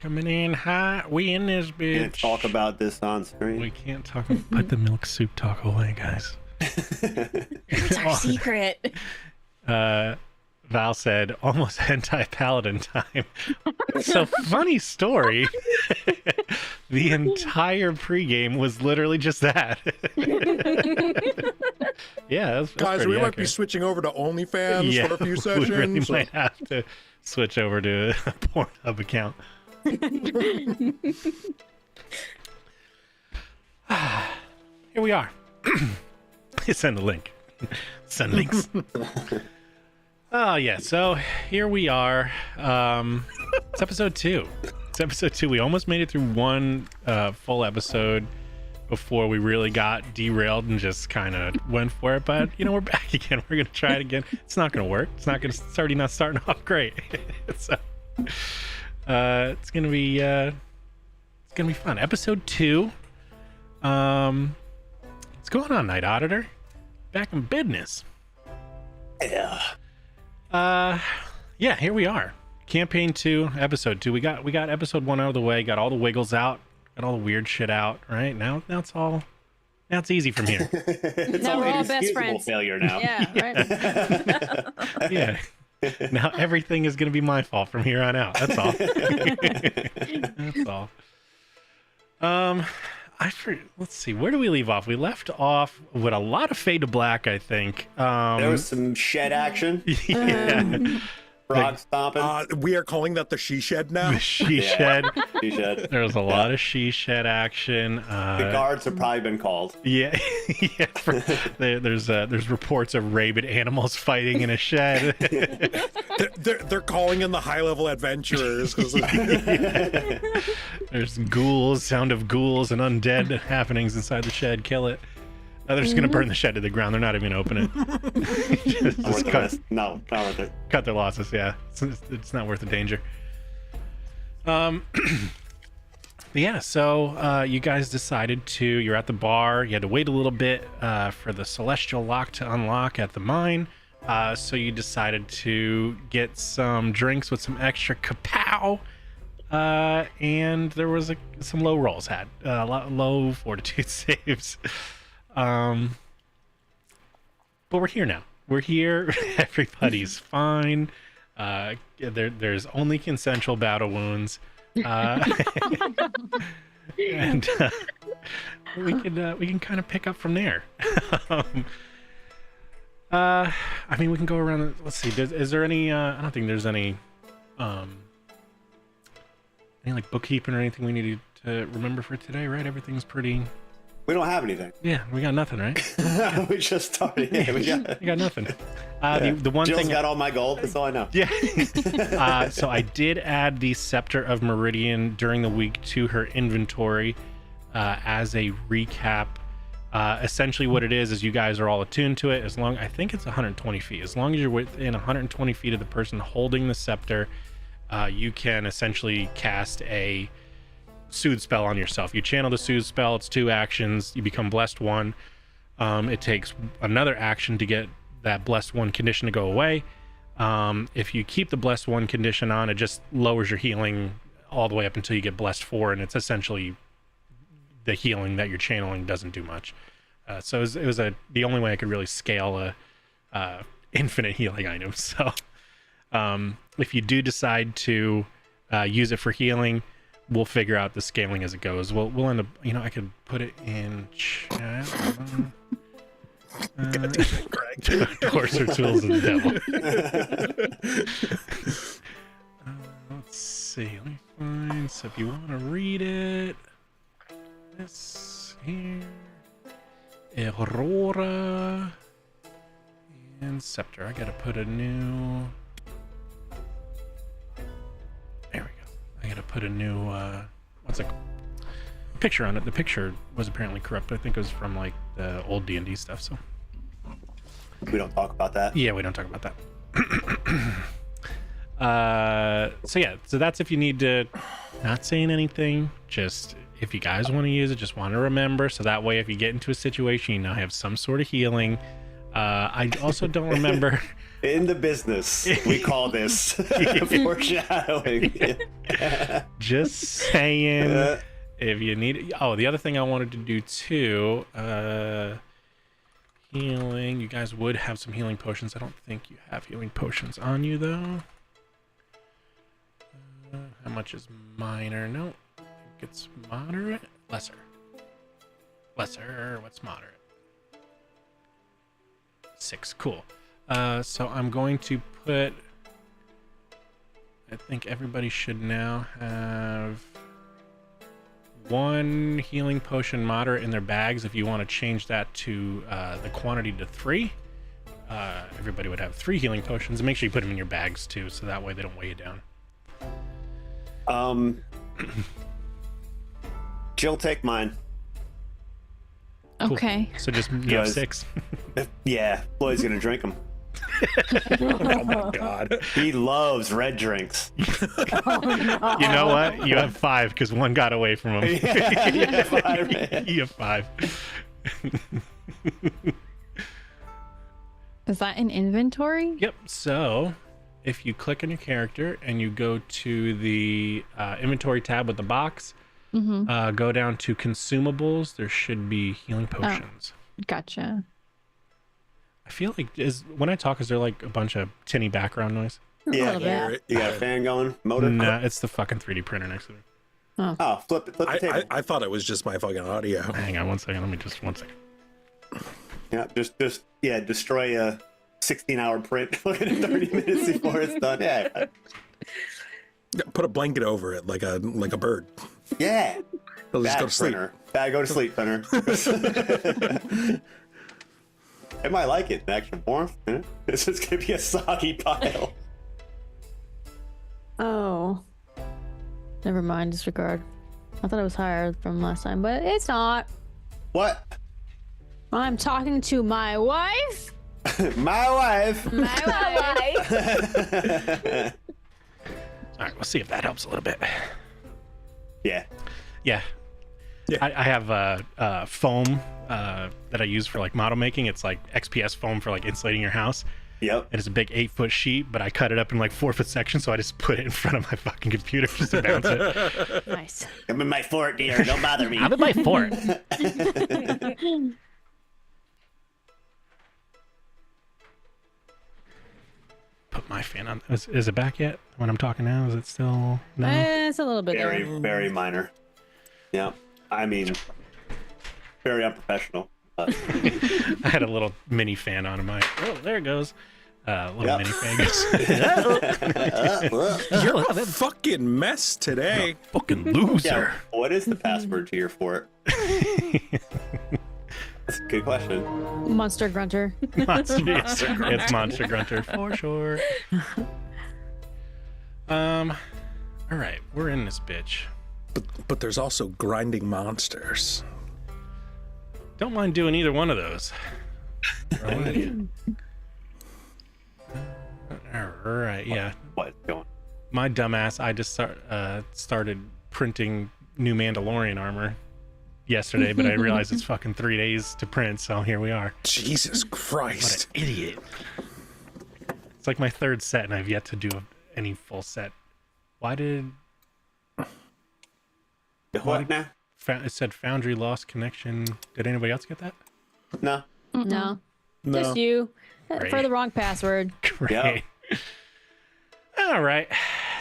Coming in hot. We in this bitch. Can't talk about this on screen. We can't talk. Put the milk soup talk away, guys. It's our secret. Val said, almost hentai-paladin time. So, funny story. The entire pregame was literally just that. Yeah, that's guys, we accurate. might be switching over to OnlyFans for a few sessions. We really might have to switch over to a Pornhub account. Here we are. Send a link. Send links. Oh yeah, so here we are. It's episode 2. It's episode 2. We almost made it through one full episode before we really got derailed and just kind of went for it. But you know, we're back again. We're gonna try it again. It's not gonna work. It's already not starting off great. So it's gonna be fun. Episode 2. What's going on, Night Auditor? Back in business. Yeah. Yeah, here we are. Campaign 2, episode 2. We got episode 1 out of the way, got all the wiggles out, got all the weird shit out, right? Now it's easy from here. It's Now all we're all best inexcusable friends. failure now. Yeah, right. Yeah. Now everything is going to be my fault from here on out. That's all. That's all. Let's see, where do we leave off? We left off with a lot of fade to black, I think. There was some shed action. Yeah. Frog stomping. We are calling that the she shed now. The she shed. She shed. There was a lot of she shed action. The guards have probably been called. Yeah, yeah. There's reports of rabid animals fighting in a shed. They're calling in the high level adventurers. Yeah. There's ghouls, sound of ghouls and undead happenings inside the shed. Kill it. No, they're just gonna burn the shed to the ground. They're not even gonna open it. just not worth it. Cut their losses. Yeah, it's not worth the danger. Yeah, so you guys decided you're at the bar. You had to wait a little bit for the celestial lock to unlock at the mine. So you decided to get some drinks with some extra kapow. And there was some low rolls had. A lot low fortitude saves. But we're here now. We're here. Everybody's fine. There's only consensual battle wounds. And we can kind of pick up from there. I mean, we can go around. Let's see. Is there any? I don't think there's any like bookkeeping or anything we need to remember for today, right? Everything's pretty. We don't have anything. Yeah, we got nothing, right? We just started. Yeah, we got nothing. Yeah. The one Jill's thing got all my gold. That's all I know. Yeah. So I did add the Scepter of Meridian during the week to her inventory as a recap. Essentially, what it is you guys are all attuned to it. I think it's 120 feet. As long as you're within 120 feet of the person holding the scepter, you can essentially cast a soothe spell on yourself. You channel the soothe spell. It's 2 actions. You become blessed 1. It takes another action to get that blessed 1 condition to go away. If you keep the blessed 1 condition on, it just lowers your healing all the way up until you get blessed 4, and it's essentially the healing that you're channeling doesn't do much. So it was the only way I could really scale a infinite healing item. So if you do decide to use it for healing, we'll figure out the scaling as it goes. We'll end up, I could put it in chat. Doors are tools of the devil. Let's see. Let me find. So if you want to read it, this here, Aurora and Scepter. I gotta put a new. There we go. I gotta put a new what's it called? Picture on it. The picture was apparently corrupt. I think it was from like the old D&D stuff. So We don't talk about that. yeah, we don't talk about that. So that's if you need to. Not saying anything. Just if you guys want to use it, just want to remember. So that way, if you get into a situation, you now have some sort of healing. I also don't remember In the business, we call this foreshadowing. Just saying. If you need it. Oh, the other thing I wanted to do too, healing. You guys would have some healing potions. I don't think you have healing potions on you though. How much is minor? No, I think it's moderate. Lesser. What's moderate? 6. Cool. So I'm going to put. I think everybody should now have 1 healing potion moderate in their bags. If you want to change that to the quantity to 3, everybody would have 3 healing potions. And make sure you put them in your bags too, so that way they don't weigh you down. Jill, take mine. Cool. Okay. So just you have 6. Yeah, Floyd's gonna drink them. Oh my god. He loves red drinks. You know what? You have 5 because 1 got away from him. Yeah, 5, man. You have 5. Is that an inventory? Yep. So if you click on your character and you go to the inventory tab with the box, go down to consumables, there should be healing potions. Gotcha. I feel like when I talk, is there like a bunch of tinny background noise? Yeah, little bit. you got a fan going? Motor? Nah, it's the fucking 3D printer next to me. Oh, flip the table. I thought it was just my fucking audio. Hang on 1 second. Let me just 1 second. Yeah, just destroy a 16-hour print. Look at it 30 minutes before it's done. Yeah. Put a blanket over it like a bird. Yeah. It'll just Bad go to sleep. printer. Bad go to sleep printer. It might like it, the extra warmth. It's just gonna be a soggy pile. Oh. Never mind, disregard. I thought it was higher from last time, but it's not. What? I'm talking to my wife. My wife. My wife. All right, we'll see if that helps a little bit. Yeah. Yeah. I have foam that I use for like model making. It's like XPS foam for like insulating your house. Yep. And it's a big 8-foot sheet, but I cut it up in like 4-foot sections, so I just put it in front of my fucking computer just to bounce it. Nice. I'm in my fort, dear. Don't bother me. I'm in my fort. Put my fan on. Is it back yet? When I'm talking now, is it still? No. It's a little bit Very, there. very minor. Yeah. I mean, very unprofessional. But I had a little mini fan on my. Oh, there it goes. Little Yep. mini fan goes. You're a fucking mess today. Fucking loser. yeah, what is the password to your fort? That's a good question. Monster Grunter. It's Monster Grunter for sure. All right, we're in this bitch. But there's also grinding monsters. Don't mind doing either one of those. All right, yeah. What's going? My dumbass, I just started printing new Mandalorian armor yesterday, but I realized it's fucking 3 days to print, so here we are. Jesus Christ. What an idiot. It's like my 3rd set, and I've yet to do any full set. Why did... What now? It said Foundry lost connection. Did anybody else get that? No. No. No. Just you. Great. For the wrong password. Great. Yep. All right.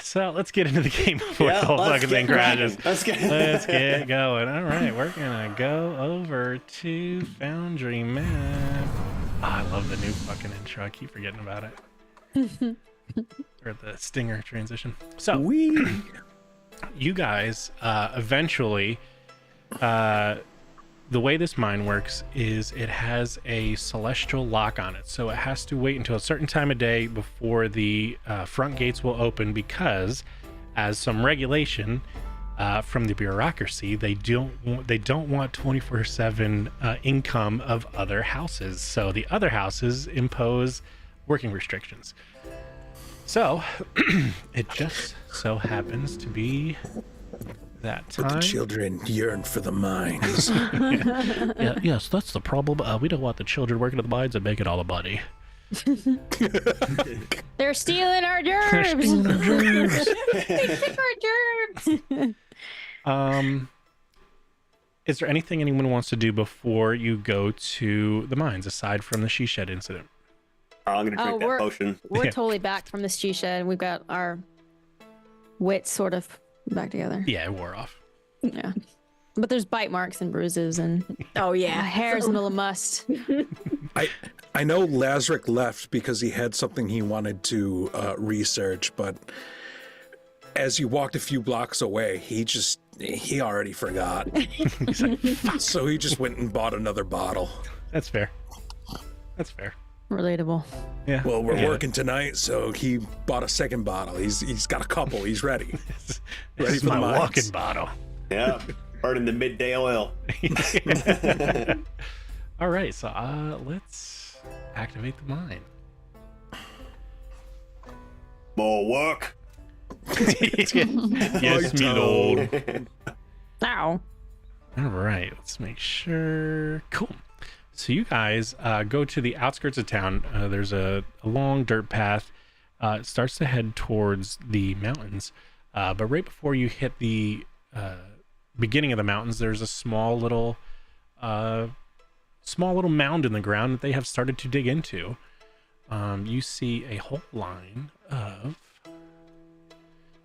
So let's get into the game before Yeah, the whole let's fucking get thing cracking. crashes. Let's get going. All right. We're going to go over to Foundry Map. Oh, I love the new fucking intro. I keep forgetting about it. Or the stinger transition. So, you guys eventually... the way this mine works is it has a celestial lock on it, so it has to wait until a certain time of day before the front gates will open, because as some regulation from the bureaucracy, they don't want 24/7 income of other houses, so the other houses impose working restrictions. So it just so happens to be that time. But the children yearn for the mines. Yes, that's the problem. We don't want the children working at the mines and making all the money. They're stealing our germs. They took our germs. Is there anything anyone wants to do before you go to the mines, aside from the she shed incident? I'm gonna drink that potion. We're totally back from the she shed. We've got our wits sort of back together. Yeah, it wore off. Yeah. But there's bite marks and bruises and hairs and a little must. I know Lazarick left because he had something he wanted to research, but as you walked a few blocks away, he already forgot. He's like, So he just went and bought another bottle. That's fair. That's fair. Relatable. Yeah. Well, we're working tonight, so he bought a second bottle. He's got a couple. He's ready. This Ready is for the my mines. walking bottle. Yeah, burning the midday oil. All right, so let's activate the mine. More work. Yes, me lord. Ow. All right, let's make sure. Cool. So you guys go to the outskirts of town. There's a long dirt path. It starts to head towards the mountains. But right before you hit the beginning of the mountains, there's a small little mound in the ground that they have started to dig into. You see a whole line of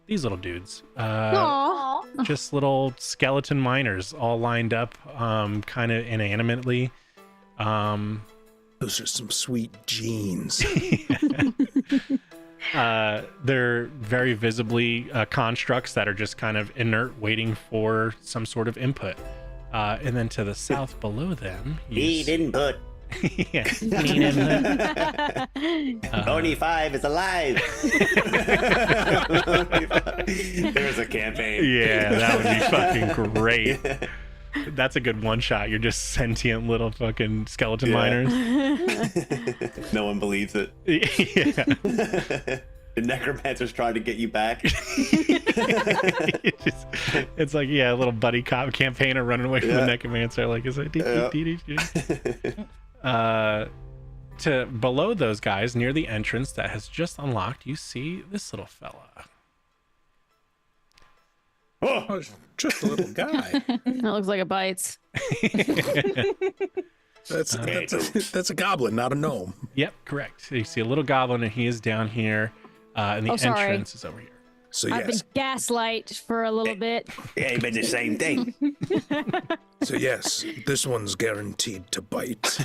these little dudes. Aww. Just little skeleton miners all lined up, kind of inanimately. Those are some sweet genes. They're very visibly constructs that are just kind of inert, waiting for some sort of input. And then to the south below them, Need input. yeah, need input. Only 5 is alive. There's a campaign. Yeah, that would be fucking great. That's a good one shot. You're just sentient little fucking skeleton miners. No one believes it. Yeah. The necromancer's trying to get you back. It's like, yeah, a little buddy cop campaigner running away from the necromancer. Like, is it? To below those guys, near the entrance that has just unlocked, you see this little fella. Oh, just a little guy. That looks like it bites. That's a goblin, not a gnome. Yep, correct. So you see a little goblin, and he is down here, and the entrance is over here. So I've been yes, gaslight for a little bit. Yeah, but the same thing. so yes, this one's guaranteed to bite.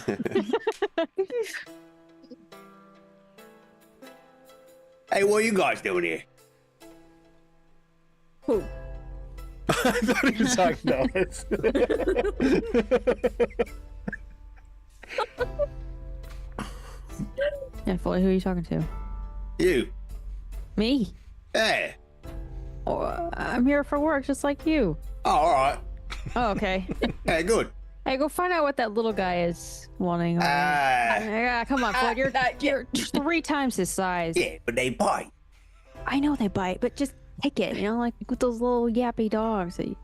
Hey, what are you guys doing here? Who? I thought he was talking to us. Yeah, fully. Who are you talking to? You. Me. Hey. Oh, I'm here for work, just like you. Oh, all right. Oh, okay. Hey, good. Hey, go find out what that little guy is wanting. Yeah, come on, Floyd. You're 3 times his size. Yeah, but they bite. I know they bite, but just take it. You know, like with those little yappy dogs. That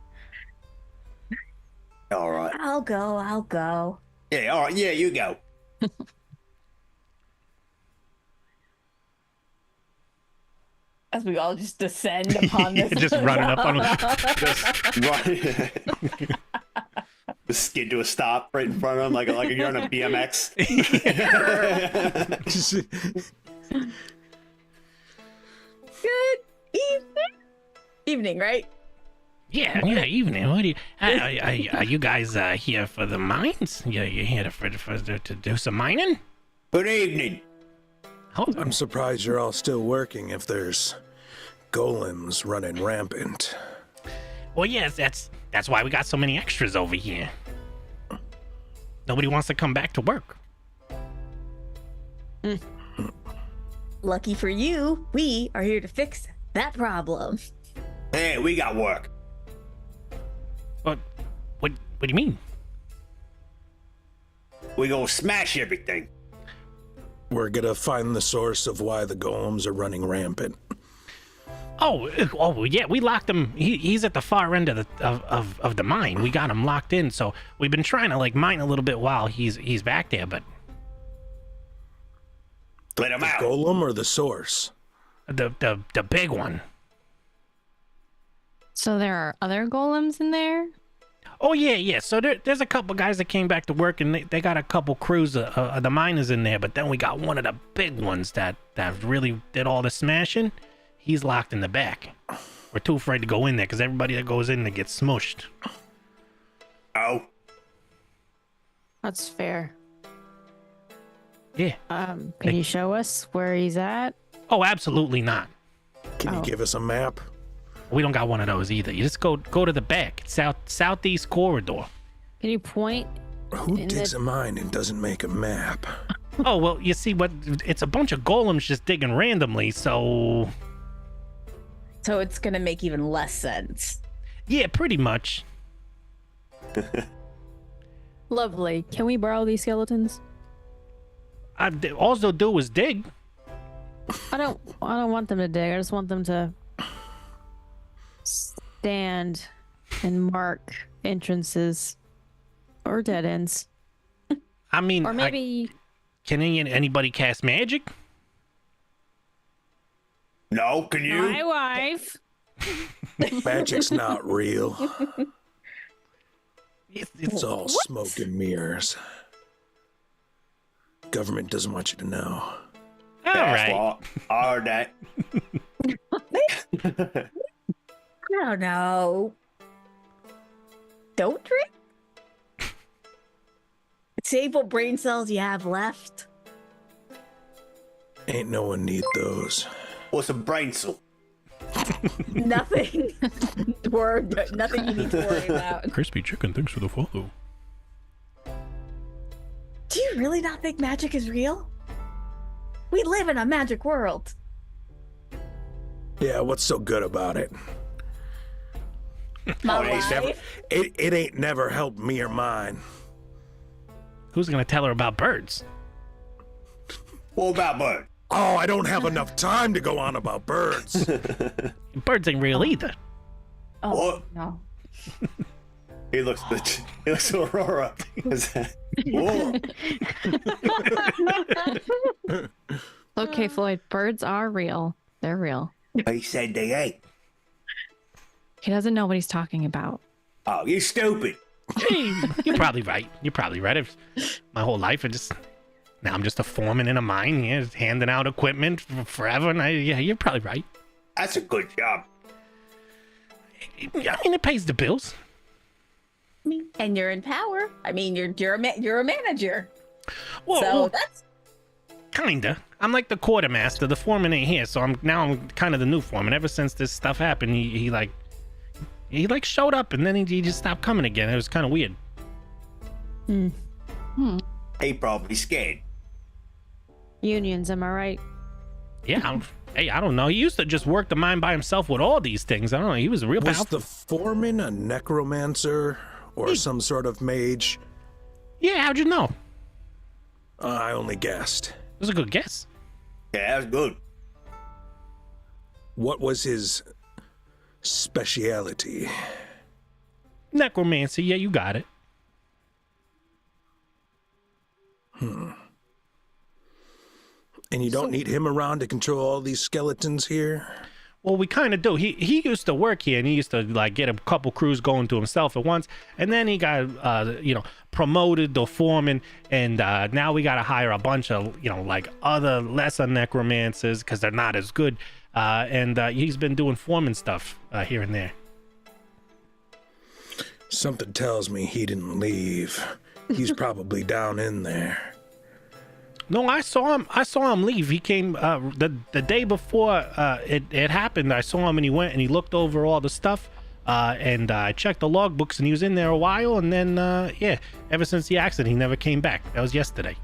All right. I'll go. Yeah, all right. Yeah, you go. As we all just descend upon this. Just running up on him. Just run. Just skid to a stop right in front of him, like you're on a BMX. Good evening, right? Yeah, evening. What do you, are you guys here for the mines? You here to do some mining? Good evening. Oh, I'm surprised you're all still working if there's golems running rampant. well, yes, that's why we got so many extras over here. Nobody wants to come back to work. Lucky for you, we are here to fix that problem. Hey, we got work. What do you mean? We gonna smash everything. We're gonna find the source of why the golems are running rampant. Oh, yeah, we locked him. He's at the far end of the mine. We got him locked in, so we've been trying to mine a little bit while he's back there, but Let him out. Golem or the source? The big one. So there are other golems in there? Oh, yeah. So there's a couple guys that came back to work, and they got a couple crews of the miners in there, but then we got one of the big ones that really did all the smashing. He's locked in the back. We're too afraid to go in there because everybody that goes in there gets smushed. Oh. That's fair. Yeah. Can you show us where he's at? Oh, absolutely not. Can you give us a map? We don't got one of those either. You just go to the back, southeast corridor. Can you point? Who digs a mine and doesn't make a map? Oh, well, you see what? It's a bunch of golems just digging randomly, so... So it's gonna make even less sense. Yeah, pretty much. Lovely. Can we borrow these skeletons? All they'll do is dig. I don't want them to dig. I just want them to stand and mark entrances or dead ends. I mean, Or maybe can anybody cast magic? No, can you? my wife. Magic's not real. It's It's all smoke and mirrors. Government doesn't want you to know. all That's right. what I heard that. I don't know. Don't drink? Save what brain cells you have left. Ain't no one need those. What's a brain cell? Nothing. Nothing you need to worry about. Crispy chicken, thanks for the follow. Do you really not think magic is real? We live in a magic world. Yeah, what's so good about it? My it's wife. It ain't never helped me or mine. Who's gonna tell her about birds? What about bird? Oh, I don't have enough time to go on about birds. Birds ain't real either. Oh, What? no. He looks Aurora. Whoa. Okay, Floyd, birds are real. They're real. He said they ain't. He doesn't know what he's talking about. Oh, you stupid. You're probably right. If my whole life, now I'm just a foreman in a mine here, handing out equipment forever. And you're probably right. That's a good job. I mean, it pays the bills. And you're in power. I mean, you're a manager. Well, So that's kinda. I'm like the quartermaster. The foreman ain't here, so I'm kind of the new foreman. Ever since this stuff happened, he showed up and then he just stopped coming again. It was kind of weird. He probably scared. Unions, am I right? Yeah. I don't know. He used to just work the mine by himself with all these things. I don't know. He was a real Was powerful. the foreman a necromancer or some sort of mage? Yeah, how'd you know? I only guessed. It was a good guess. Yeah, that's good. What was his speciality? Necromancy. Yeah, you got it. And you don't need him around to control all these skeletons here? Well, we kind of do. He used to work here, and he used to like get a couple crews going to himself at once, and then he got promoted to foreman, and now we got to hire a bunch of like other lesser necromancers because they're not as good, and he's been doing foreman stuff here and there. Something tells me he didn't leave. He's probably down in there. No, I saw him leave. He came the day before it happened. I saw him and he went and he looked over all the stuff. And I checked the logbooks and he was in there a while. And then, ever since the accident, he never came back. That was yesterday.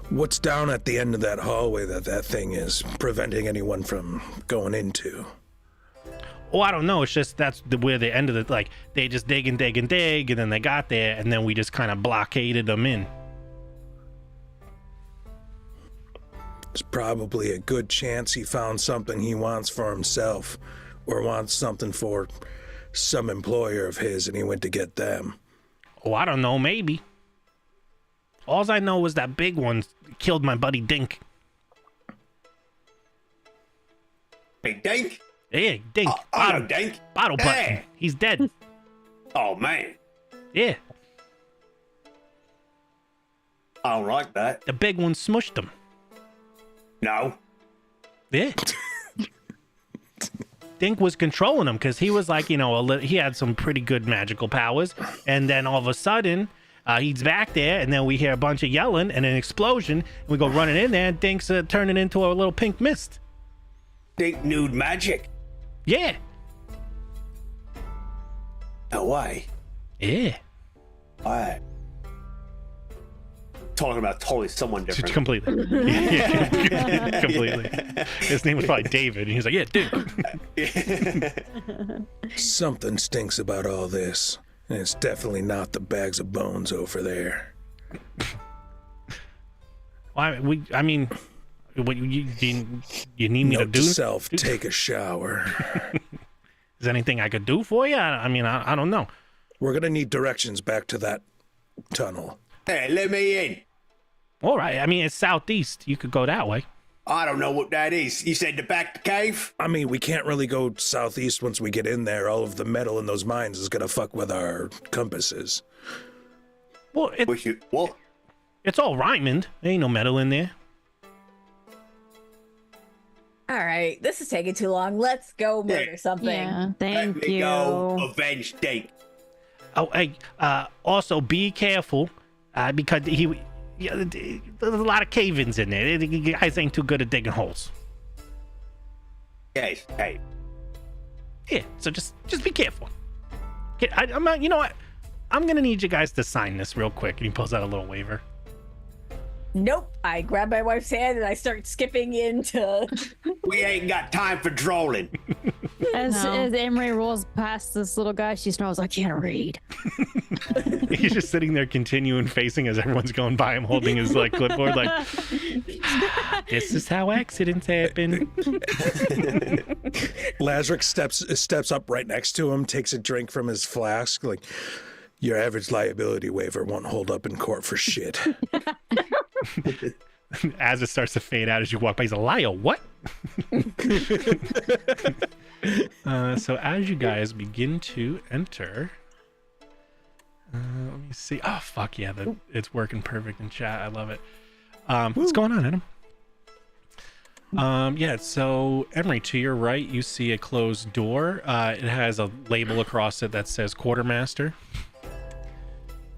What's down at the end of that hallway that thing is preventing anyone from going into? Oh, I don't know. It's just where the end of it. Like they just dig and dig and dig, and then they got there, and then we just kind of blockaded them in. There's probably a good chance he found something he wants for himself, or wants something for some employer of his, and he went to get them. Oh, I don't know. Maybe. All I know was that big one killed my buddy Dink. Hey, Dink. Yeah, Dink. Oh, Dink. Bottle button. Hey. He's dead. Oh, man. Yeah, I don't like that. the big one smushed him. No. Yeah. Dink was controlling him because he was like, you know, he had some pretty good magical powers. And then all of a sudden, he's back there, and then we hear a bunch of yelling and an explosion. And we go running in there, and Dink's turning into a little pink mist. Dink nude magic. Yeah. No way. Yeah. Why? Talking about totally someone different. Completely. Yeah, completely. His name was probably David, and he's like, yeah, dude. Something stinks about all this, and it's definitely not the bags of bones over there. Well, I mean, what you need me to Note do? to self, take a shower. Is there anything I could do for you? I mean, I don't know. We're gonna need directions back to that tunnel. Hey, let me in. All right. I mean, it's southeast. You could go that way. I don't know what that is. You said the back cave? I mean, we can't really go southeast once we get in there. All of the metal in those mines is gonna fuck with our compasses. Well, What? it's all Ryman. There ain't no metal in there. All right, this is taking too long. Let's go murder something. Yeah, Let thank me you. go avenge Dink. Oh, hey. Also, be careful because there's a lot of cave-ins in there. The guys ain't too good at digging holes. Yes, hey. Yeah. So just be careful. Okay, I'm not. You know what? I'm gonna need you guys to sign this real quick. And he pulls out a little waiver. Nope. I grab my wife's hand and I start skipping into. We ain't got time for drolling. As Emery rolls past this little guy, she snorts, I can't read. He's just sitting there, continuing facing as everyone's going by him, holding his like clipboard, like, "This is how accidents happen." Lazarus steps up right next to him, takes a drink from his flask. Like, your average liability waiver won't hold up in court for shit. As it starts to fade out as you walk by, he's a liar. What? So as you guys begin to enter, let me see. Oh fuck yeah, it's working perfect in chat. I love it. What's going on, Adam? Yeah. So Emery, to your right, you see a closed door. It has a label across it that says Quartermaster.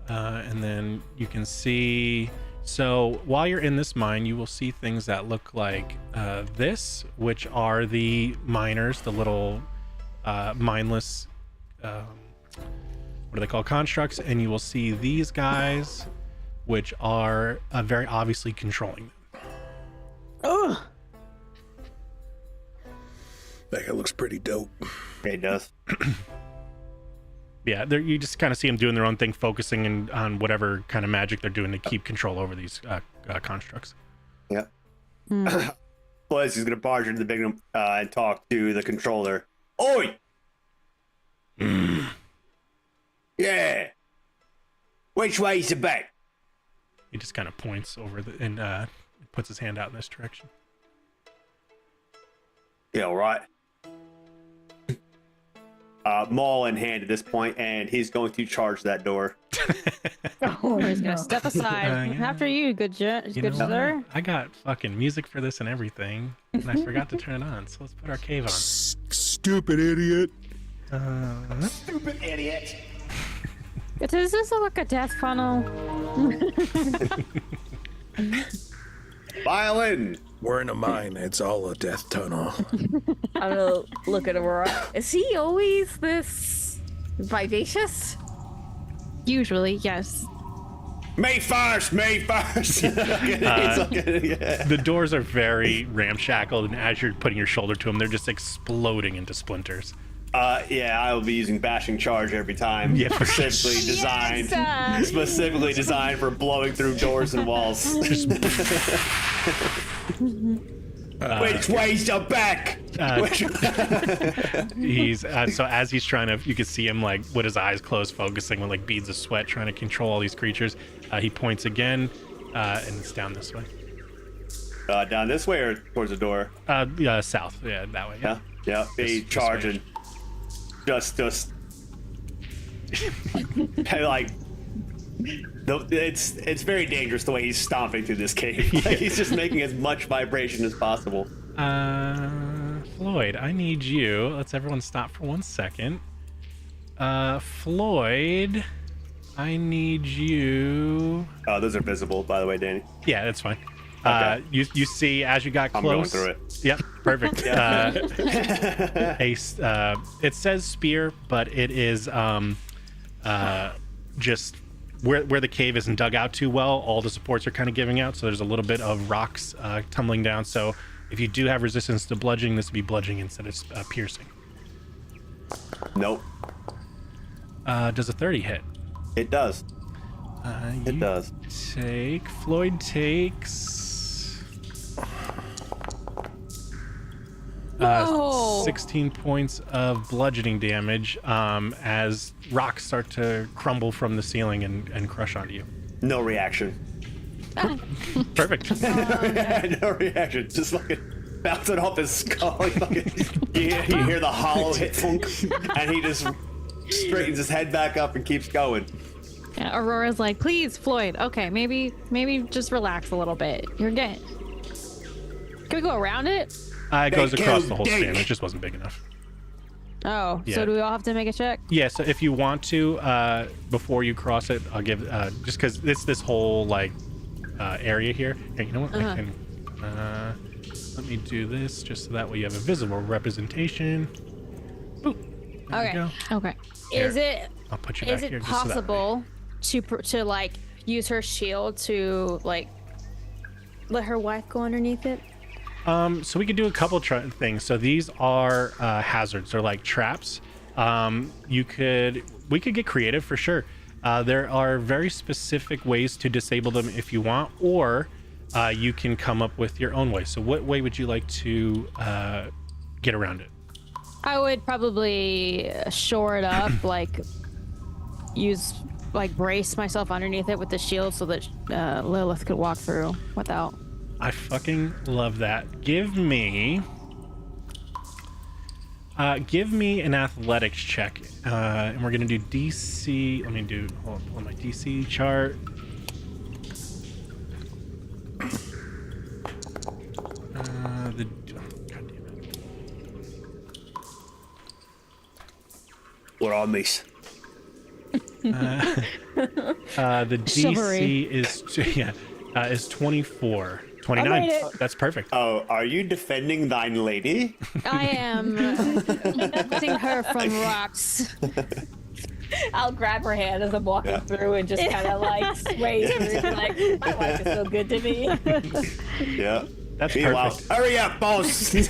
And then you can see. So while you're in this mine, you will see things that look like this, which are the miners, the little mindless, what are they called, constructs, and you will see these guys, which are very obviously controlling them. Ugh. That guy looks pretty dope. It does. Yeah, you just kind of see them doing their own thing, focusing on whatever kind of magic they're doing to keep control over these constructs. Yep. Plus, he's gonna barge into the big room and talk to the controller. Oi! Yeah. Which way's the back? He just kind of points over and puts his hand out in this direction. Yeah, all right. Maul in hand at this point, and he's going to charge that door. Oh, He's gonna step aside. Yeah. After you, good sir. I got fucking music for this and everything, and I forgot to turn it on. So let's put our cave on. Stupid idiot. Stupid idiot. Does this look like a death funnel? Violin. We're in a mine. It's all a death tunnel. I'm gonna look at Aurora. Is he always this vivacious? Usually, yes. Me first. The doors are very ramshackled, and as you're putting your shoulder to them, they're just exploding into splinters. Yeah, I will be using bashing charge every time. Yeah, for sure. Specifically designed for blowing through doors and walls. Which way's the back? He's so as he's trying to, you can see him like with his eyes closed, focusing with like beads of sweat, trying to control all these creatures. He points again, and it's down this way. Down this way or towards the door? South. Yeah, that way. Yeah. Yeah. Be charging. Just like. It's very dangerous the way he's stomping through this cave. Like, he's just making as much vibration as possible. Floyd, I need you. Let's everyone stop for 1 second. Floyd, I need you. Oh, those are visible, by the way, Danny. Yeah, that's fine. Okay. You see as you got I'm going close. through it. Yep, perfect. It says spear, but it is just where the cave isn't dug out too well. All the supports are kind of giving out, so there's a little bit of rocks tumbling down. So if you do have resistance to bludgeoning, this would be bludgeoning instead of piercing. Nope. Does a 30 hit? It does. It does. Floyd takes. Whoa. 16 points of bludgeoning damage as rocks start to crumble from the ceiling and crush onto you. No reaction. Perfect. No reaction. Just fucking bouncing off his skull. You hear the hollow hit funk, and he just straightens his head back up and keeps going. Yeah, Aurora's like, please, Floyd. Okay, maybe just relax a little bit. You're getting. Can we go around it? It goes They across killed the whole Dink. span. It just wasn't big enough. Oh, Yeah. so do we all have to make a check? Yeah, so if you want to, before you cross it, I'll give, just because it's this whole, like, area here. Hey, you know what? I can, let me do this just so that way you have a visible representation. Boop. There we Okay. go. Okay. Here. Is it I'll put you back here just so that way. possible to like use her shield to like let her wife go underneath it? So we could do a couple things. So these are hazards. They're like traps. We could get creative for sure. There are very specific ways to disable them if you want, or you can come up with your own way. So what way would you like to get around it? I would probably shore it up, like brace myself underneath it with the shield so that Lilith could walk through without. I fucking love that. Give me an athletics check, and we're gonna do DC. Let me hold on my DC chart. God damn it. What on these? The Chivalry. DC is 24. 29. made it. That's perfect. Oh, are you defending thine lady? I am protecting her from rocks. I'll grab her hand as I'm walking through and just kind of like sway through, like, my wife is so good to me. Yeah. That's Meanwhile, perfect. hurry up, boss! I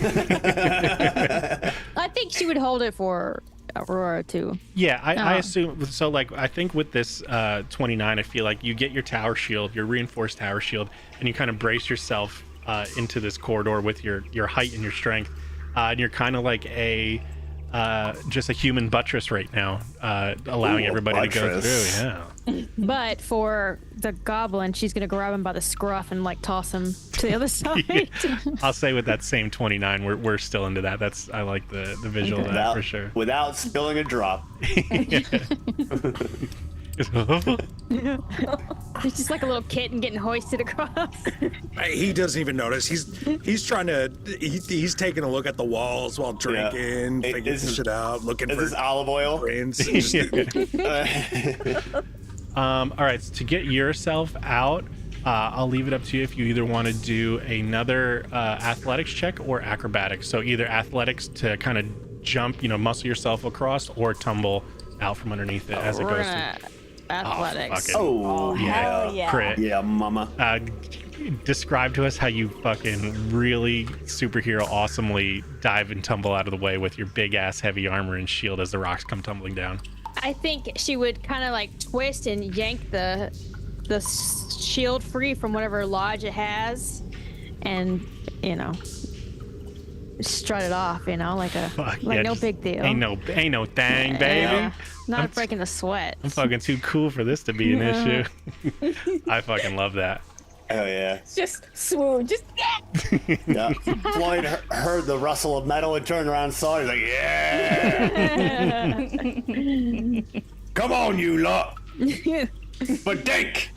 think she would hold it for Aurora too. Yeah, I Oh. assume so. Like, I think with this 29, I feel like you get your tower shield, your reinforced tower shield, and you kind of brace yourself into this corridor with your height and your strength, and you're kind of like just a human buttress right now, allowing Ooh, everybody to go buttress. through. Yeah. But for the goblin, she's gonna grab him by the scruff and like toss him to the other side. I'll say with that same 29, we're still into that. I like the visual of that for sure. Without spilling a drop. It's just like a little kitten getting hoisted across. He doesn't even notice. He's trying to. He's taking a look at the walls while drinking, Hey, figuring is- shit out, looking Is for this olive oil? brains. All right, so to get yourself out, I'll leave it up to you if you either want to do another athletics check or acrobatics. So either athletics to kind of jump, muscle yourself across, or tumble out from underneath it as it We're goes gonna through. athletics. Oh, hell yeah. Crit. Yeah, mama. Describe to us how you fucking really superhero awesomely dive and tumble out of the way with your big ass heavy armor and shield as the rocks come tumbling down. I think she would kind of like twist and yank the shield free from whatever lodge it has, and strut it off, you know, like no just big deal. Ain't no thing, baby. Yeah. Not breaking the sweat. I'm fucking too cool for this to be an issue. I fucking love that. Oh yeah. Just swoon. Just Yeah. Floyd heard the rustle of metal and turned around and saw it. He's like, yeah. Come on, you lot. But dink.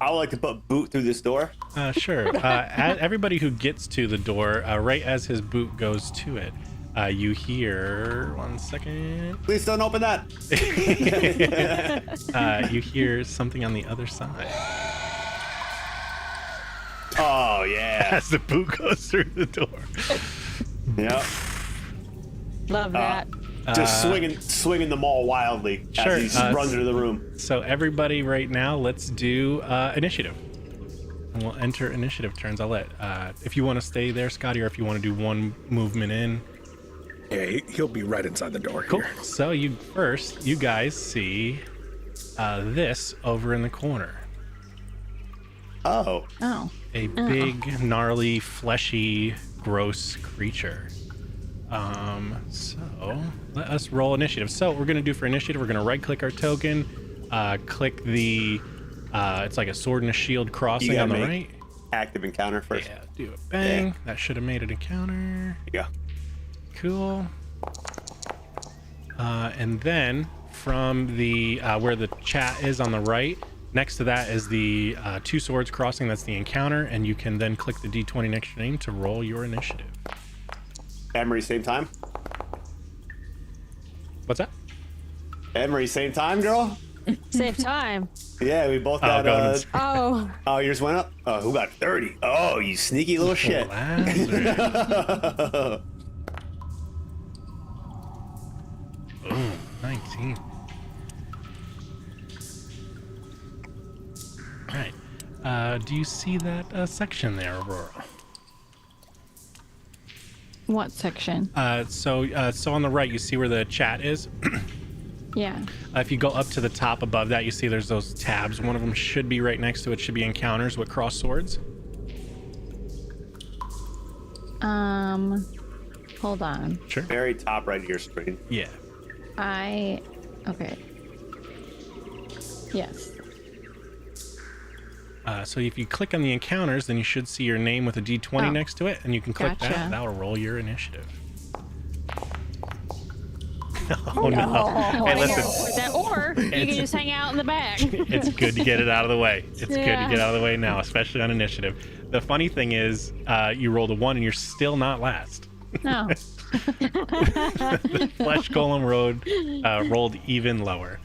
I would like to put boot through this door. Sure. Everybody who gets to the door, right as his boot goes to it, you hear, 1 second. Please don't open that. You hear something on the other side Oh yeah. as the boot goes through the door. Yep. love that. Just swinging the maul wildly Sure, as he runs into the room. So everybody right now, let's do initiative. And we'll enter initiative turns. I'll let, if you want to stay there, Scotty, or if you want to do one movement in. Yeah, he'll be right inside the door Cool. here. So you guys see this over in the corner. Oh. Oh. A big, gnarly, fleshy, gross creature. So let us roll initiative. So what we're gonna do for initiative, we're gonna right-click our token, click the, it's like a sword and a shield crossing on the right. Active encounter first. Yeah, do a bang. Yeah. That should have made it a counter. Yeah. Cool. And then from the where the chat is on the right, next to that is the two swords crossing. That's the encounter, and you can then click the D20 next to your name to roll your initiative. Emery, same time. What's that? Emery, same time, girl. Save time. Yeah, we both got. Gomez. Oh. Oh, yours went up. Oh, who got 30? Oh, you sneaky little shit. Lazarus. Ooh, 19. All right. Do you see that section there, Aurora? What section? So on the right, you see where the chat is. Yeah. If you go up to the top above that, you see there's those tabs. One of them should be right next to it. Should be encounters with cross swords. Hold on. Sure. Very top right of your screen. Yeah. Okay. Yes. So if you click on the encounters, then you should see your name with a D20 Oh. next to it, and you can click Gotcha. that. That'll roll your initiative. Oh no! Hey, listen. Or you can just hang out in the back. It's good to get it out of the way. It's good to Yeah. get out of the way now, especially on initiative. The funny thing is, you rolled a 1 and you're still not last. No. The flesh golem rolled even lower.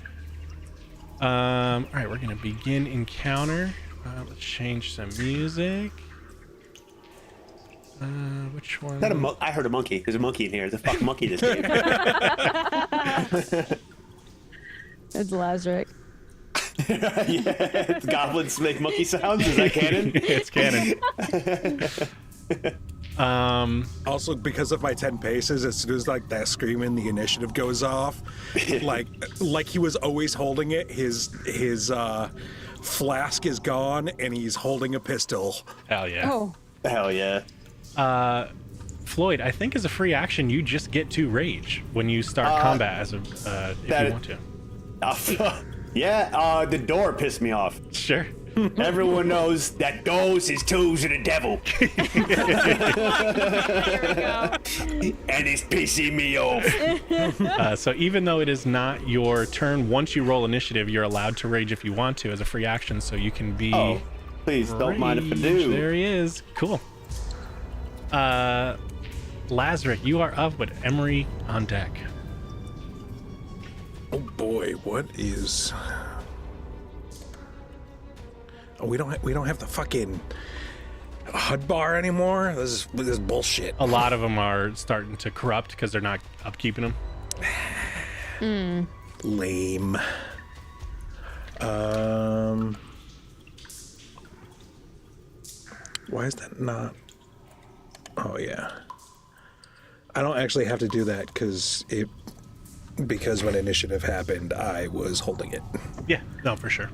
All right, we're gonna begin encounter. Let's change some music. Which one? I heard a monkey. There's a monkey in here. There's a fucking monkey in this game. It's Lazaric. Yeah, goblins make monkey sounds. Is that canon? It's canon. Also, because of my 10 paces, as soon as like that screaming, the initiative goes off. like he was always holding it. His flask is gone, and he's holding a pistol. Hell yeah. Oh. Hell yeah. Floyd, I think as a free action, you just get to rage when you start combat as a if you want to. Yeah, the door pissed me off. Sure. Everyone knows that doors is tools of the devil. And it's pissing me off. So even though it is not your turn, once you roll initiative, you're allowed to rage if you want to as a free action. So you can be. Oh, please don't mind if I rage. do. There he is. Cool. Lazaric, you are up with Emery on deck. Oh boy, what is? Oh, we don't have the fucking HUD bar anymore. This is bullshit. A lot of them are starting to corrupt because they're not upkeeping them. Lame. Why is that not? Oh yeah. I don't actually have to do that because when initiative happened, I was holding it. Yeah, no, for sure.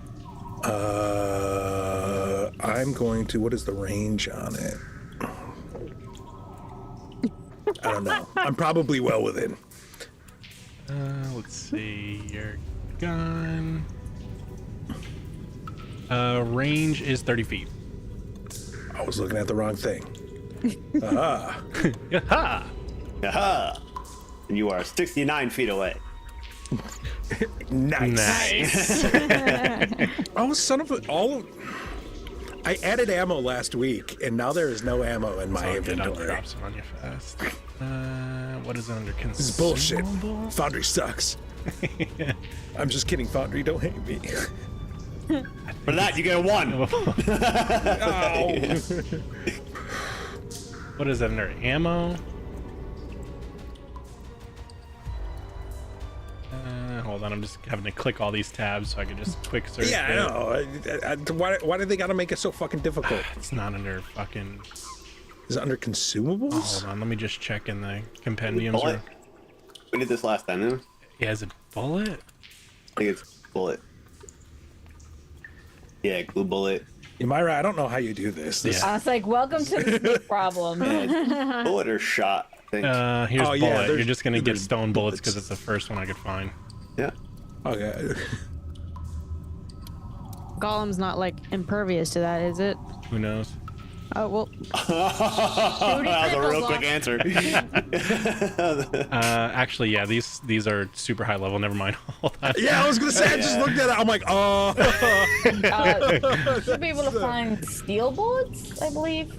I'm going to. What is the range on it? I don't know. I'm probably well within. Let's see. Your gun. Range is 30 feet. I was looking at the wrong thing. Ah. Yaha! Aha! And you are 69 feet away. Nice. Oh, son of a! I added ammo last week, and now there is no ammo in my I'll inventory. drop some on you fast. What is it under This is bullshit. consumable? Foundry sucks. I'm just kidding, Foundry. Don't hate me. For that, you get a 1. Oh. What is that under ammo? Hold on, I'm just having to click all these tabs so I can just quick search. Yeah, I know. Why do they gotta make it so fucking difficult? It's not under fucking. Is it under consumables? Hold on, let me just check in the compendiums. Bullet. We did this last time, didn't we? Yeah, is it bullet? I think it's bullet. Yeah, glue bullet. Myra, I don't know how you do this. Yeah. I was like, welcome to the big problem. Bullet or shot, I think. Here's Oh, yeah, bullet. You're there's- just gonna get there's stone bullets bullets. because it's the first one I could find. Yeah. Okay. Golem's not like impervious to that, is it? Who knows? Oh well. That was a real quick answer. Actually, yeah, these are super high level. Never mind. Hold on. Yeah, I was gonna say. I just looked at it. I'm like, oh. Should be able to find steel bullets, I believe.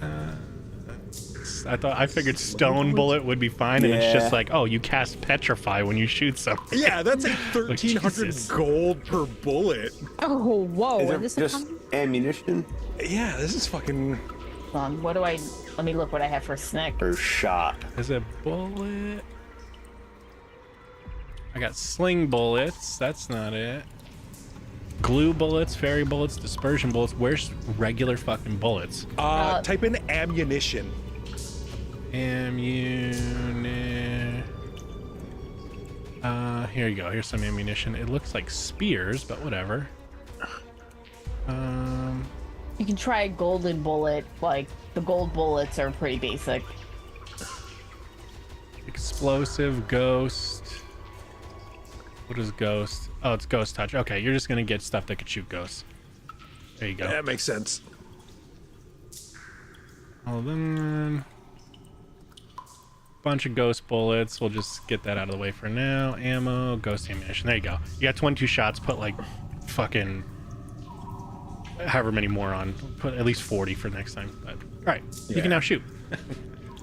I figured stone bullet would be fine, and it's just Yeah. like, oh, you cast petrify when you shoot something. Yeah, that's like 1,300 Jesus. gold per bullet. Oh whoa! Is Is it this just ammunition Yeah, this is fucking. Hold on, what do I? Let me look what I have for snack. or shot? Is it bullet? I got sling bullets. That's not it. Glue bullets, fairy bullets, dispersion bullets. Where's regular fucking bullets? Type in ammunition. Here you go. Here's some ammunition. It looks like spears, but whatever. You can try a golden bullet. Like the gold bullets are pretty basic. Explosive, ghost. What is ghost? Oh, it's ghost touch. Okay, you're just gonna get stuff that could shoot ghosts. There you go. That makes sense. Hold on. Bunch of ghost bullets. We'll just get that out of the way for now. Ammo, ghost ammunition. There you go. You got 22 shots. Put like fucking however many more on. Put at least 40 for next time. But all right, you Yeah. can now shoot.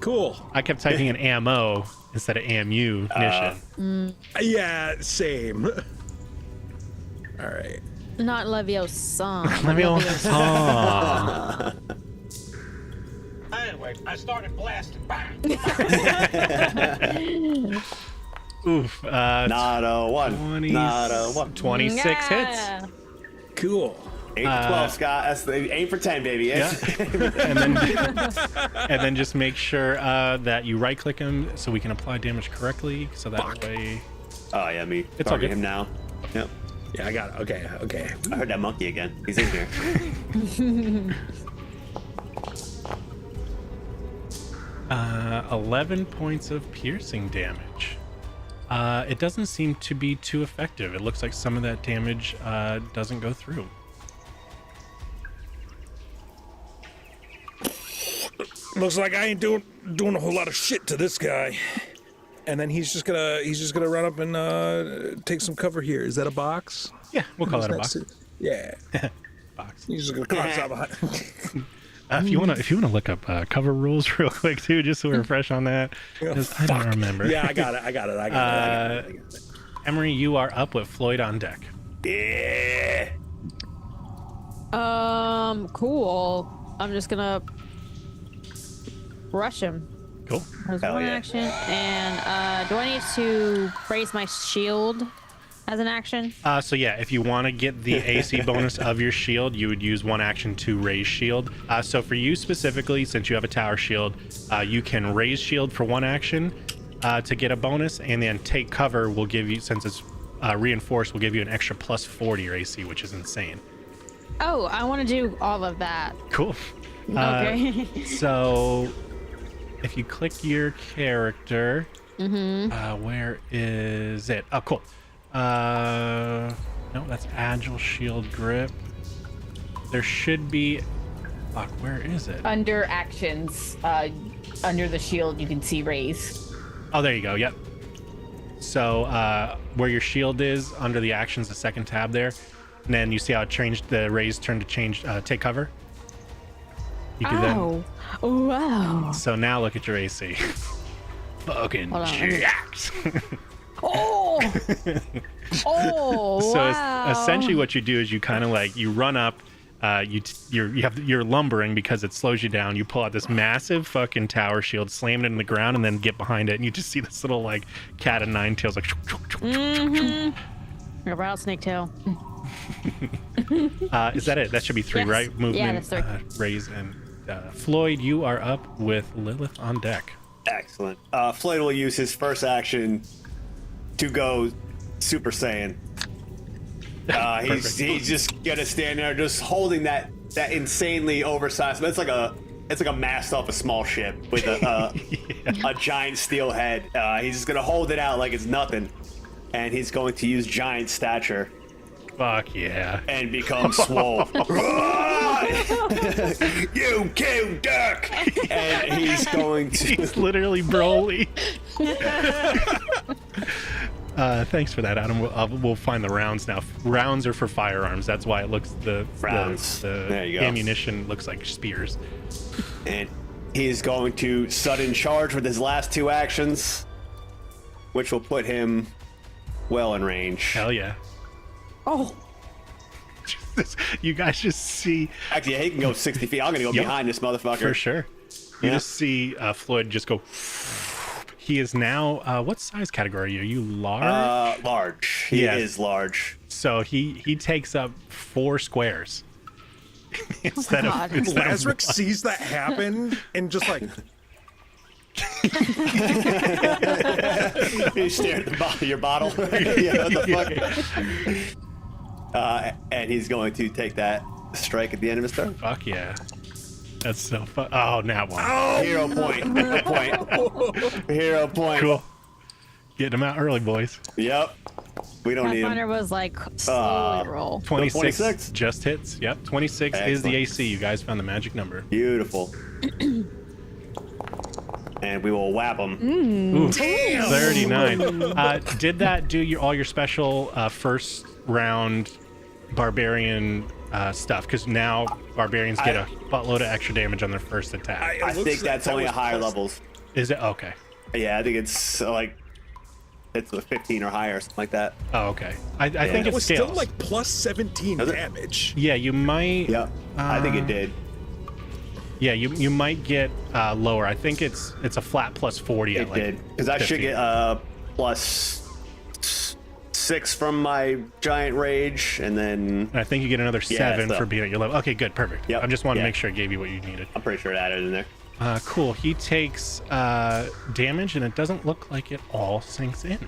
Cool. I kept typing in ammo instead of ammunition. Yeah, same. All right. Not Leviosa. Anyway, I started blasting. Bang! Oof. Not a 1. 20, Not a 1. 26 hits. Yeah. Cool. 8 to 12, Scott. That's aim for 10, baby. Yeah. and then just make sure that you right click him so we can apply damage correctly. So that way. Oh yeah, me. It's all Target good. him now. Yep. Yeah, I got it. Okay, okay. I heard that monkey again. He's in here. 11 points of piercing damage. It doesn't seem to be too effective. It looks like some of that damage doesn't go through. Looks like I ain't doing a whole lot of shit to this guy. And then he's just gonna run up and take some cover here. Is that a box? Yeah, we'll call that a box. Yeah. Box. He's just gonna crouch out behind. If you wanna look up cover rules real quick too, just so we're fresh on that. 'Cause I don't remember. Yeah, I got it. Emery, you are up with Floyd on deck. Yeah. Cool. I'm just gonna rush him. Cool. There's Hell one yeah. action, and do I need to raise my shield as an action? So yeah, if you want to get the AC bonus of your shield, you would use one action to raise shield. So for you specifically, since you have a tower shield, you can raise shield for one action to get a bonus, and then take cover will give you, since it's reinforced, will give you an extra plus 40 your AC, which is insane. Oh, I want to do all of that. Cool. Okay. So, if you click your character, where is it? Oh, cool. No, that's agile, shield, grip. There should be. Fuck, where is it? Under actions, under the shield, you can see raise. Oh, there you go. Yep. So, where your shield is, under the actions, the second tab there, and then you see how it changed the raise turn to change, take cover. You can Oh, wow. So now look at your AC. Fucking Hold on. jacked. Oh, oh, So wow. essentially, what you do is you kind of like you run up. You're lumbering because it slows you down. You pull out this massive fucking tower shield, slam it in the ground, and then get behind it, and you just see this little like cat of nine tails like. A rattlesnake tail. Is that it? That should be three, Yes. right? Movement, Yeah, that's three. raise, and Floyd. You are up with Lilith on deck. Excellent. Floyd will use his first action to go Super Saiyan. He's just gonna stand there, just holding that insanely oversized. But it's like a mast off a small ship with a giant steel head. He's just gonna hold it out like it's nothing, and he's going to use giant stature Fuck yeah. and become swole. You killed Dirk, and he's going to. He's literally Broly. Thanks for that, Adam. We'll find the rounds now. Rounds are for firearms. That's why it looks Rounds. the There you go. ammunition looks like spears. And he's going to sudden charge with his last two actions, which will put him well in range. Hell yeah. Oh, You guys just see Actually, yeah, he can go 60 feet. I'm going to go Yep. behind this motherfucker. for sure. You Yeah. just see Floyd just go. He is now. What size category are you? Large. Large. He Yeah. is large. So he takes up 4 squares. instead God. of instead of Lazarus sees that happen and just like, You stare at the bottom of your bottle. Yeah, what the fuck? And he's going to take that strike at the end of his turn. Fuck yeah. That's so fun. Oh, now one. Hero point. Hero point. Cool. Getting them out early, boys. Yep. We don't need Pathfinder him. was like slowly roll. 26, 26. just hits. Yep, 26 is the Excellent. AC. You guys found the magic number. Beautiful. And we will whap him. Ooh, 39. Did that do all your special first round barbarian stuff? Because now barbarians get a buttload of extra damage on their first attack. I think that's only at higher levels. Is it? Okay. Yeah, I think it's like it's a 15 or higher, something like that. Oh, okay. I think it it was scales. still like plus 17 Does it? damage. Yeah, you might. Yeah, I think it did. Yeah, you might get lower. I think it's a flat plus 40. It at like did because I should 50. get plus 6 from my giant rage, and then And I think you get another 7 so- for being at your level. Okay, good, perfect. Yep, I just wanted to yeah. make sure I gave you what you needed. I'm pretty sure it added in there. Cool. He takes damage, and it doesn't look like it all sinks in.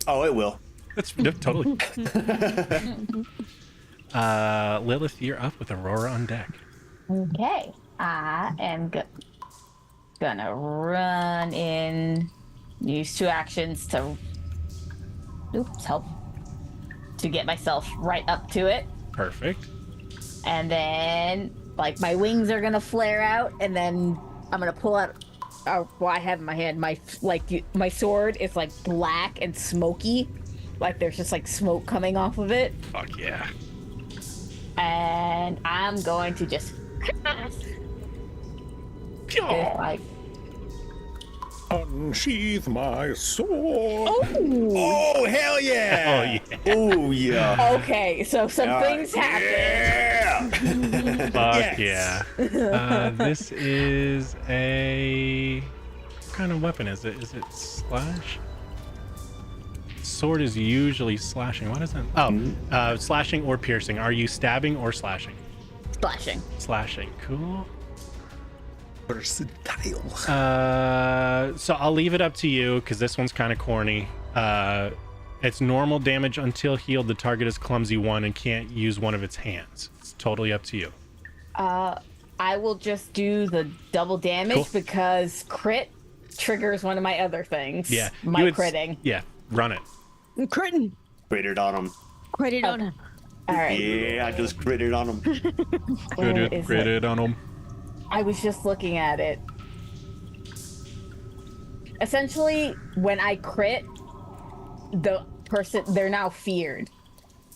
Oh, it will. That's totally. Lilith, you're up with Aurora on deck. okay. I am gonna run in, use 2 actions to, help to get myself right up to it, Perfect. and then like my wings are gonna flare out, and then I'm gonna pull out. What I have in my hand, my sword is like black and smoky, like there's just like smoke coming off of it, Fuck yeah. and I'm going to just like Unsheath my sword. Oh, hell yeah! Oh yeah. Oh, yeah. okay, so some things happen. Yeah! Fuck Yes. yeah. This is a. What kind of weapon is it? Is it slash? Sword is usually slashing. What is that? Oh, slashing or piercing. Are you stabbing or slashing? Splashing. Slashing. Cool. Versatile. So I'll leave it up to you because this one's kind of corny. It's normal damage until healed. The target is clumsy 1 and can't use one of its hands. It's totally up to you. I will just do the double damage Cool. because crit triggers one of my other things. Yeah. My You would- critting. Yeah, run it. Critting. Critted on him. Critted on him. All right. Yeah, I just critted on him. Where is it? Critted on them. I was just looking at it. Essentially, when I crit, the person, they're now feared.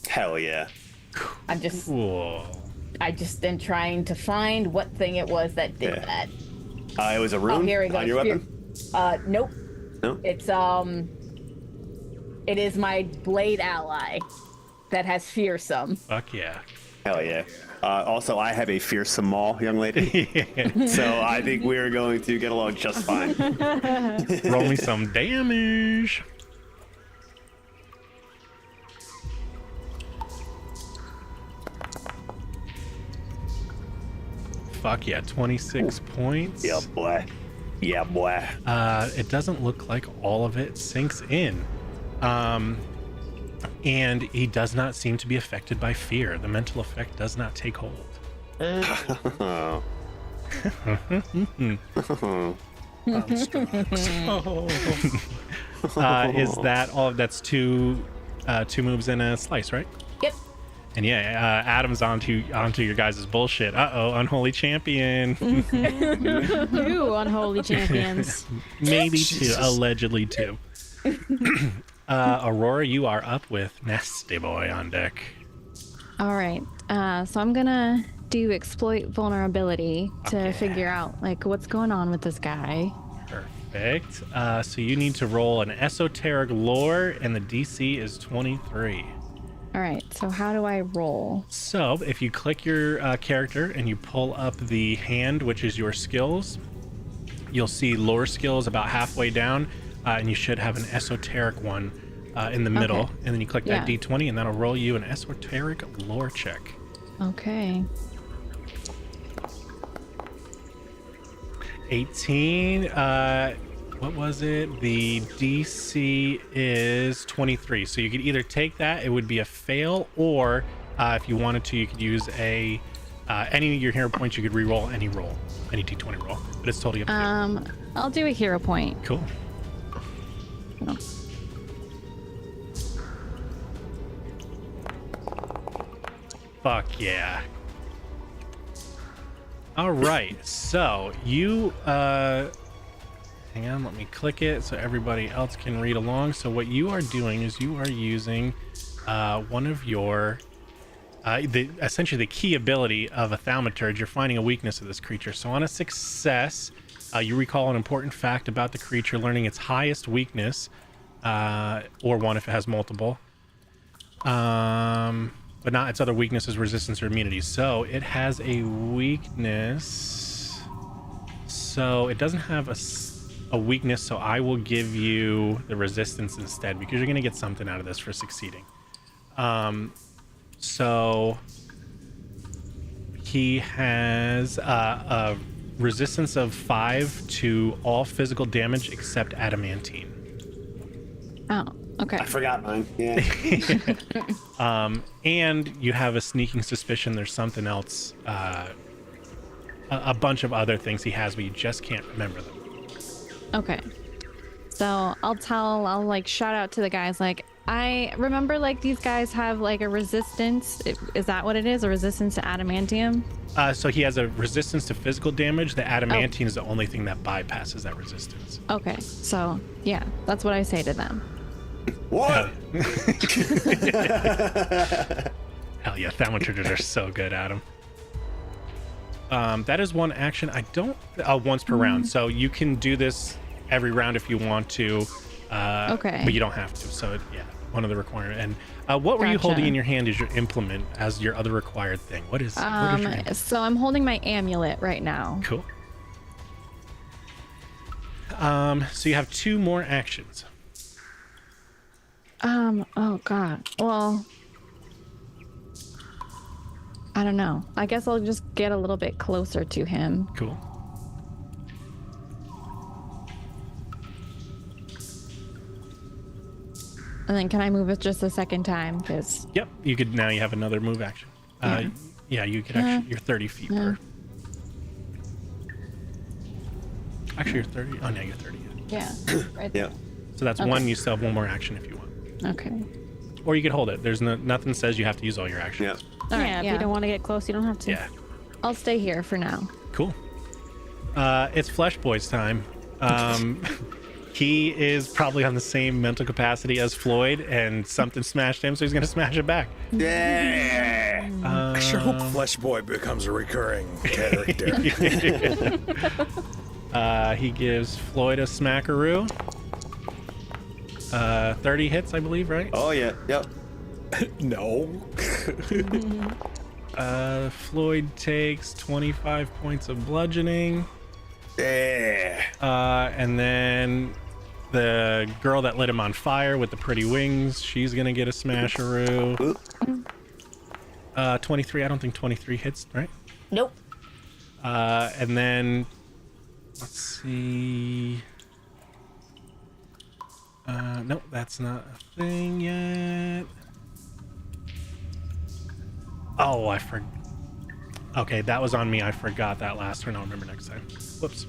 Hell yeah. I'm just, Cool. I just been trying to find what thing it was that did Yeah. that. It was a rune Oh, here it goes. on your Fear- weapon? Nope. No? It's it is my blade ally that has fearsome. Fuck yeah. Hell yeah. Also, I have a fearsome maul, young lady. So I think we're going to get along just fine. Roll me some damage. Fuck yeah, 26 points. Yeah, boy. Yeah, boy. It doesn't look like all of it sinks in. And he does not seem to be affected by fear. The mental effect does not take hold. Is that all? That's two moves and a slice, right? Yep. And yeah, Adam's onto your guys' bullshit. Unholy champion. Two unholy champions. Maybe two, allegedly two. Aurora, you are up with Nasty Boy on deck. All right. So I'm gonna do exploit vulnerability to figure out like what's going on with this guy. Perfect. So you need to roll an esoteric lore, and the DC is 23. All right. So how do I roll? So if you click your character and you pull up the hand, which is your skills, you'll see lore skills about halfway down, and you should have an esoteric one in the middle. Okay. And then you click that Yeah. D20, and that'll roll you an esoteric lore check. Okay. 18. What was it? The DC is 23. So you could either take that, it would be a fail, or if you wanted to, you could use any of your hero points. You could re-roll any roll, any D20 roll, but it's totally up to you. I'll do a hero point. Cool. Oh. Fuck yeah. All right, so you hang on, let me click it so everybody else can read along. So what you are doing is you are using one of your essentially the key ability of a thaumaturge. You're finding a weakness of this creature. So on a success, you recall an important fact about the creature, learning its highest weakness, or one if it has multiple, but not its other weaknesses, resistance, or immunity. So it has a weakness. So it doesn't have a weakness, so I will give you the resistance instead, because you're going to get something out of this for succeeding. So he has a resistance of 5 to all physical damage except adamantine. Oh, okay. I forgot mine. Yeah. And you have a sneaking suspicion there's something else, a bunch of other things he has, but you just can't remember them. Okay. So I'll like shout out to the guys like, I remember like these guys have like a resistance. Is that what it is? A resistance to adamantium? So he has a resistance to physical damage. The adamantine is the only thing that bypasses that resistance. Okay. So yeah, that's what I say to them. What? Hell yeah, thaumaturges are so good, Adam. That is one action. I don't once per round, so you can do this every round if you want to. Okay. But you don't have to. So yeah, one of the requirements. And what were you Gotcha. holding in your hand as your implement as your other required thing? What is your implement? So I'm holding my amulet right now. Cool. So you have 2 more actions. Oh god. Well, I don't know. I guess I'll just get a little bit closer to him. Cool. And then can I move it just a second time? Because Yep. You could now. You have another move action. Yeah. You could actually. You're 30 feet per. Actually, you're 30. Oh no, you're 30. yeah, right. Yeah. So that's one. You still have one more action if you want, Okay. or you could hold it. There's nothing says you have to use all your actions. Yeah. All right. Yeah, if you don't want to get close, you don't have to. Yeah. I'll stay here for now. Cool. It's Flesh Boy's time. He is probably on the same mental capacity as Floyd, and something smashed him, so he's gonna smash it back. Yeah. I sure hope Flesh Boy becomes a recurring character. He gives Floyd a smackaroo. 30 hits, I believe, right? Oh yeah. Yep. No. Floyd takes 25 points of bludgeoning. Yeah. And then the girl that lit him on fire with the pretty wings, she's gonna get a smasharoo. Oop. 23, I don't think 23 hits, right? Nope. And then, let's see. Nope, that's not a thing yet. Oh, I forgot. Okay, that was on me. I forgot that last one. I'll remember next time. Whoops.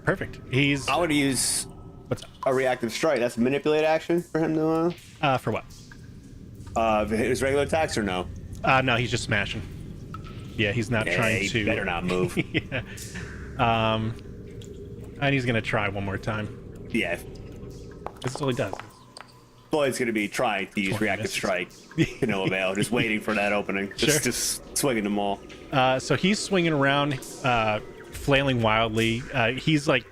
Perfect. He's. I would use What's a reactive strike. That's a manipulate action for him to. for what? His regular attacks or no? No, he's just smashing. Yeah, he's not trying He to. better not move. Yeah. And he's gonna try one more time. Yeah. This is all he does. Floyd's gonna be trying to use 20 reactive misses. strike to no avail, just waiting for that opening. Just swinging them all. So he's swinging around, flailing wildly. He's like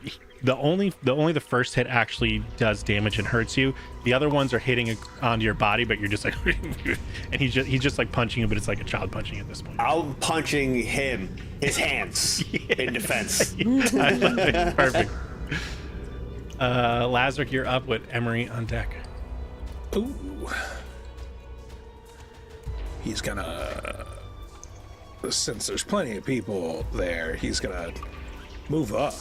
the first hit actually does damage and hurts you. The other ones are hitting onto your body, but you're just like, and he's just like punching you, but it's like a child punching at this point. I'm punching him, his hands, in defense. Perfect. Lazarus, you're up with Emery on deck. Ooh. He's gonna, since there's plenty of people there, he's gonna move up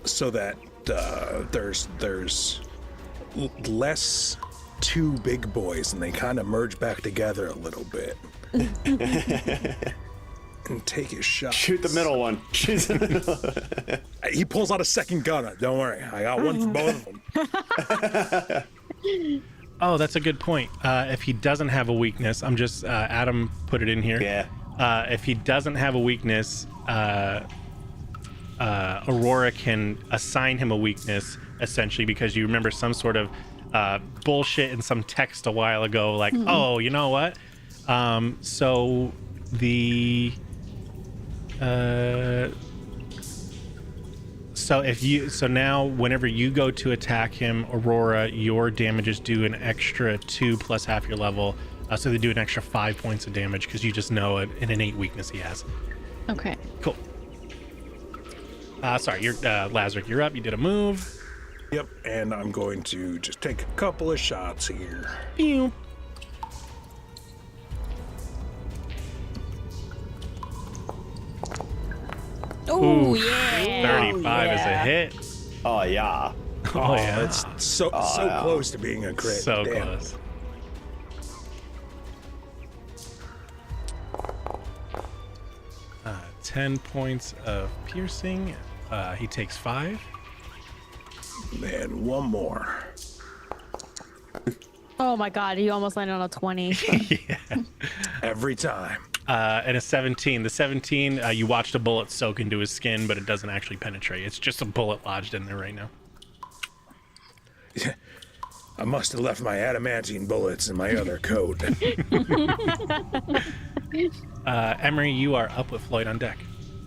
so that there's less two big boys and they kind of merge back together a little bit. And take his shot. Shoot the middle one. He pulls out a second gun. Don't worry, I got one for both of them. Oh, that's a good point. If he doesn't have a weakness, I'm just Adam put it in here. Yeah. If he doesn't have a weakness, Aurora can assign him a weakness, essentially, because you remember some sort of bullshit in some text a while ago, like, oh, you know what? So the so now whenever you go to attack him, Aurora, your damages do an extra 2 plus half your level. So they do an extra 5 points of damage because you just know an innate weakness he has. Okay. Cool. Sorry, you're Lazarus, you're up. You did a move. Yep, and I'm going to just take a couple of shots here. Pew. Oh, Ooh, yeah. 35 is a hit. Oh yeah. Oh, yeah. It's so yeah. close to being a crit. So Damn. close. Uh, 10 points of piercing. He takes 5. And one more. Oh my god, you almost landed on a 20. Yeah. Every time. And a 17. The 17, you watched a bullet soak into his skin, but it doesn't actually penetrate. It's just a bullet lodged in there right now. I must have left my adamantine bullets in my other coat. Emery, you are up with Floyd on deck.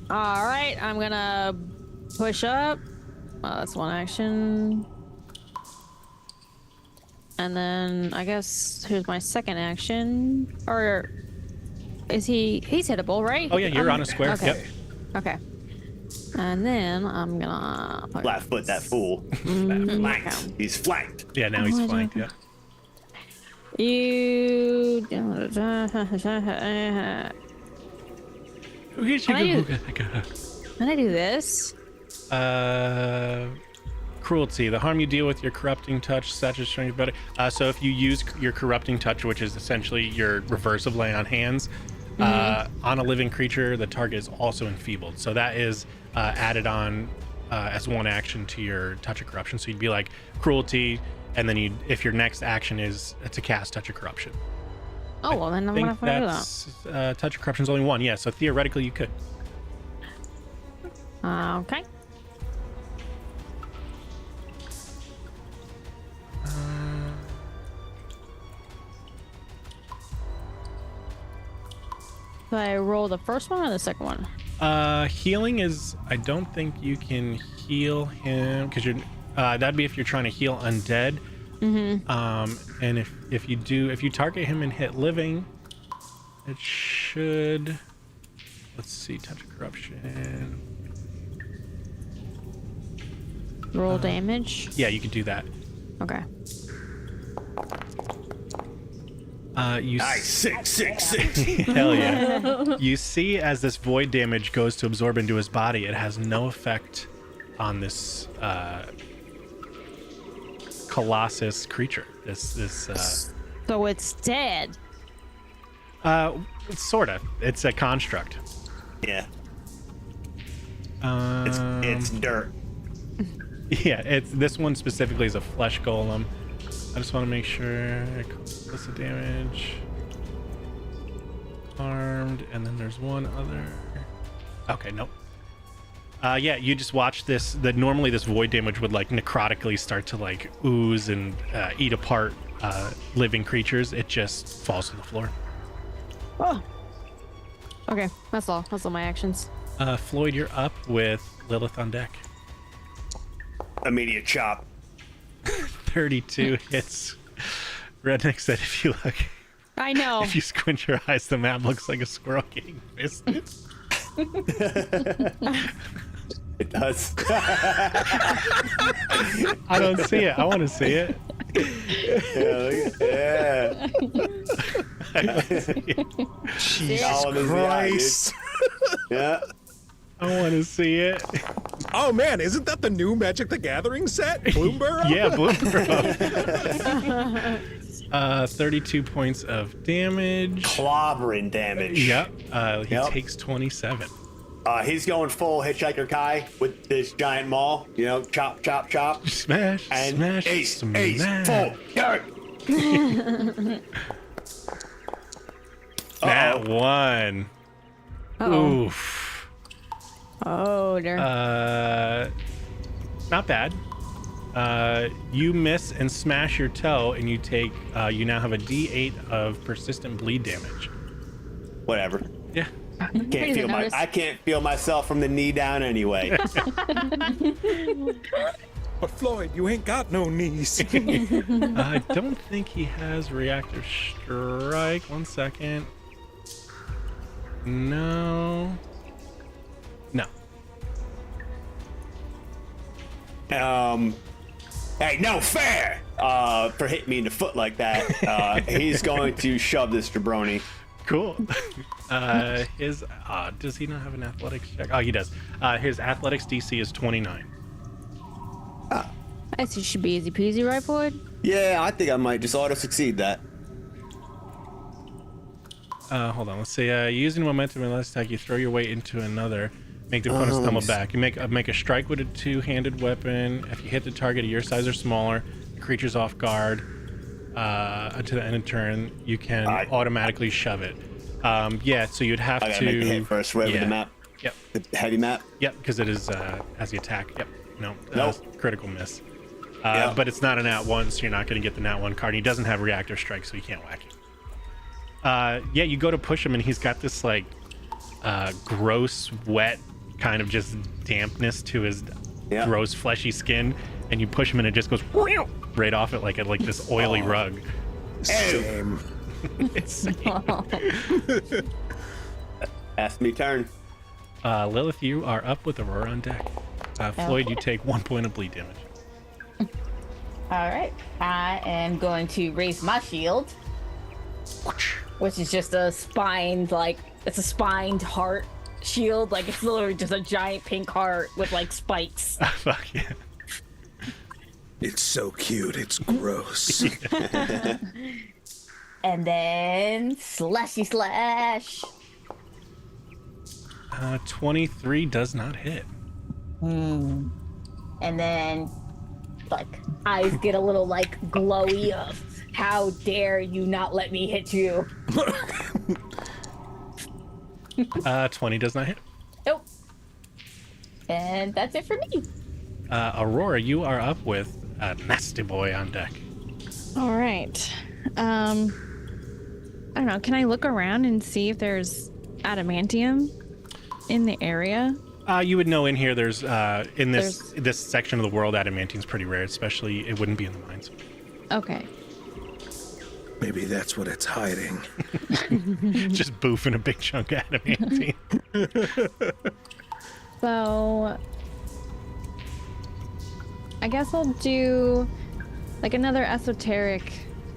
All right, I'm gonna push up. That's one action. And then I guess here's my second action. Or is he's hittable, right? Oh, yeah, you're on a square. Okay. Yep. Okay. And then I'm gonna Flat foot that fool. Flanked. He's flanked. Yeah, now he's flanked. Yeah. You Can Can I do this? cruelty. The harm you deal with your corrupting touch, such as strength, better. So if you use your corrupting touch, which is essentially your reverse of lay on hands, on a living creature, the target is also enfeebled. So that is added on as one action to your touch of corruption. So you'd be like cruelty, and then if your next action is to cast touch of corruption. Oh, well, then I'm I gonna think find that's touch of corruption is only one. Yeah, so theoretically you could. Okay. Do I roll the first one or the second one? Healing is, I don't think you can heal him because you're that'd be if you're trying to heal undead. And if you target him and hit living, it should, let's see, touch of corruption. Roll damage. Yeah, you could do that. Okay. Nice. 6. Hell yeah. You see as this void damage goes to absorb into his body, it has no effect on this colossus creature. This So it's dead. sort of. It's a construct. Yeah. It's dirt. Yeah, this one specifically is a flesh golem. I just want to make sure. What's the damage? Harmed, and then there's one other. Okay, nope. Yeah, you just watch this. Normally this void damage would like necrotically start to like ooze and eat apart living creatures. It just falls to the floor. Oh. Okay, that's all. That's all my actions. Floyd, you're up with Lilith on deck. Immediate chop. 32 hits. Redneck said if you look, I know. if you squint your eyes, the map looks like a squirrel getting fisted. It does. I don't see it. I want to see it. Yeah. I don't see it. Jesus All of his eyes, Christ. Yeah. I want to see it. Oh man, isn't that the new Magic the Gathering set? Bloomberg? Yeah, Bloomberg. 32 points of damage. Clobbering damage. Yep. He Yep. takes 27. He's going full Hitchhiker Kai with this giant maul. You know, chop, chop, chop. Smash, And smash, ace, smash. full, go. That one. Uh-oh. Oof. Oh, dear. Not bad. You miss and smash your toe, and you take. You now have a D8 of persistent bleed damage. Whatever. Yeah. I can't feel myself from the knee down anyway. But Floyd, you ain't got no knees. I don't think he has reactive strike. 1 second. No. Hey, no fair! For hitting me in the foot like that, he's going to shove this jabroni. Cool. Does he not have an athletics check? Oh, he does. His athletics DC is 29. I see. Should be easy peasy, right, Floyd? Yeah, I think I might just auto-succeed that. Hold on. Let's say using momentum and last attack, you throw your weight into another. Make the opponent stumble back. You make a strike with a two-handed weapon. If you hit the target of your size or smaller, the creature's off guard. Until the end of turn, you can automatically shove it. Yeah, so you'd have I to gotta make the hit first, right, with the map. Yep. The heavy map. Yep, because it is as the attack. Yep. No. Nope. Critical miss. Yep. But it's not a nat 1, so you're not going to get the nat 1 card. He doesn't have reactor strike, so you can't whack it. Yeah, you go to push him, and he's got this like gross, wet kind of just dampness to his gross, fleshy skin, and you push him, and it just goes right off it like this oily rug. Same. It's Ask me turn. Lilith, you are up with Aurora on deck. Floyd, you take 1 point of bleed damage. All right. I am going to raise my shield, which is just a spined, it's a spined heart shield. Like, it's literally just a giant pink heart with, spikes. Fuck yeah. It's so cute. It's gross. And then slashy slash. 23 does not hit. And then, like, eyes get a little, like, glowy of, how dare you not let me hit you? 20 does not hit. Nope. And that's it for me. Aurora, you are up with a nasty boy on deck. All right. I don't know. Can I look around and see if there's adamantium in the area? You would know in here there's in this section of the world, adamantium's pretty rare, especially it wouldn't be in the mines. Okay. Maybe that's what it's hiding. Just boofing a big chunk of adamantium. So I guess I'll do like another esoteric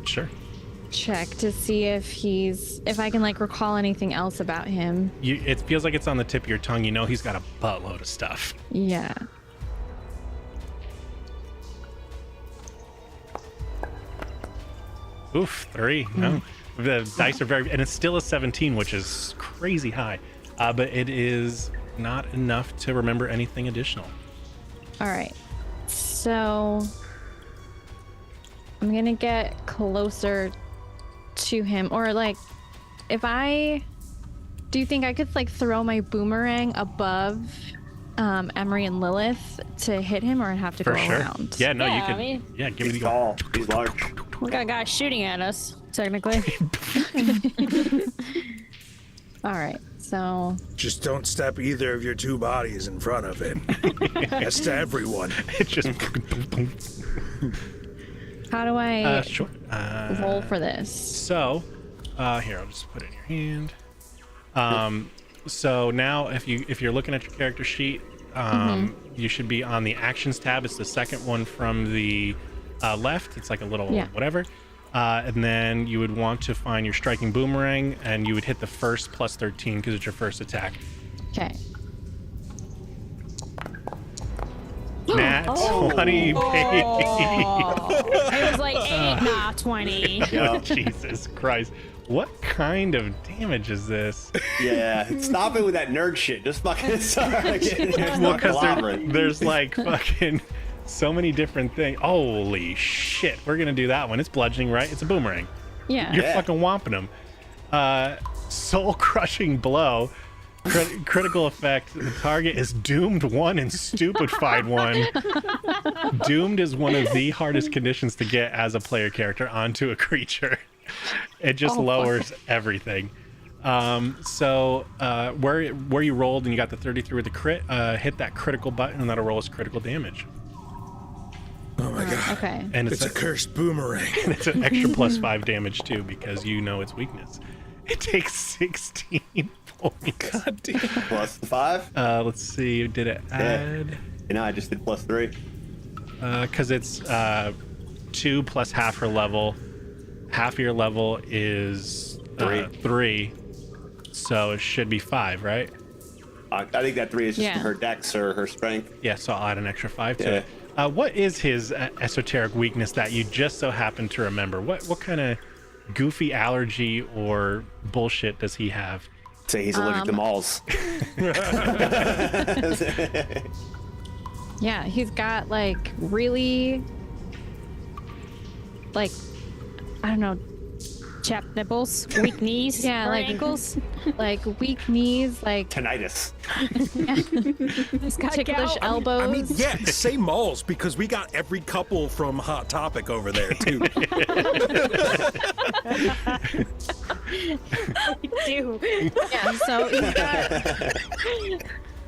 Sure. check to see if I can like recall anything else about him. It feels like it's on the tip of your tongue. You know he's got a buttload of stuff. Yeah. Oof, 3. No. The dice are very, and it's still a 17, which is crazy high. But it is not enough to remember anything additional. All right. So I'm gonna get closer to him, or like, do you think I could like throw my boomerang above Emery and Lilith to hit him, or I'd have to For go sure. around? Yeah, no, Yeah, you I can. mean- Yeah, give me He's the tall. He's large. We got a guy shooting at us, technically. All right. So Just don't step either of your two bodies in front of it. That's to everyone. It's just. how do I Sure. roll for this? So, here, I'll just put it in your hand. So now, if you're looking at your character sheet, you should be on the actions tab. It's the second one from the left. It's like a little whatever. And then you would want to find your striking boomerang, and you would hit the first plus 13 because it's your first attack. Okay. Nat 20, baby. It was like 8, nah, 20. Oh, Jesus Christ. What kind of damage is this? Yeah, stop it with that nerd shit. Just fucking start. Well, because there's like fucking so many different things. Holy shit. We're going to do that one. It's bludgeoning, right? It's a boomerang. Yeah. You're fucking whomping him. Soul crushing blow. Critical effect. The target is doomed 1 and stupefied 1. Doomed is one of the hardest conditions to get as a player character onto a creature. It just lowers everything. So where you rolled and you got the 33 with the crit, hit that critical button and that'll roll as critical damage. Oh my god. Okay. And It's a cursed boomerang. and it's an extra plus 5 damage too because you know its weakness. It takes 16 points. God damn. Plus the 5. Let's see. Did it add? You know, I just did plus 3. Because it's 2 plus half her level. Half your level is 3. So it should be 5, right? I think that 3 is just Yeah. her dex or her strength. Yeah, so I'll add an extra 5 to Yeah. it. What is his esoteric weakness that you just so happen to remember? What kind of goofy allergy or bullshit does he have? Say he's allergic to malls. Yeah, he's got like really, like, I don't know, Chapped nipples, weak knees, Yeah, or like- ankles. like weak knees, like Tinnitus. He's got ticklish gout. elbows. I mean, yeah, say malls because we got every couple from Hot Topic over there too. Do. Yeah, so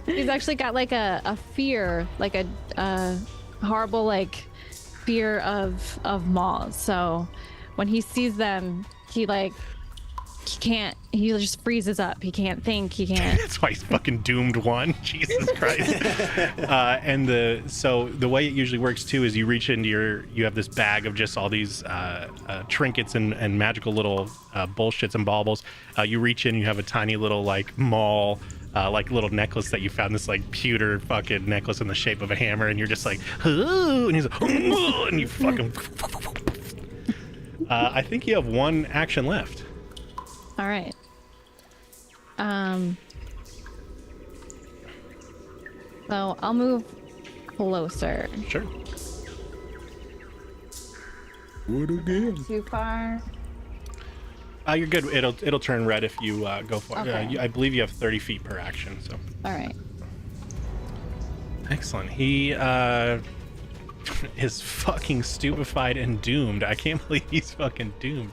he's actually got like a fear, like a horrible like fear of moths. So when he sees them, he just freezes up. He can't think. He can't. That's why he's fucking doomed 1. Jesus Christ. And the way it usually works too is you reach into you have this bag of just all these trinkets and magical little bullshits and baubles. You reach in, you have a tiny little like maul like little necklace that you found, this like pewter fucking necklace in the shape of a hammer, and you're just like, "Ooh," and he's like, "Ooh," and you fucking. I think you have one action left. All right. So I'll move closer. Sure. What again? Too far. You're good. It'll turn red if you go for it. Okay. I believe you have 30 feet per action. So. All right. Excellent. He is fucking stupefied and doomed. I can't believe he's fucking doomed.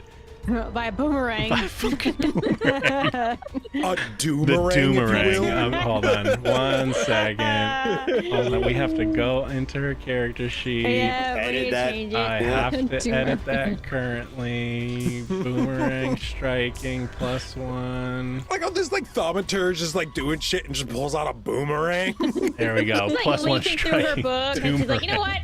By a boomerang. By fucking boomerang. A The doomerang, if you will. doomerang. Hold on 1 second. Hold on. We have to go into her character sheet. Yeah, we Edit need to that. change it. I have to Doomerang. edit that currently. Boomerang striking +1. Like, oh, this like thaumaturge just like doing shit and just pulls out a boomerang. There we go. Like +1 leafing through her striking. book, and she's like, you know what?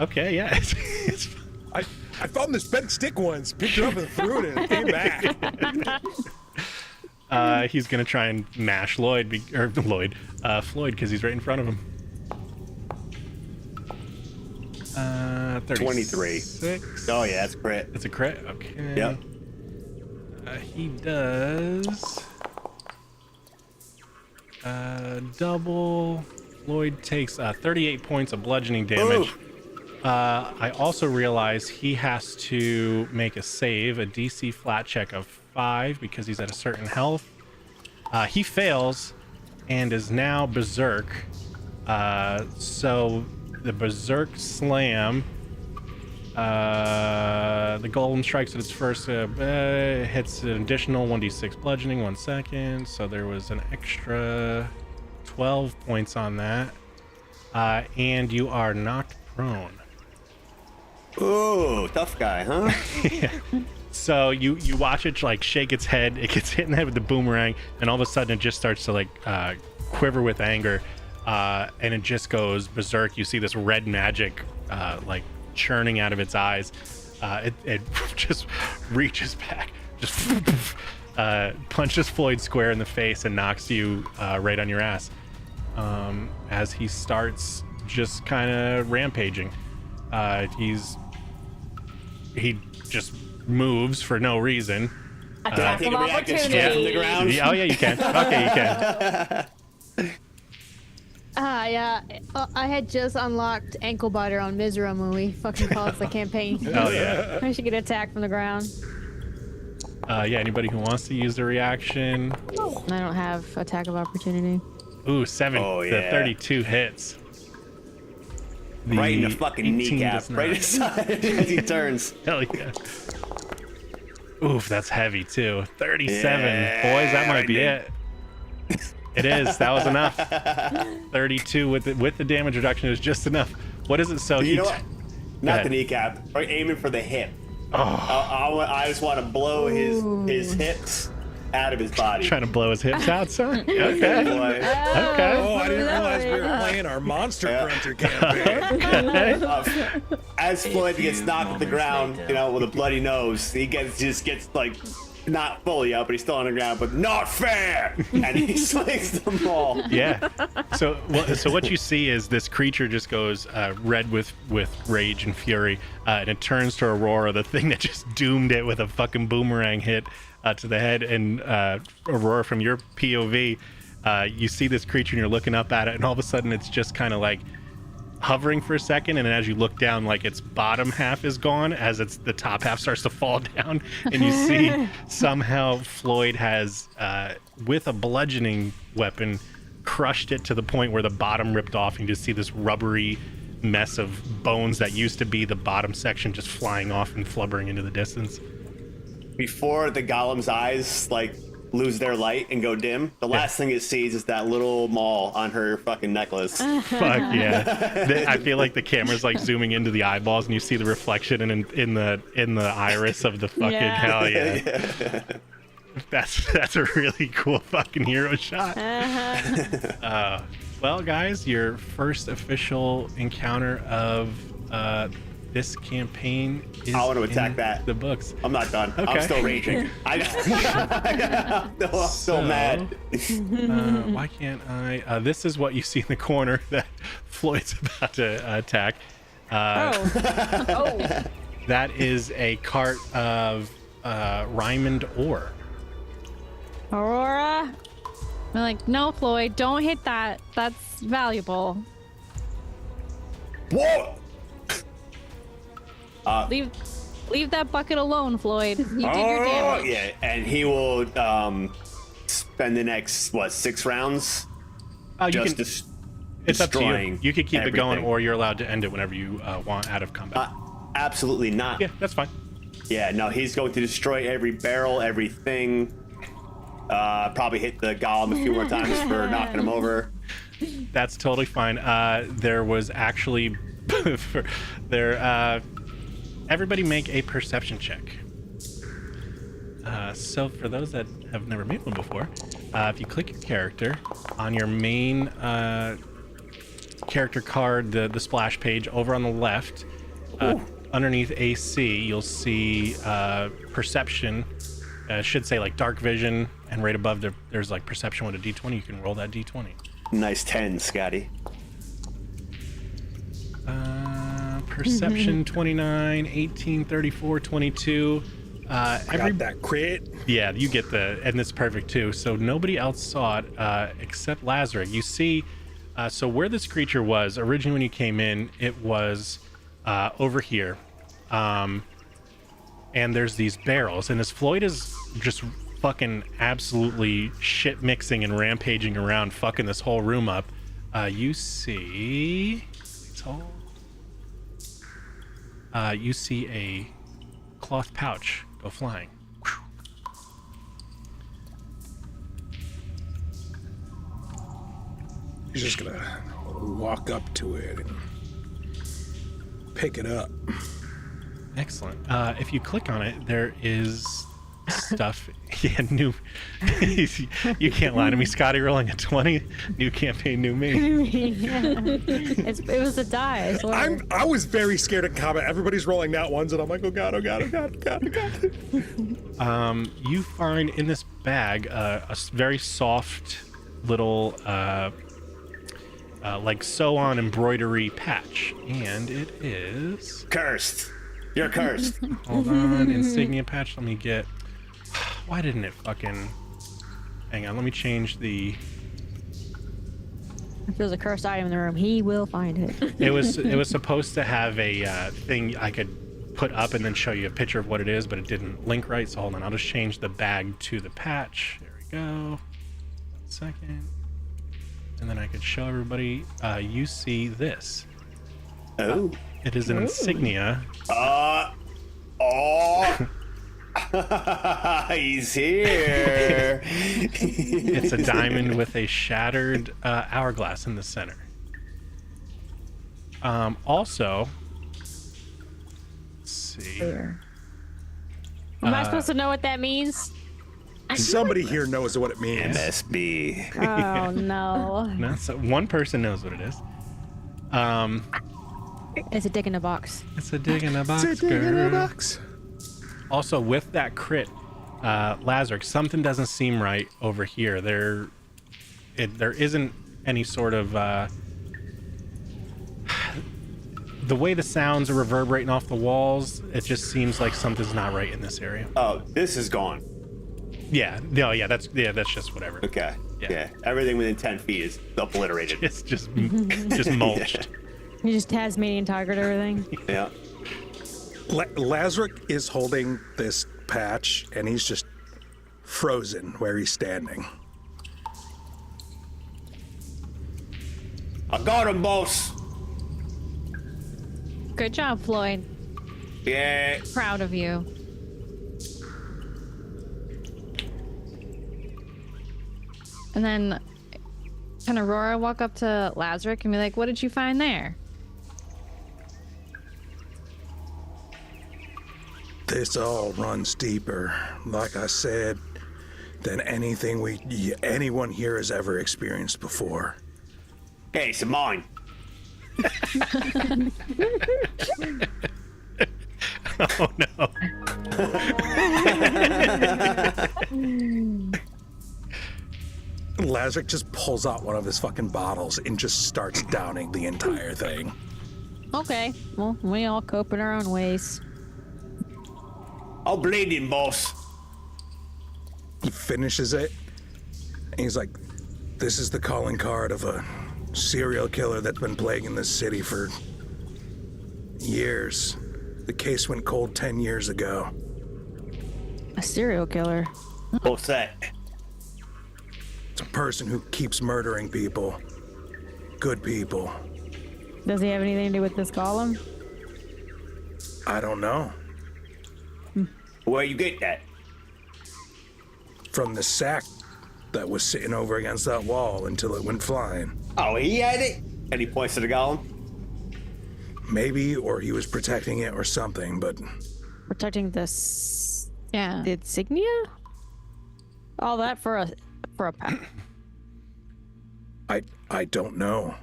Okay, yeah. It's I found this bent stick once, picked it up and threw it, and it came back. he's gonna try and mash Floyd because he's right in front of him. 23. 36. Oh yeah, that's crit. It's a crit. Okay. Yep. He does double. Floyd takes 38 points of bludgeoning damage. I also realize he has to make a save, a DC flat check of 5 because he's at a certain health. He fails and is now berserk. So the berserk slam, the golem strikes at its first, hits an additional 1d6 bludgeoning. 1 second. So there was an extra 12 points on that. And you are knocked prone. Ooh, tough guy, huh? Yeah. So you watch it like shake its head. It gets hit in the head with the boomerang, and all of a sudden it just starts to like quiver with anger, and it just goes berserk. You see this red magic like churning out of its eyes. It just reaches back, just punches Floyd square in the face and knocks you right on your ass as he starts just kind of rampaging. He just moves for no reason. Can I take a reactive strike from the ground? Oh yeah, you can. Okay, you can. Yeah. I had just unlocked Ankle Biter on Mizram when we fucking paused the campaign. Oh yeah. I should get attacked from the ground. Yeah. Anybody who wants to use the reaction. I don't have attack of opportunity. Ooh, 7. Oh, The yeah. 32 hits. Right in the fucking 18 kneecap, does not. right inside as he turns. Hell yeah. Oof, that's heavy too. 37. Yeah, Boys, that might right, be dude. it. It is. That was enough. 32 with the damage reduction is just enough. What is it? So You he know what? Not ahead. the kneecap. Right, aiming for the hip. Oh, I just want to blow his hips out of his body. trying to blow his hips out, son? Okay. Boy. Okay. Oh, I didn't realize we were playing our Monster Cruncher campaign. As Floyd gets knocked at the ground, you know, with a bloody nose, he just gets like not fully up, but he's still on the ground. But not fair, and he slings them all. Yeah. So what you see is this creature just goes red with rage and fury, and it turns to Aurora, the thing that just doomed it with a fucking boomerang hit to the head. And Aurora, from your POV, you see this creature and you're looking up at it, and all of a sudden it's just kind of like hovering for a second, and then as you look down, like its bottom half is gone as the top half starts to fall down, and you see somehow Floyd has with a bludgeoning weapon crushed it to the point where the bottom ripped off, and you just see this rubbery mess of bones that used to be the bottom section just flying off and flubbering into the distance. Before the golem's eyes like lose their light and go dim, the last thing it sees is that little maul on her fucking necklace. Fuck yeah. I feel like the camera's like zooming into the eyeballs and you see the reflection in the iris of the fucking Yeah. hell yeah. That's a really cool fucking hero shot. Well guys, your first official encounter of this campaign is I want to attack in that. the books. I'm not done. Okay. I'm still raging. I'm still mad. Why can't I? This is what you see in the corner that Floyd's about to attack. Oh. That is a cart of Rymond ore. Aurora. I'm like, no, Floyd, don't hit that. That's valuable. Whoa! Leave that bucket alone, Floyd. You did your damage. Yeah, and he will spend the next 6 rounds You just can, it's up to you. destroying You can keep it going, everything. or you're allowed to end it whenever you want out of combat. Absolutely not. Yeah, that's fine. Yeah, no, he's going to destroy every barrel, everything. Probably hit the golem a few more times for knocking him over. That's totally fine. There was actually everybody make a perception check. So for those that have never made one before, if you click your character on your main character card, the splash page over on the left, underneath AC, you'll see perception. Should say like dark vision, and right above there's like perception with a D20. You can roll that D20. Nice 10, Scotty. Perception 29, 18, 34, 22. Got that crit. Yeah, you get and it's perfect too. So nobody else saw it except Lazarus. You see, so where this creature was originally when you came in, it was over here. And there's these barrels, and as Floyd is just fucking absolutely shit mixing and rampaging around, fucking this whole room up, you see you see a cloth pouch go flying. He's just gonna walk up to it and pick it up. Excellent. If you click on it, there is stuff. Yeah, new. You can't lie to me, Scotty. Rolling a 20. New campaign, new me. It was a die. I swear. I was very scared of combat. Everybody's rolling nat ones, and I'm like, oh god, oh god, oh god, oh god, oh god. You find in this bag a very soft little like sew-on embroidery patch, and it is Cursed. You're cursed. hold on, insignia patch. Let me get. Why didn't it fucking? Hang on, let me change the. If there's a cursed item in the room, he will find it. It was supposed to have a thing I could put up and then show you a picture of what it is, but it didn't link right. So hold on, I'll just change the bag to the patch. There we go. 1 second, and then I could show everybody. You see this? Oh. It is an insignia. He's here. It's a diamond with a shattered hourglass in the center. Also, let's see. Am I supposed to know what that means? Somebody here knows what it means. MSB. Oh no. No, so one person knows what it is. It's a dick in a box. It's a dig in a box, It's a dig in a girl. box. Also, with that crit, Lazarus, something doesn't seem right over here. There isn't any sort of the way the sounds are reverberating off the walls. It just seems like something's not right in this area. Oh, this is gone. Yeah, no, yeah, that's just whatever. Okay. Yeah. Yeah. Everything within 10 feet is obliterated. It's just mulched. You just Tasmanian tigered everything. Yeah. Lazarus is holding this patch, and he's just frozen where he's standing. I got him, boss. Good job, Floyd. Yeah. Proud of you. And then can Aurora walk up to Lazarus and be like, what did you find there? This all runs deeper, like I said, than anything anyone here has ever experienced before. Hey, it's mine. Oh no. Lazarus just pulls out one of his fucking bottles and just starts downing the entire thing. Okay. Well, we all cope in our own ways. I'll bleed him, boss. He finishes it, and he's like, this is the calling card of a serial killer that's been plaguing this city for years. The case went cold 10 years ago. A serial killer. What's that? It's a person who keeps murdering people. Good people. Does he have anything to do with this golem? I don't know. Where you get that? From the sack that was sitting over against that wall until it went flying. Oh, he had it? And he points to the golem. Maybe, or he was protecting it or something, but Protecting this. Yeah. The insignia? All that for a pack. I don't know.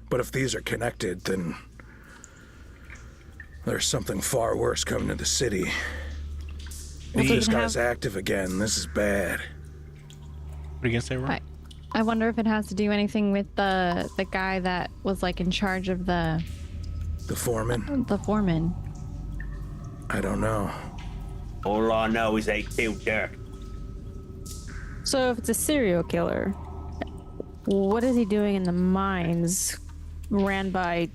But if these are connected, then there's something far worse coming to the city. If this guy's active again, this is bad. What are you gonna say, Roy? I wonder if it has to do anything with the guy that was like in charge of the foreman? the foreman. I don't know. All I know is they killed Dirk. So if it's a serial killer, what is he doing in the mines ran by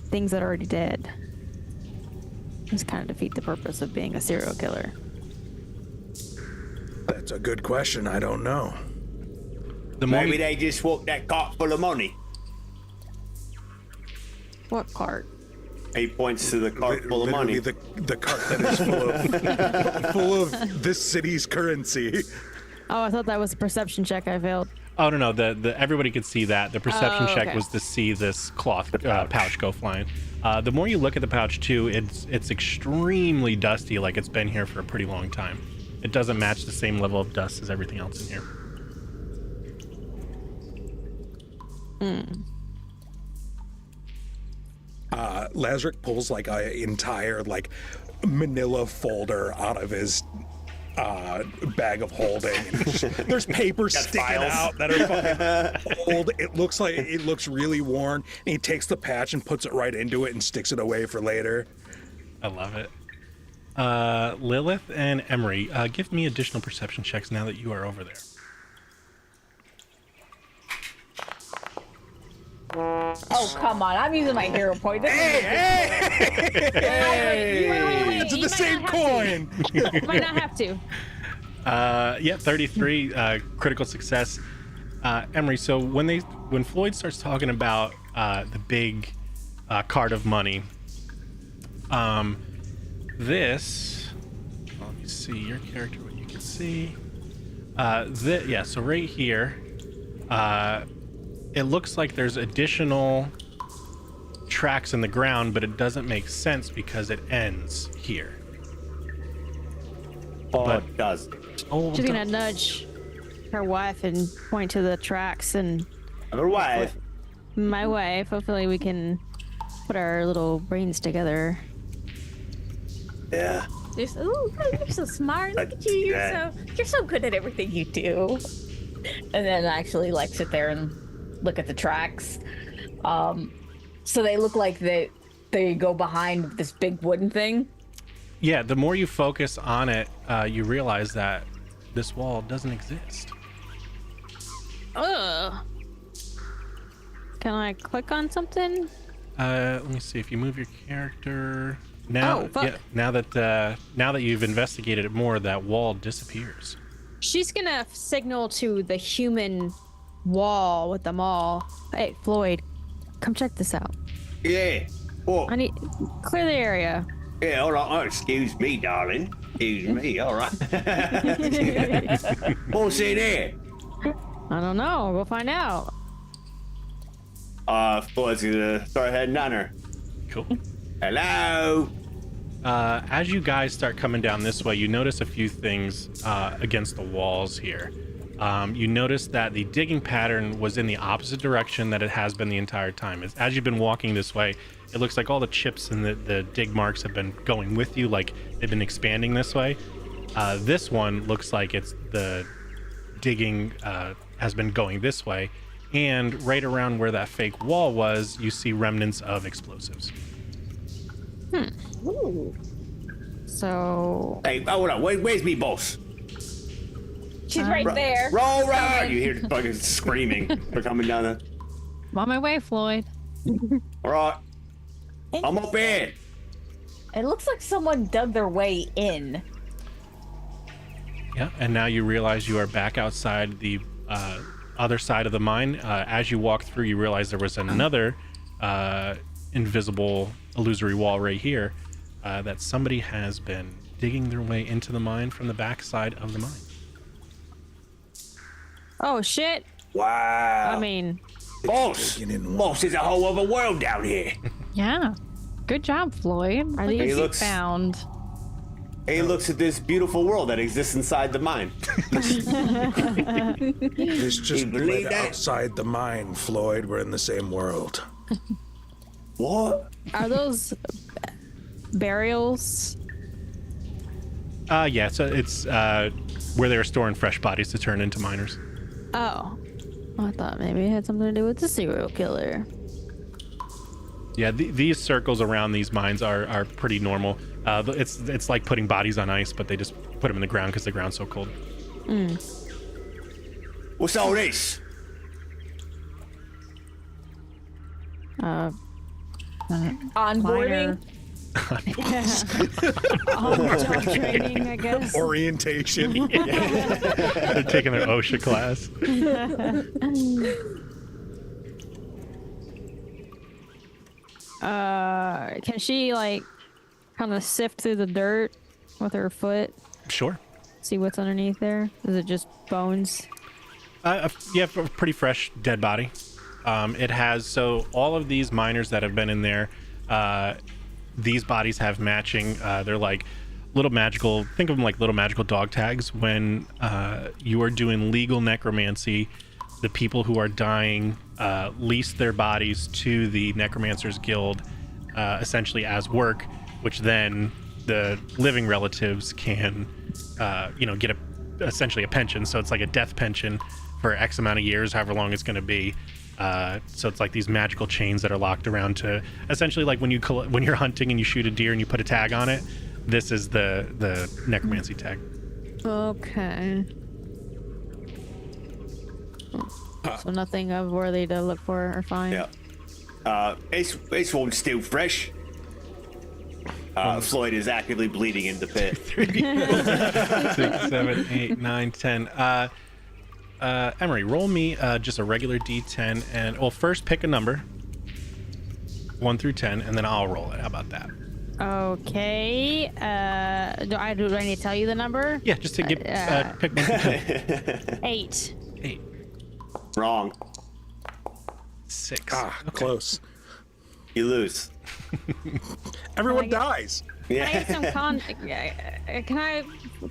things that are already dead? This kind of defeat the purpose of being a serial killer. That's a good question. I don't know. The more Maybe they just walked that cart full of money. What cart? He points to the cart full of money. Literally the cart that is full of this city's currency. Oh, I thought that was a perception check I failed. Oh no, the everybody could see that. The perception check okay. was to see this cloth pouch go flying. The more you look at the pouch too, it's extremely dusty, like it's been here for a pretty long time. It doesn't match the same level of dust as everything else in here. Lazarus pulls like an entire like manila folder out of his bag of holding. There's papers sticking files. out that are fucking old. It looks really worn. And he takes the patch and puts it right into it and sticks it away for later. I love it. Lilith and Emery, give me additional perception checks now that you are over there. Oh, come on. I'm using my hero point. Wait, It's the same coin. Might not have to. Yeah, 33 critical success. Emery, so when Floyd starts talking about the big cart of money, this, let me see your character, what you can see. So right here, it looks like there's additional tracks in the ground, but it doesn't make sense because it ends here. But it does. Oh, She's gonna nudge her wife and point to the tracks, and Other wife. my wife, hopefully we can put our little brains together. Yeah. You're so smart. Look at you. You're so good at everything you do. And then I actually like sit there and look at the tracks. So they look like they go behind this big wooden thing. Yeah, the more you focus on it, you realize that this wall doesn't exist. Ugh. Can I click on something? Let me see if you move your character. Now, Oh, fuck. now that you've investigated it more, that wall disappears. She's gonna signal to the human wall with them all. Hey, Floyd, come check this out. Yeah. What? I need clear the area. Yeah, all right. Oh, excuse me, darling. Excuse me. All right. What's in there? I don't know. We'll find out. Floyd's gonna start heading on her. Cool. Hello. As you guys start coming down this way, you notice a few things against the walls here. You notice that the digging pattern was in the opposite direction that it has been the entire time. As you've been walking this way, it looks like all the chips and the dig marks have been going with you, like they've been expanding this way. This one looks like it's the digging has been going this way, and right around where that fake wall was, you see remnants of explosives. So Hey, hold on. Where's me boss? She's right there. Roll right! You hear fucking screaming. They're coming down the... I'm on my way, Floyd. All right. I'm up here. It looks like someone dug their way in. Yeah, and now you realize you are back outside the other side of the mine. As you walk through, you realize there was another invisible illusory wall right here that somebody has been digging their way into the mine from the back side of the mine. oh shit. Wow. I mean, boss. in Boss, there's a whole other world down here. Yeah. Good job, Floyd. Are Look these- what He you looks- found. He looks at this beautiful world that exists inside the mine. It's just You believe right that? outside the mine, Floyd. We're in the same world. What? are those burials? Yeah, so it's where they were storing fresh bodies to turn into miners. Oh. I thought maybe it had something to do with the serial killer. Yeah, these circles around these mines are pretty normal. It's like putting bodies on ice, but they just put them in the ground because the ground's so cold. What's all this? Onboarding. Job training, I guess. Orientation. They're taking their OSHA class. Can she like kind of sift through the dirt with her foot? Sure. See what's underneath there? Is it just bones? Yeah, a pretty fresh dead body. It has, so all of these miners that have been in there, these bodies have matching, they're like little magical, think of them like little magical dog tags. When you are doing legal necromancy, the people who are dying lease their bodies to the Necromancers Guild, essentially as work, which then the living relatives can, get essentially a pension. So it's like a death pension for X amount of years, however long it's going to be. So it's like these magical chains that are locked around to essentially like when you're hunting and you shoot a deer and you put a tag on it. This is the necromancy tag. Okay. So nothing of worthy to look for or find. Yeah. This one's still fresh. Floyd is actively bleeding in the pit. 6, 7, 8, 9, 10. Emery, roll me just a regular D10, and well, first pick a number, 1 through 10, and then I'll roll it. How about that? Okay. Do I need to tell you the number? Yeah, just to get pick 1 through 10. 8. 8, Wrong. 6. Close. You lose. Everyone dies. Can I get some can I have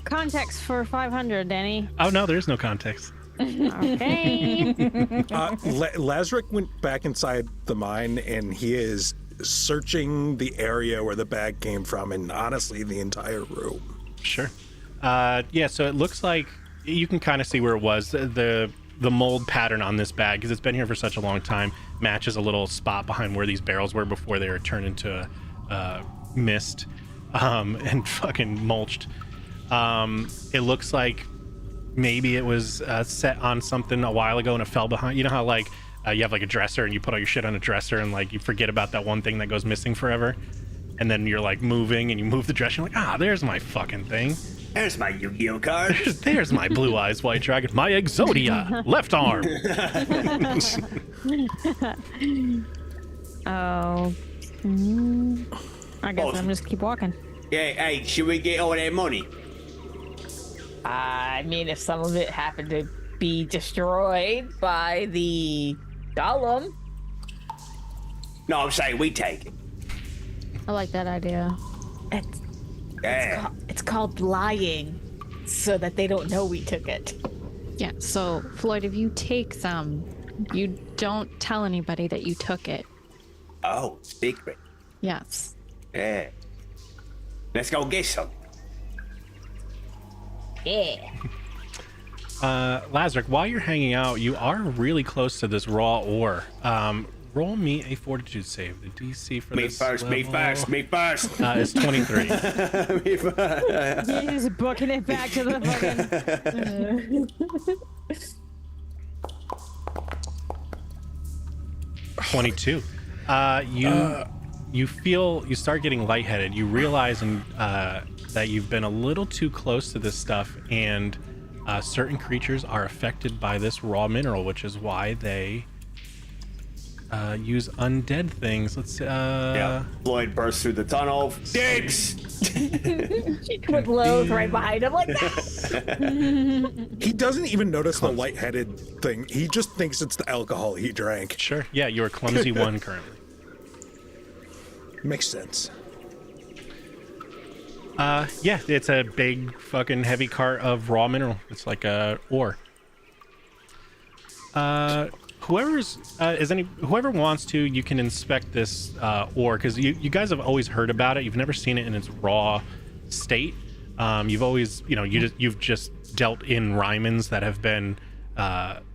context for 500, Danny? Oh no, there is no context. Okay. Lazarick went back inside the mine, and he is searching the area where the bag came from, and honestly, the entire room. Sure. Yeah, so it looks like you can kind of see where it was. The mold pattern on this bag, because it's been here for such a long time, matches a little spot behind where these barrels were before they were turned into mist and fucking mulched. It looks like maybe it was set on something a while ago and it fell behind. You know how like you have like a dresser and you put all your shit on a dresser and like you forget about that one thing that goes missing forever, and then you're like moving and you move the dresser, you're like, there's my fucking thing. There's my Yu-Gi-Oh card. There's my blue eyes white dragon, my Exodia left arm. Oh. I guess I'm just keep walking. Yeah, hey, should we get all that money? I mean, if some of it happened to be destroyed by the golem. No, I'm saying we take it. I like that idea. Yeah. It's called lying, so that they don't know we took it. Yeah, so Floyd, if you take some, you don't tell anybody that you took it. Oh, secret. Yes. Yeah. Let's go get some. Yeah. Lazarus, while you're hanging out, you are really close to this raw ore. Roll me a fortitude save. The DC for Me this first, me level, first, me first. is 23. Me first. He's booking it back to the fucking. 22. You start getting lightheaded. You realize that you've been a little too close to this stuff, and certain creatures are affected by this raw mineral, which is why they use undead things. Let's Yeah. Floyd bursts through the tunnel. Digs. With Lowe's right behind him like that. He doesn't even notice the lightheaded thing. He just thinks it's the alcohol he drank. Sure. Yeah, you're a clumsy one currently. Makes sense. Yeah, it's a big fucking heavy cart of raw mineral. It's like a ore. Whoever wants to, you can inspect this ore, because you guys have always heard about it. You've never seen it in its raw state. You've always, you've just dealt in Rymans that have been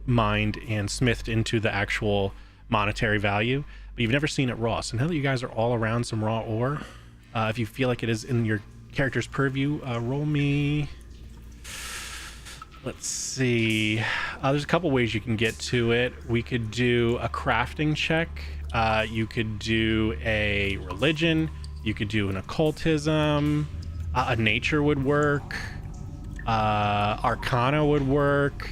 mined and smithed into the actual monetary value, but you've never seen it raw. So now that you guys are all around some raw ore, if you feel like it is in your character's purview, roll me. Let's see. There's a couple ways you can get to it. We could do a crafting check. You could do a religion. You could do an occultism. A nature would work. Arcana would work.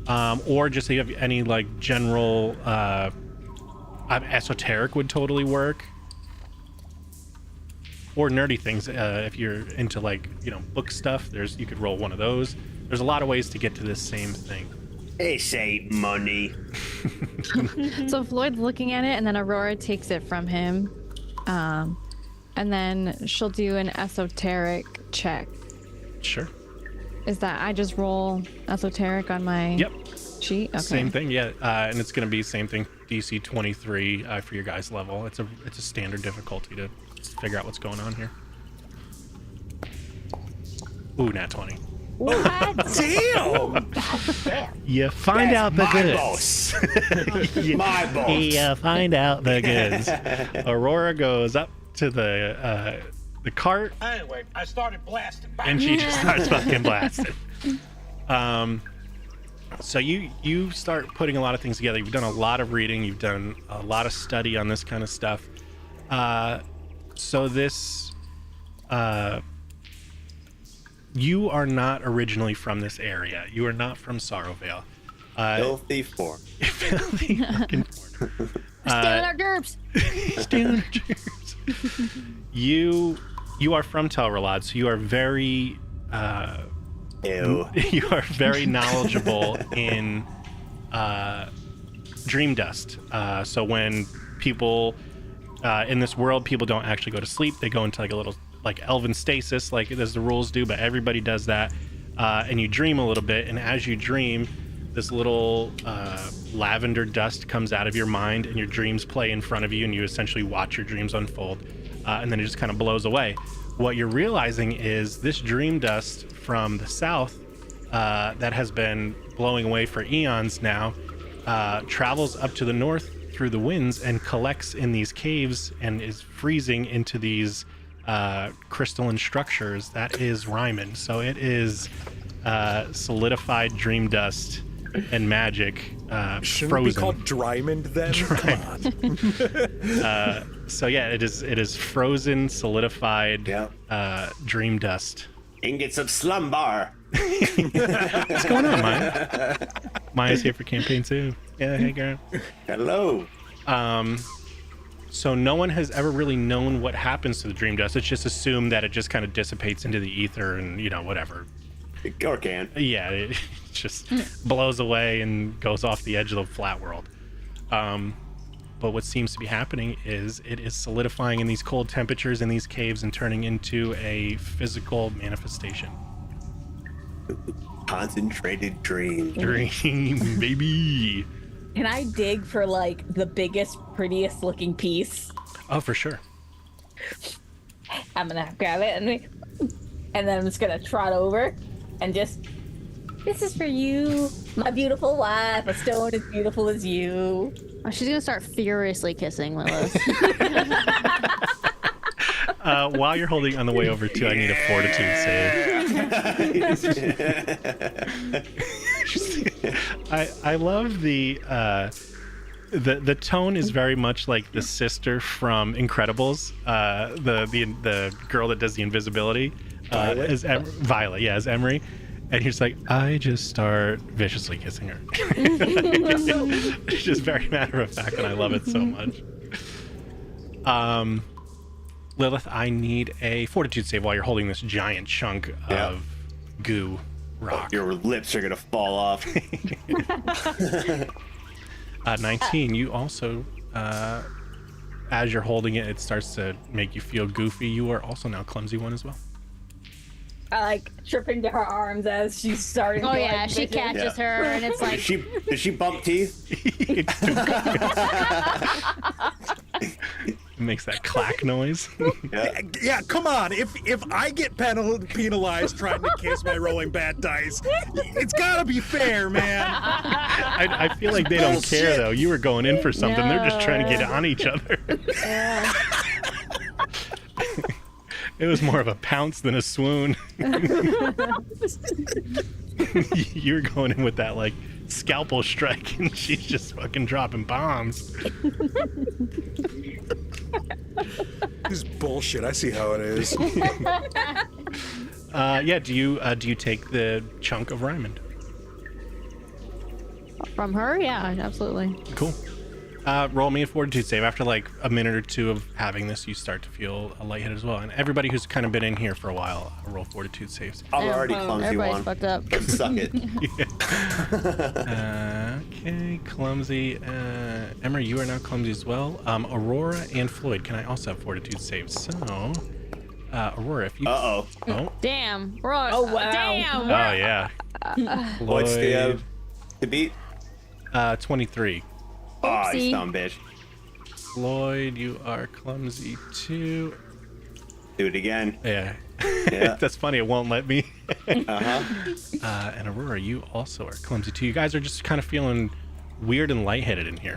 Or just if you have any like general esoteric would totally work. Or nerdy things. If you're into book stuff, you could roll one of those. There's a lot of ways to get to this same thing. This ain't money. So Floyd's looking at it, and then Aurora takes it from him. And then she'll do an esoteric check. Sure. Is that I just roll esoteric on my sheet? Okay. Same thing, yeah. And it's going to be same thing, DC 23 for your guys' level. It's a standard difficulty to figure out what's going on here. Ooh, nat 20. What? Damn! You find out the my goods. boss. My boss. You find out the goods. Aurora goes up to the cart, Anyway, I started blasting. and she just starts fucking blasting. So you start putting a lot of things together. You've done a lot of reading. You've done a lot of study on this kind of stuff. So this, you are not originally from this area. You are not from Sorrowvale. Filthy fork. Filthy fucking fork. Stealing our gerbs. Stealing our gerbs. You are from Telralad, so you are very Ew. you are very knowledgeable in dream dust. So when people in this world, people don't actually go to sleep. They go into like a little elven stasis, like as the rules do, but everybody does that. And you dream a little bit, and as you dream, this little lavender dust comes out of your mind, and your dreams play in front of you, and you essentially watch your dreams unfold, and then it just kind of blows away. What you're realizing is this dream dust from the south that has been blowing away for eons now travels up to the north through the winds and collects in these caves and is freezing into these crystalline structures. That is Ryman. So it is solidified dream dust and magic Shouldn't frozen. it be called Drymond then? Come on. So yeah, it is frozen, solidified dream dust. Ingots of slumbar. What's going on, Maya? Maya's here for campaign 2. Yeah, hey girl. Hello. So no one has ever really known what happens to the dream dust. It's just assumed that it just kind of dissipates into the ether and, whatever. Or can. Yeah, it just blows away and goes off the edge of the flat world. But what seems to be happening is it is solidifying in these cold temperatures in these caves and turning into a physical manifestation. Concentrated dream. Dream, baby. Can I dig for the biggest, prettiest looking piece? Oh, for sure. I'm gonna grab it and then I'm just gonna trot over and just. This is for you, my beautiful wife. A stone as beautiful as you. Oh, she's gonna start furiously kissing Lilith. While you're holding on the way over too, I need a fortitude save. I love the tone is very much like the sister from Incredibles, the girl that does the invisibility, Violet? Violet, yeah, as Emery. And he's like, I just start viciously kissing her. It's just very matter of fact, and I love it so much. Lilith, I need a fortitude save while you're holding this giant chunk of goo rock. Your lips are gonna fall off. 19. You also, as you're holding it, it starts to make you feel goofy. You are also now clumsy one as well. I like trip into her arms as she's starting. Oh to, yeah, like, she vision. catches her, and it's like Does she bump teeth? It makes that clack noise. Yeah, come on. If I get penalized trying to kiss my rolling bad dice, it's gotta be fair, man. I feel like they don't care Bullshit. though. You were going in for something. They're just trying to get on each other. It was more of a pounce than a swoon. You were going in with that like scalpel strike, and she's just fucking dropping bombs. This is bullshit. I see how it is. Yeah. Do you take the chunk of Ryman? from her. Yeah, absolutely. Cool. Roll me a fortitude save. After like a minute or two of having this, you start to feel a lightheaded as well. And everybody who's kind of been in here for a while, roll fortitude saves. I'm already clumsy Everybody's one. fucked up. So suck it. Okay, clumsy. Emery, you are now clumsy as well. Aurora and Floyd, can I also have fortitude saves? So, Aurora, if you... Uh-oh. Oh, Damn. We're all, Oh, wow. Damn. oh yeah. What's the beat? 23. Oh, you Oopsie. dumb bitch. Floyd, you are clumsy too. Do it again. Yeah. Yeah. That's funny, it won't let me. Uh-huh. And Aurora, you also are clumsy too. You guys are just kind of feeling weird and lightheaded in here.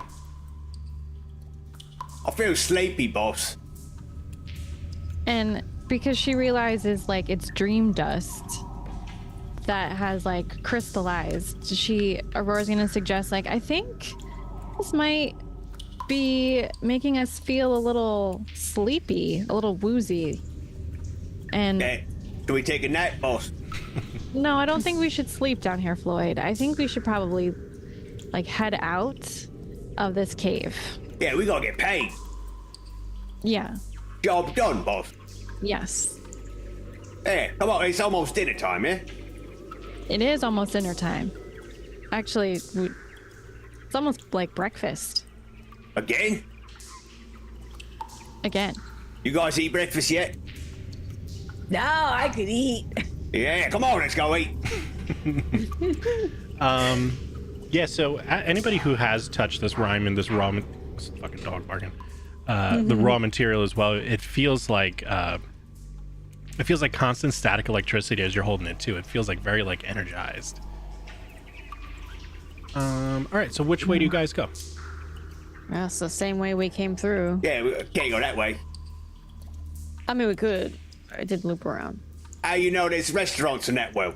I feel sleepy, boss. And because she realizes like it's dream dust that has like crystallized, Aurora's gonna suggest like, I think this might be making us feel a little sleepy, a little woozy. And Hey, do we take a nap, boss? no, I don't think we should sleep down here, Floyd. I think we should probably like head out of this cave. Yeah, we gotta get paid. Yeah. Job done, boss. Yes. Hey, come on, it's almost dinner time, eh? It is almost dinner time. Actually, it's almost like breakfast. Again? Again. You guys eat breakfast yet? No, I could eat. Yeah, come on, let's go eat. Yeah, so anybody who has touched this Ryman, this raw, fucking dog barking, the raw material as well, it feels like constant static electricity as you're holding it too. It feels like very like energized. All right, so which way do you guys go? That's the same way we came through. Yeah, we can't go that way. I mean, we could. I did loop around. How you know there's restaurants in that world?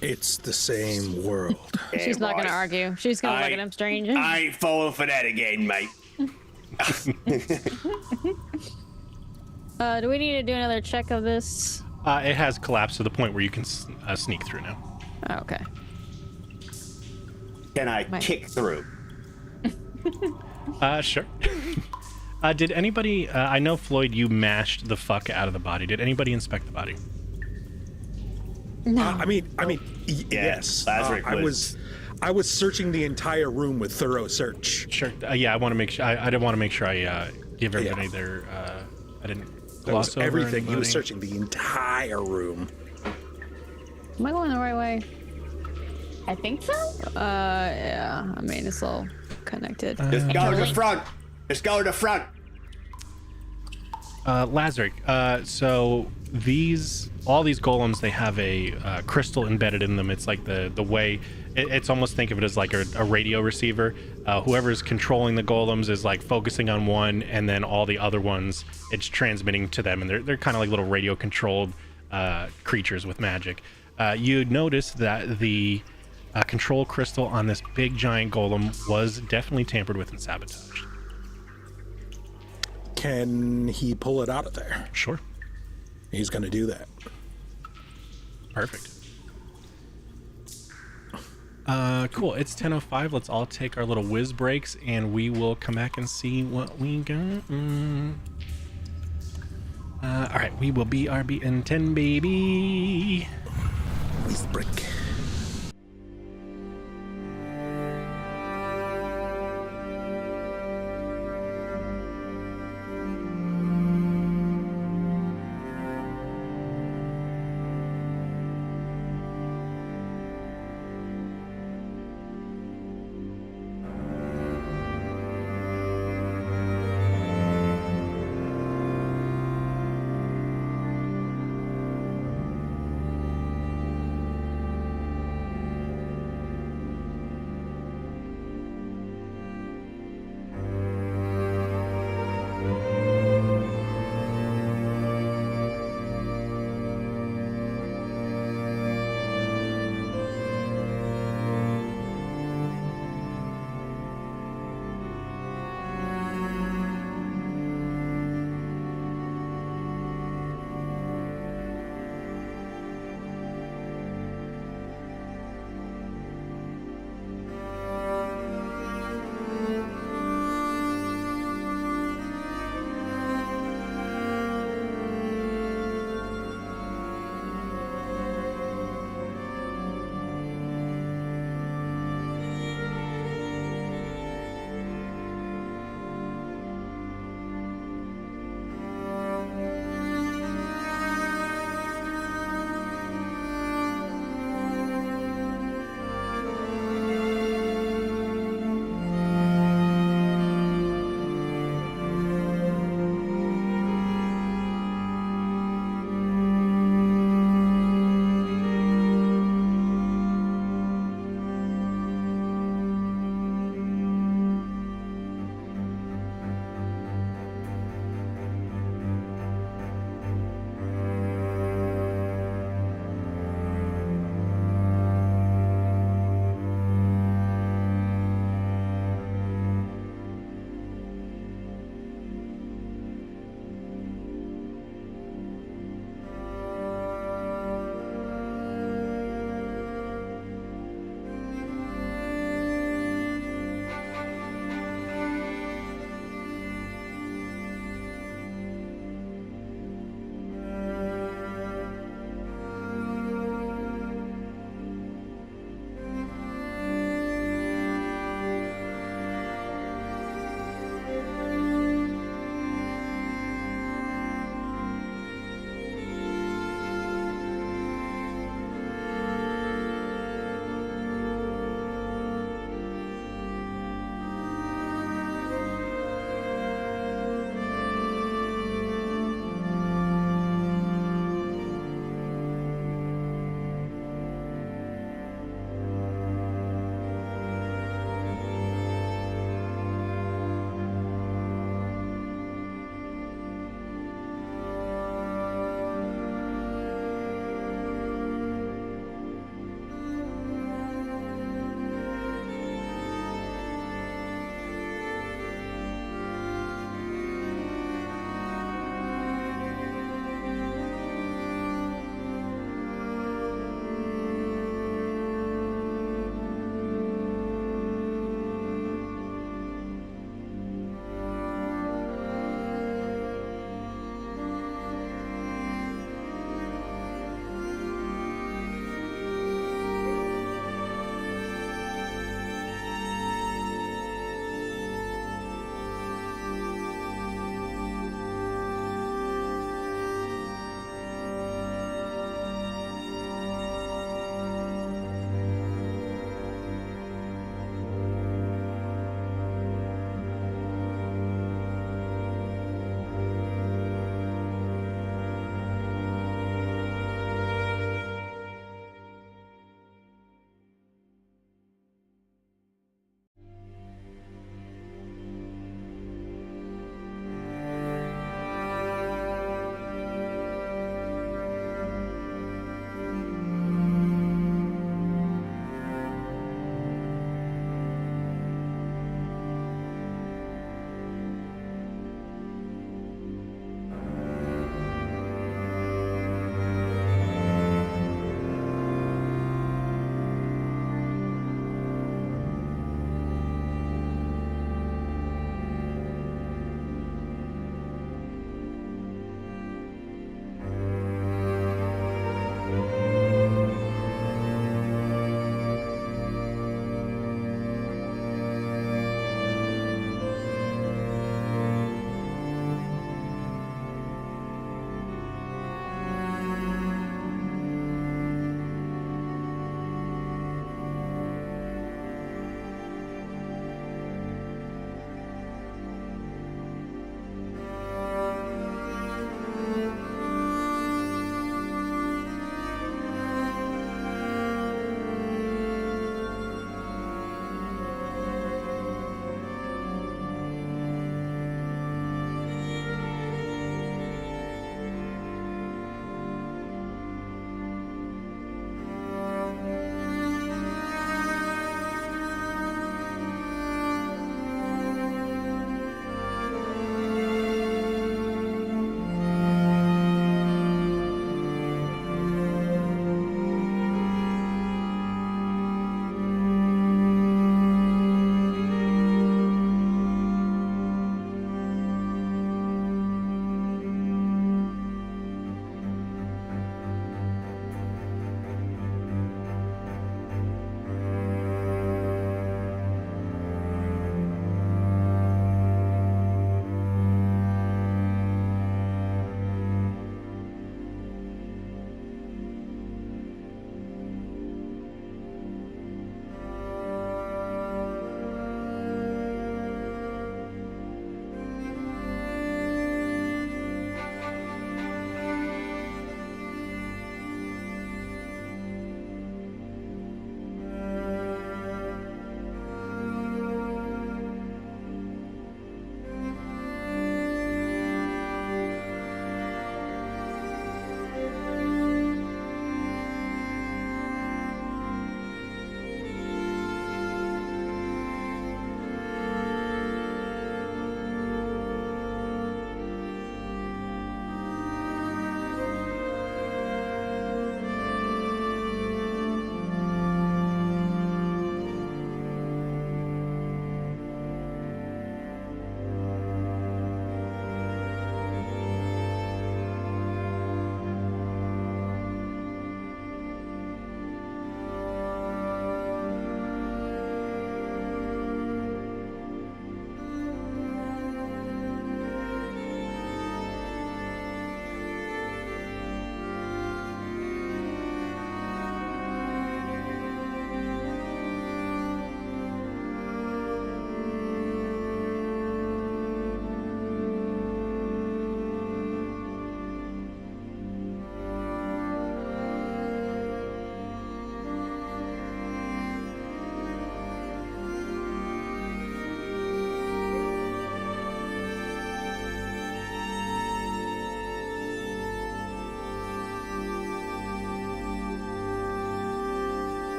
It's the same world. Yeah, She's not right. gonna argue. She's gonna look I- at him strange. I ain't falling for that again, mate. Do we need to do another check of this? It has collapsed to the point where you can sneak through now. Oh, okay. Can I kick through? Sure. Did anybody? I know Floyd, you mashed the fuck out of the body. Did anybody inspect the body? I mean, yes. Lazarus I was searching the entire room with thorough search. Sure. Yeah, I want to make sure. I did want to make sure I give everybody their. I didn't That was gloss over everything. He was anybody. searching the entire room. Am I going the right way? I think so. Yeah. I mean, it's all connected. Just go to the front. Just go to the front. Lazaric, so all these golems, they have a crystal embedded in them. It's like the way, it's almost, think of it as like a radio receiver. Whoever's controlling the golems is like focusing on one, and then all the other ones, it's transmitting to them, and they're kind of like little radio controlled creatures with magic. You'd notice that the control crystal on this big giant golem was definitely tampered with and sabotaged. Can he pull it out of there? Sure. He's going to do that. Perfect. Cool. It's 10:05. Let's all take our little whiz breaks, and we will come back and see what we got. All right, we will BRB in 10, baby. Whiz break.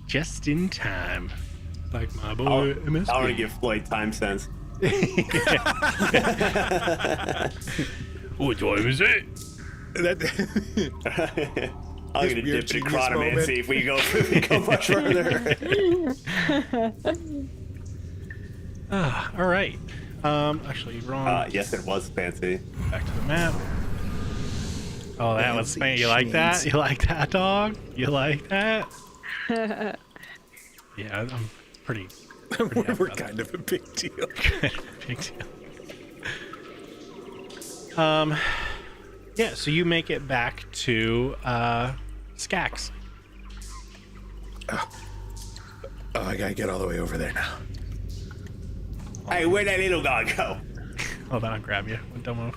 Just in time. Like my boy MSP. I want to give Floyd time sense. What time is it? I'm gonna dip in Chronoman and see if we go much further. All right. Actually, wrong. Yes, it was fancy. Back to the map. Oh, that was Fancy fancy. You like that? jeans. You like that, dog? You like that? Yeah, I'm pretty We're happy kind of a big deal. big deal. Yeah, so you make it back to Skax. Oh, I gotta get all the way over there now. Hey, where'd that little guy go? Hold on, I'll grab you. Don't move.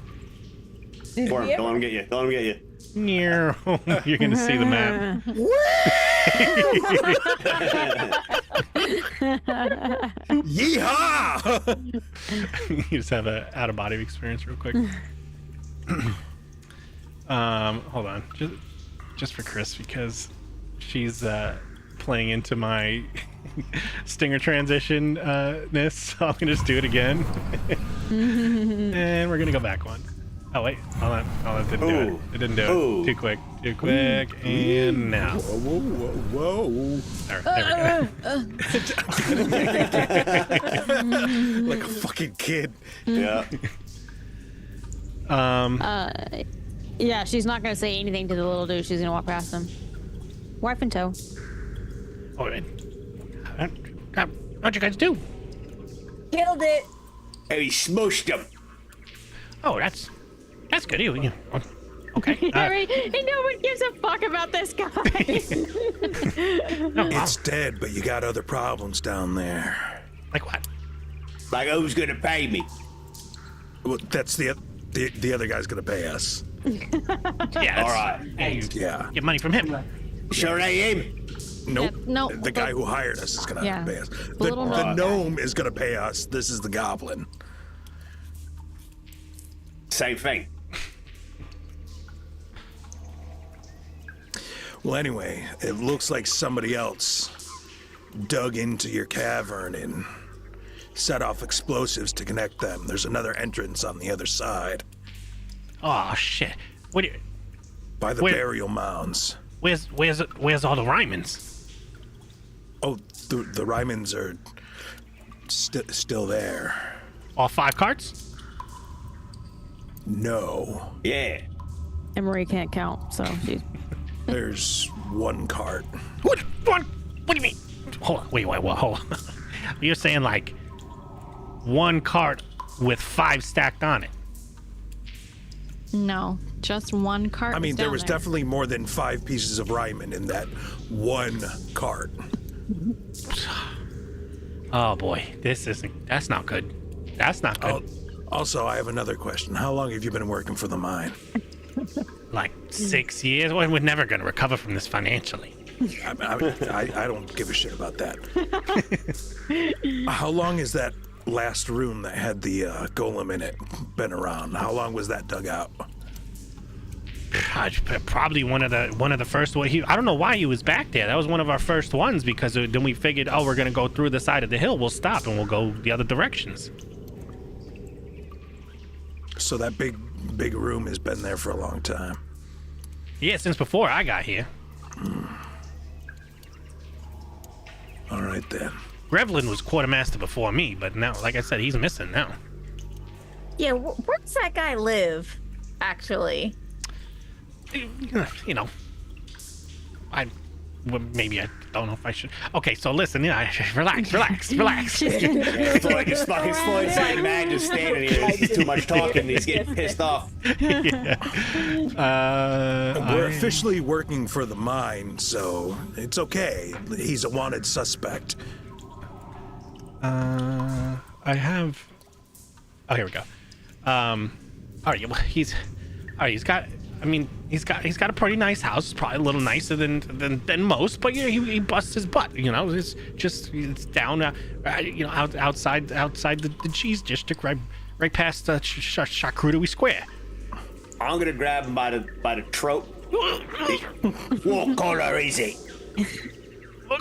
Don't let him get you. Don't let him get you. Near. You're gonna see the map. Yeehaw! You just have a out of body experience real quick. Hold on, just for Chris, because she's playing into my stinger transition ness, so I'm gonna just do it again. And we're gonna go back one. Oh wait, hold on. Oh, that didn't do it. It didn't do Ooh. it. Too quick. And now. Whoa. There we go. Like a fucking kid. Yeah. Yeah, she's not gonna say anything to the little dude. She's gonna walk past him. Wife in tow. Oh, wait. What'd you guys do? Killed it. And he smushed him. Oh, that's good. You okay? Harry, and no one gives a fuck about this guy. No, It's dead, but you got other problems down there. like what? Like, who's gonna pay me? Well, that's the other guy's gonna pay us. Yeah. All right. Hey, Yeah. get money from him. Sure I am. Nope. Yep, no, The guy who hired us is gonna Yeah. pay us. little The gnome. gnome is gonna pay us. This is the goblin. Same thing. Well, anyway, it looks like somebody else dug into your cavern and set off explosives to connect them. There's another entrance on the other side Oh shit. What? by the Where- burial mounds. Where's all the Rymans? Oh, the Rymans are still there. All 5 carts? No, Yeah. And Marie can't count, so she's. there's one cart. What do you mean? Hold on. Wait. Hold on. You're saying like 1 cart with 5 stacked on it? No, just one cart. I mean, there down was definitely more than 5 pieces of Ryman in that one cart. Oh boy, that's not good. That's not good. Also, I have another question. How long have you been working for the mine? Like 6 years? Well, we're never gonna recover from this financially. I don't give a shit about that. How long is that last room that had the golem in it been around? How long was that dug out? Probably one of the first one. I don't know why he was back there. That was one of our first ones because then we figured, oh, we're gonna go through the side of the hill. We'll stop and we'll go the other directions. So that big room has been there for a long time. Yeah, since before I got here. All right then. Grevlin was quartermaster before me, but now, like I said, he's missing now. Yeah, where does that guy live? Actually, You know, maybe I don't know if I should. Okay, so listen, relax. Floyd just fucking Floyd's like mad just standing here. He's too much talking. He's getting pissed off. We're officially working for the mine, so it's okay. He's a wanted suspect. I have. Oh, here we go. All right, well, he's got a pretty nice house. It's probably a little nicer than most, but he busts his butt. It's down, outside the cheese district, right past Charcuterie Square. I'm gonna grab him by the throat. What color is he?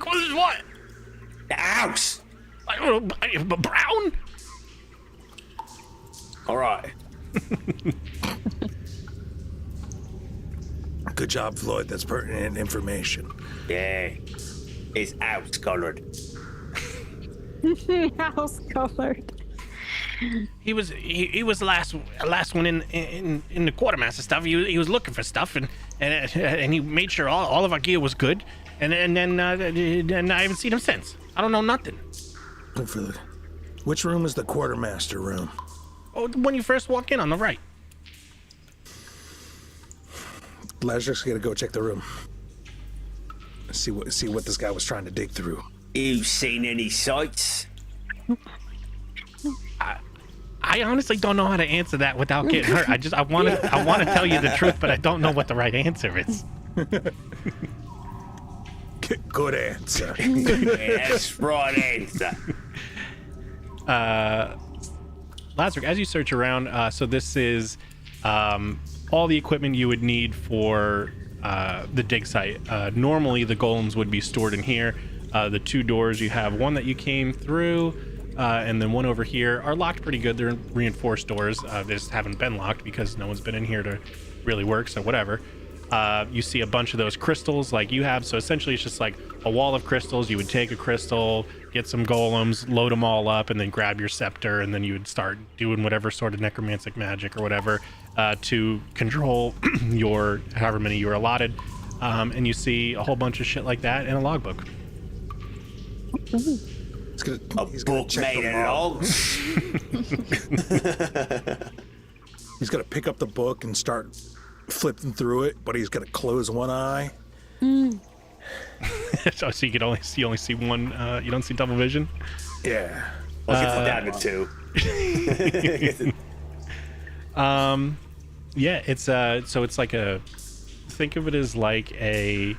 What is what? The house. I don't know, brown? All right. Good job, Floyd. That's pertinent information. Yeah. It's house colored. House colored. He was the last one in the quartermaster stuff. He was looking for stuff and he made sure all of our gear was good. And then I haven't seen him since. I don't know nothing. Which room is the quartermaster room? Oh, when you first walk in on the right. Lazarus gotta go check the room. See what this guy was trying to dig through. You seen any sights? I honestly don't know how to answer that without getting hurt. I want to tell you the truth, but I don't know what the right answer is. Good answer. Yeah, that's right answer. Lazarus, as you search around, so this is all the equipment you would need for the dig site. Normally, the golems would be stored in here. The two doors, you have one that you came through, and then one over here are locked pretty good. They're reinforced doors. They just haven't been locked because no one's been in here to really work, so whatever. You see a bunch of those crystals like you have, so essentially it's just like a wall of crystals. You would take a crystal, get some golems, load them all up, and then grab your scepter, and then you would start doing whatever sort of necromantic magic or whatever to control your however many you were allotted. And you see a whole bunch of shit like that in a logbook. He's gonna check Made the it log. all. He's gonna pick up the book and start flipping through it, but he's gonna close one eye. So you only see one. You don't see double vision. Yeah. Well, it gets down to 2. Yeah, it's so it's like think of it as like a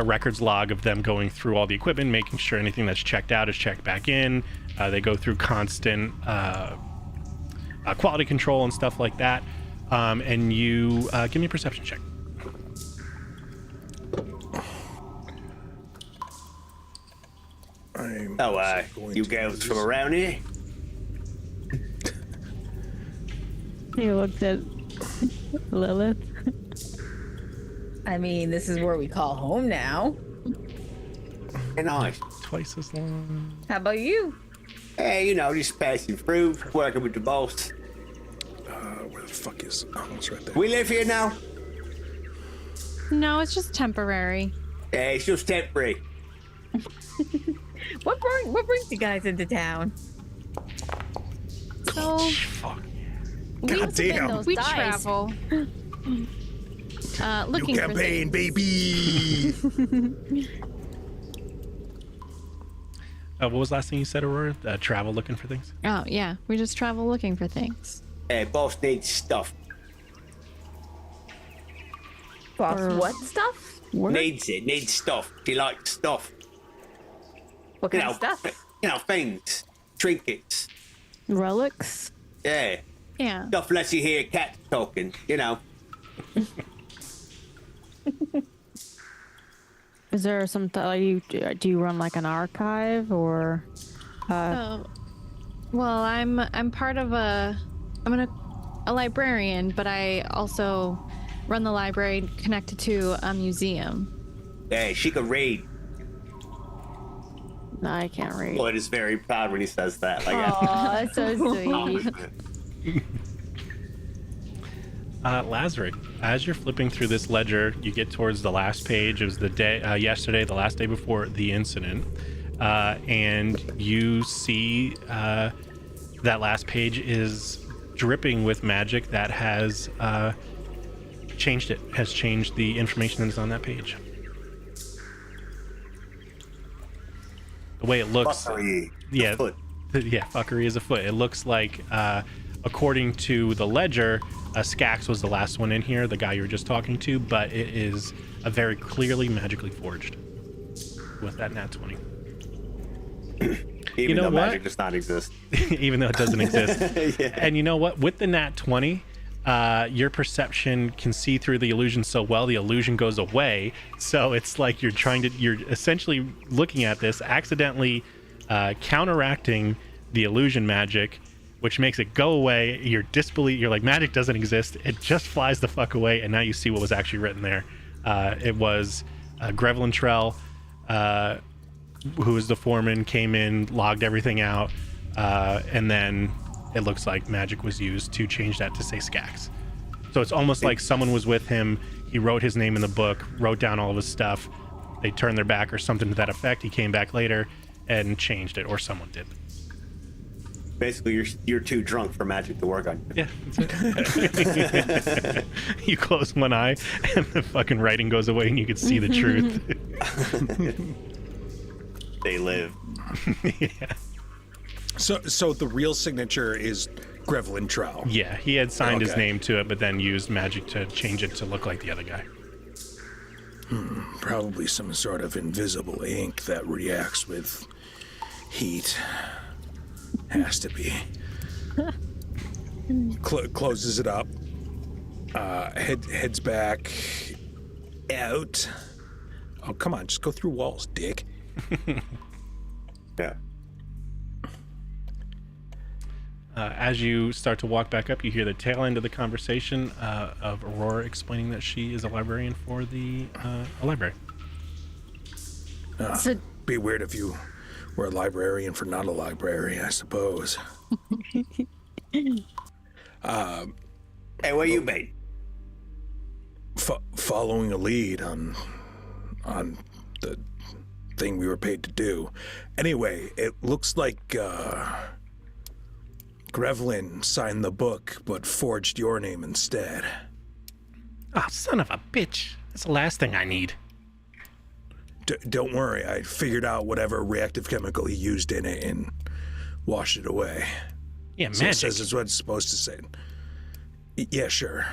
records log of them going through all the equipment, making sure anything that's checked out is checked back in. They go through constant quality control and stuff like that. And you give me a perception check. You girls from around here? He looked at Lilith. I mean, this is where we call home now. Nice. Twice as long. How about you? Hey, just passing through, working with the boss. Where the fuck is? Oh, it's right there. We live here now? No, it's just temporary. Yeah, it's just temporary. What brings you guys into town? So Fuck. God damn. we travel. Looking for Campaign, things. baby. What was the last thing you said, Aurora? Travel looking for things? Oh yeah, we just travel looking for things. Hey, boss needs stuff. Boss, what stuff? Needs stuff. She likes stuff. What kind of stuff? Things. Trinkets. Relics. Yeah. Yeah. Stuff lets you hear cats talking, Is there some? Do you run like an archive or? So, well, I'm part of a librarian, but I also run the library connected to a museum. Yeah, she can read. No, I can't read. Lloyd is very proud when he says that. Like, Oh, that's so sweet. Lazarus, as you're flipping through this ledger, you get towards the last page. It was the day yesterday, the last day before the incident, and you see that last page is dripping with magic that has changed the information that is on that page. The way it looks, yeah, fuckery is afoot. It looks like, according to the ledger, Skax was the last one in here, the guy you were just talking to, but it is a very clearly magically forged with that nat 20. even know though what? magic does not exist. Even though it doesn't exist. Yeah. And you know what? With the nat 20, your perception can see through the illusion so well, the illusion goes away. So it's like you're essentially looking at this, accidentally counteracting the illusion magic, which makes it go away. You're like, magic doesn't exist. It just flies the fuck away. And now you see what was actually written there. It was Grevlin Trell, who was the foreman, came in, logged everything out, and then it looks like magic was used to change that to say Skax. So it's almost like someone was with him. He wrote his name in the book, wrote down all of his stuff. They turned their back or something to that effect. He came back later and changed it, or someone did. Basically, you're too drunk for magic to work on you. Yeah, that's it. You close one eye and the fucking writing goes away and you can see the truth. They live. Yeah. So the real signature is Grevlin Trow. Yeah, he had signed his Okay. name to it, but then used magic to change it to look like the other guy. Probably some sort of invisible ink that reacts with heat. Has to be. Closes it up. Heads back out. Oh, come on, just go through walls, dick. Yeah. As you start to walk back up, you hear the tail end of the conversation of Aurora explaining that she is a librarian for the a library. So Be weird if you were a librarian for not a library, I suppose. Hey, where you been? Following a lead on the thing we were paid to do. Anyway, it looks like Grevlin signed the book, but forged your name instead. Oh, son of a bitch. That's the last thing I need. Don't worry, I figured out whatever reactive chemical he used in it and washed it away. Yeah, So it magic. says it's what it's supposed to say. Yeah, sure.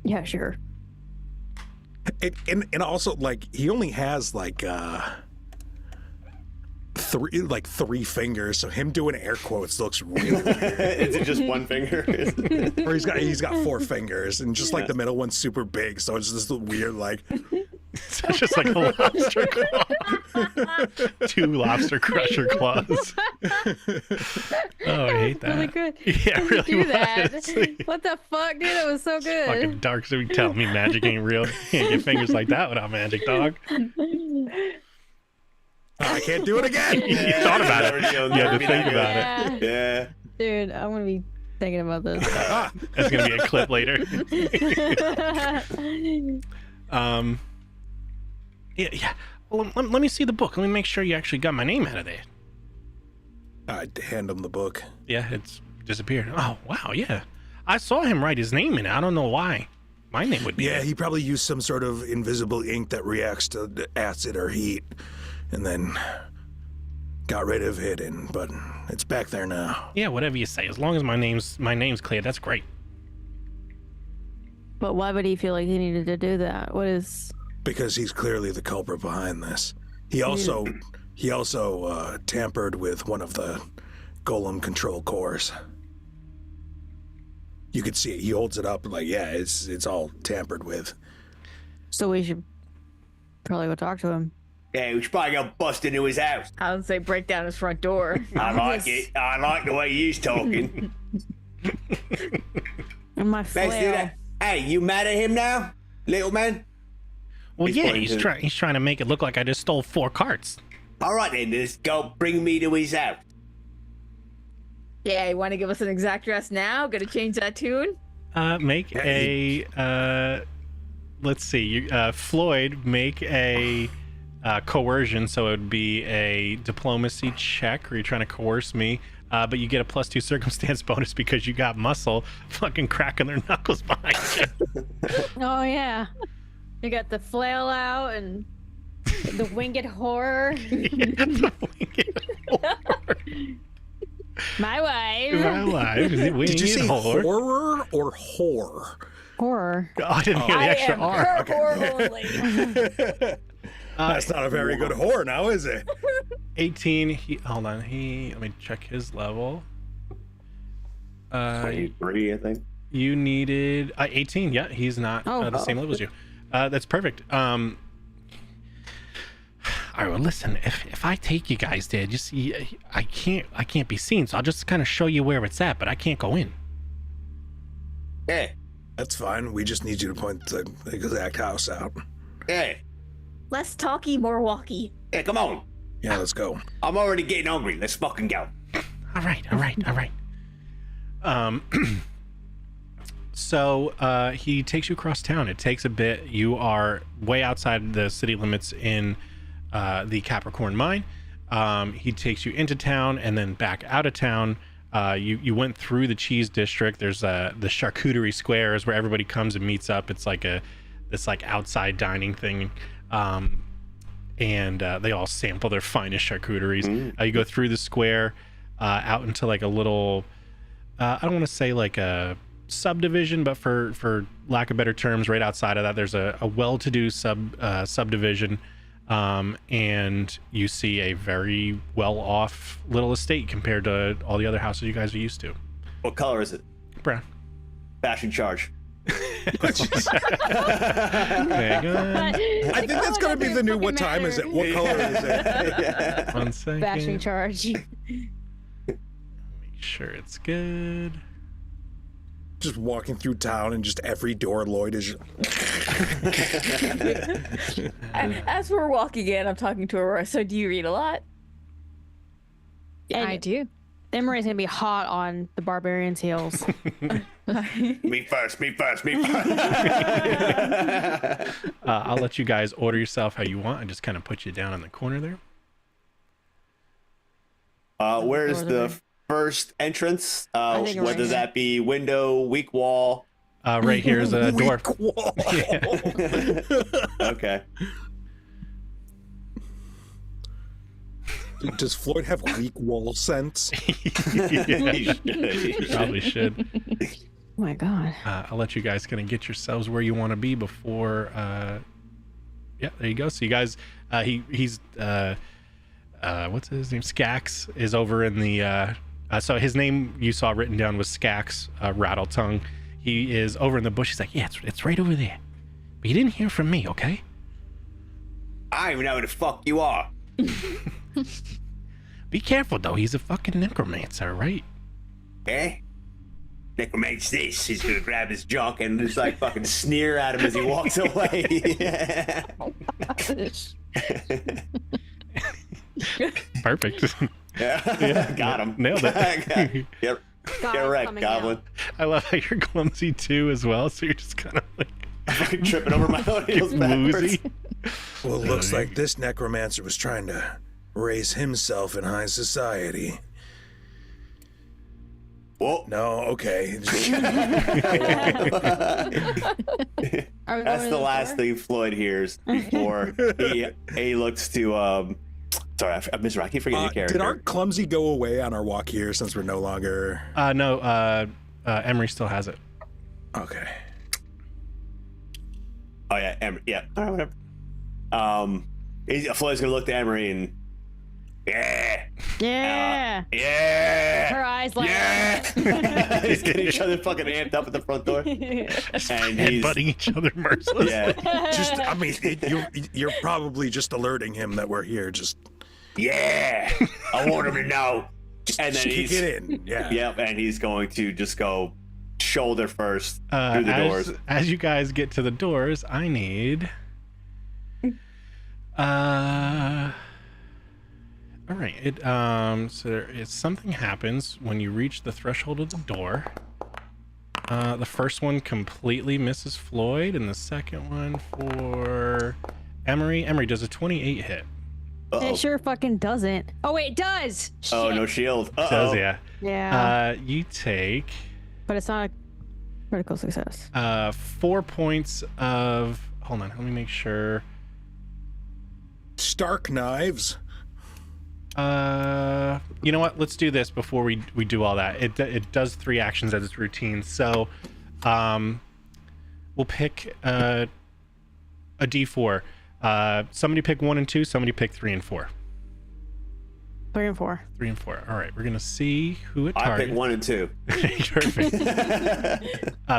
Yeah, sure. And also, like, he only has like three fingers, so him doing air quotes looks really weird. Is it just one finger? Or he's got 4 fingers, and just like the middle one's super big, so it's just weird, like. It's just like a lobster claw. 2 lobster crusher claws. Oh, I hate that. really good. Yeah, it really do was. that. What the fuck, dude? It was so good. Fucking dark, so you tell me magic ain't real. You can't get fingers like that without magic, dog. I can't do it again. You thought about it. You had to think about it. Yeah. Yeah. Dude, I'm gonna be thinking about this. That's gonna be a clip later. Yeah. Well, let me see the book. Let me make sure you actually got my name out of there. I'd hand him the book. Yeah, it's disappeared. Oh, wow, yeah. I saw him write his name in it. I don't know why. My name would be Yeah, there. he probably used some sort of invisible ink that reacts to acid or heat, and then got rid of it. But it's back there now. Yeah, whatever you say. As long as my name's clear, that's great. But why would he feel like he needed to do that? What is... Because he's clearly the culprit behind this. He also tampered with one of the golem control cores. You could see it. He holds it up like, yeah, it's all tampered with. So we should probably go talk to him. Yeah, we should probably go bust into his house. I would say break down his front door. I like it. I like the way he's talking. And my Let's do flail. that. Hey, you mad at him now, little man? Well, He's yeah, going he's to- trying to make it look like I just stole 4 carts. All right then, just go bring me to his house. Yeah, you want to give us an exact address now? Gonna change that tune? Make a let's see. Floyd, make a coercion, so it would be a diplomacy check, or you're trying to coerce me. But you get a +2 circumstance bonus because you got muscle fucking cracking their knuckles behind you. Oh yeah. You got the flail out and the winged horror. My wife. My life. Did you say horror? horror or whore? Horror. Oh, I didn't hear the extra R. her horrible lady. That's not a very good whore now, is it? 18. Hold on. Let me check his level. 23, I think. You needed 18. Yeah, he's not the same level as you. That's perfect. All right. Well, listen. If I take you guys there, I can't be seen. So I'll just kind of show you where it's at, but I can't go in. Hey, That's fine. We just need you to point the exact house out. hey, Less talky, more walky. hey, come on. Yeah, let's go. I'm already getting hungry. Let's fucking go. All right. So he takes you across town. It takes a bit. You are way outside the city limits in the Capricorn mine. He takes you into town and then back out of town. You went through the cheese district. There's the charcuterie squares where everybody comes and meets up. It's like this outside dining thing. And they all sample their finest charcuteries. You go through the square out into like a little, I don't want to say like a subdivision, but for lack of better terms, right outside of that, there's a well-to-do subdivision. And you see a very well-off little estate compared to all the other houses you guys are used to. What color is it? Brown. Fashion charge. There you go. I think that's gonna be the new. What time is it? What color is it? 1 second. Bashing charge. Make sure it's good. Just walking through town and just every door Lloyd is. As we're walking in, I'm talking to Aurora. So, do you read a lot? I do. Emery's gonna be hot on the barbarian's heels. Me first. I'll let you guys order yourself how you want and just kind of put you down in the corner there. Where's the first entrance? think right Whether here. that be window, weak wall. Right here is a door. Okay. Does Floyd have weak wall sense? You probably should. Oh my god. I'll let you guys kind of get yourselves where you want to be before. Yeah, there you go. So you guys, he's what's his name? Skax is over in the. So his name you saw written down was Skax, Rattletongue. He is over in the bush. He's like, yeah, it's right over there. But you didn't hear from me, okay? I don't even know who the fuck you are. Be careful though. He's a fucking necromancer, right? Eh? Necromancer's this. He's gonna grab his junk and just like fucking sneer at him as he walks away. Perfect. Yeah. Got him. Nailed it. Get wrecked, Goblin. I love how you're clumsy too as well. So you're just kind of like Fucking tripping over my own heels backwards. woozy. Well, it looks like this necromancer was trying to raise himself in high society. Whoa. No, okay. That's the last thing Floyd hears before he looks to sorry, I missed. I keep forgetting your character. Did our clumsy go away on our walk here since we're no longer? No, Emery still has it. Okay. Oh yeah, Emery. Yeah. All right, whatever. Floyd's gonna look to Emery and yeah. Her eyes like He's getting each other fucking amped up at the front door, and he's Headbutting each other mercilessly. yeah, Just, I mean, you're probably just alerting him that we're here. Just yeah. I want him to know. And then kick he's it in. Yeah. yep, and he's going to just go shoulder first through the doors. As you guys get to the doors, I need. All right. So something happens when you reach the threshold of the door. The first one completely misses Floyd, and the second one for Emery. Emery does a 28 hit. It sure fucking doesn't. Oh wait, it does. Oh, Shit. no shield. Does yeah. Yeah, You take but it's not a critical success. 4 points of. Hold on. Let me make sure. Stark knives. You know what? Let's do this before we do all that. It does 3 actions as its routine. So, we'll pick a D4. Somebody pick 1 and 2. Somebody pick 3 and 4. 3 and 4. 3 and 4. All right, we're gonna see who it I targets. pick 1 and 2. Perfect.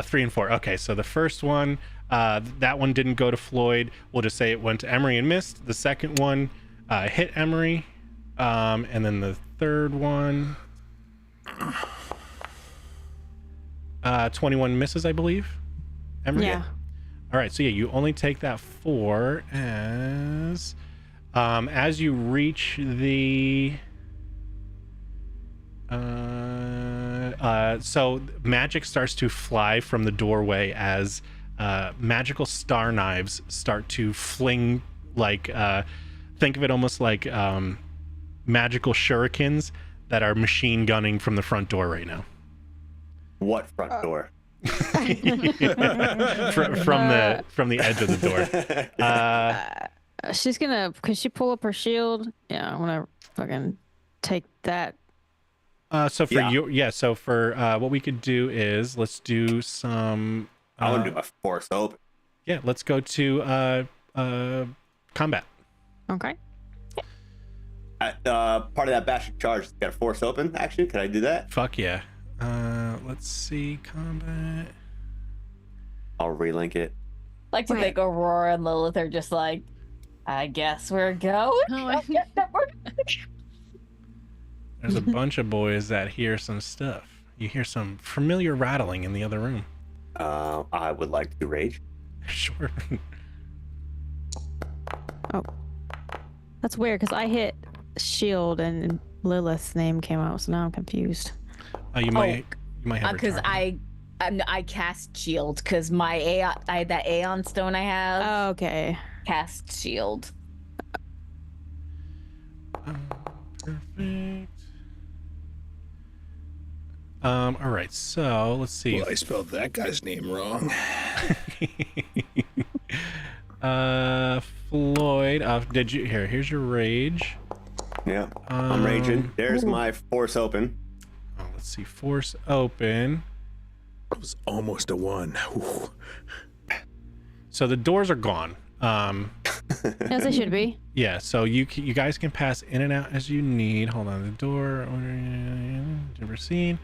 3 and 4. Okay, so the first one, that one didn't go to Floyd. We'll just say it went to Emery and missed. The second one hit Emery, and then the third one, 21 misses, I believe. Emery. Yeah. All right, so yeah, you only take that 4 as you reach the so magic starts to fly from the doorway as magical star knives start to fling, like think of it almost like magical shurikens that are machine gunning from the front door right now. What front door? from the edge of the door. She's gonna, could she pull up her shield? Yeah, I'm gonna fucking take that. So for so for what we could do is let's do some I want to do my force open. yeah, let's go to combat. Okay. Part of that bashing charge got a force open action. Can I do that? Fuck yeah. Let's see combat. I'll relink it. Like to think Aurora and Lilith are just like, I guess we're going. There's a bunch of boys that hear some stuff. You hear some familiar rattling in the other room. I would like to rage. Sure. Oh, that's weird because I hit shield and Lilith's name came out, so now I'm confused. You might have her Because target. I cast shield because my Aeon, that Aeon stone I have Oh, okay. cast shield. Perfect. All right, so let's see. Well, I spelled that guy's name wrong. Floyd, did you here's your rage. Yeah, I'm raging. There's my force open. Oh, let's see, force open. It was almost a 1. Ooh. So the doors are gone. As they should be. Yeah, so you guys can pass in and out as you need. Hold on, the door never seen.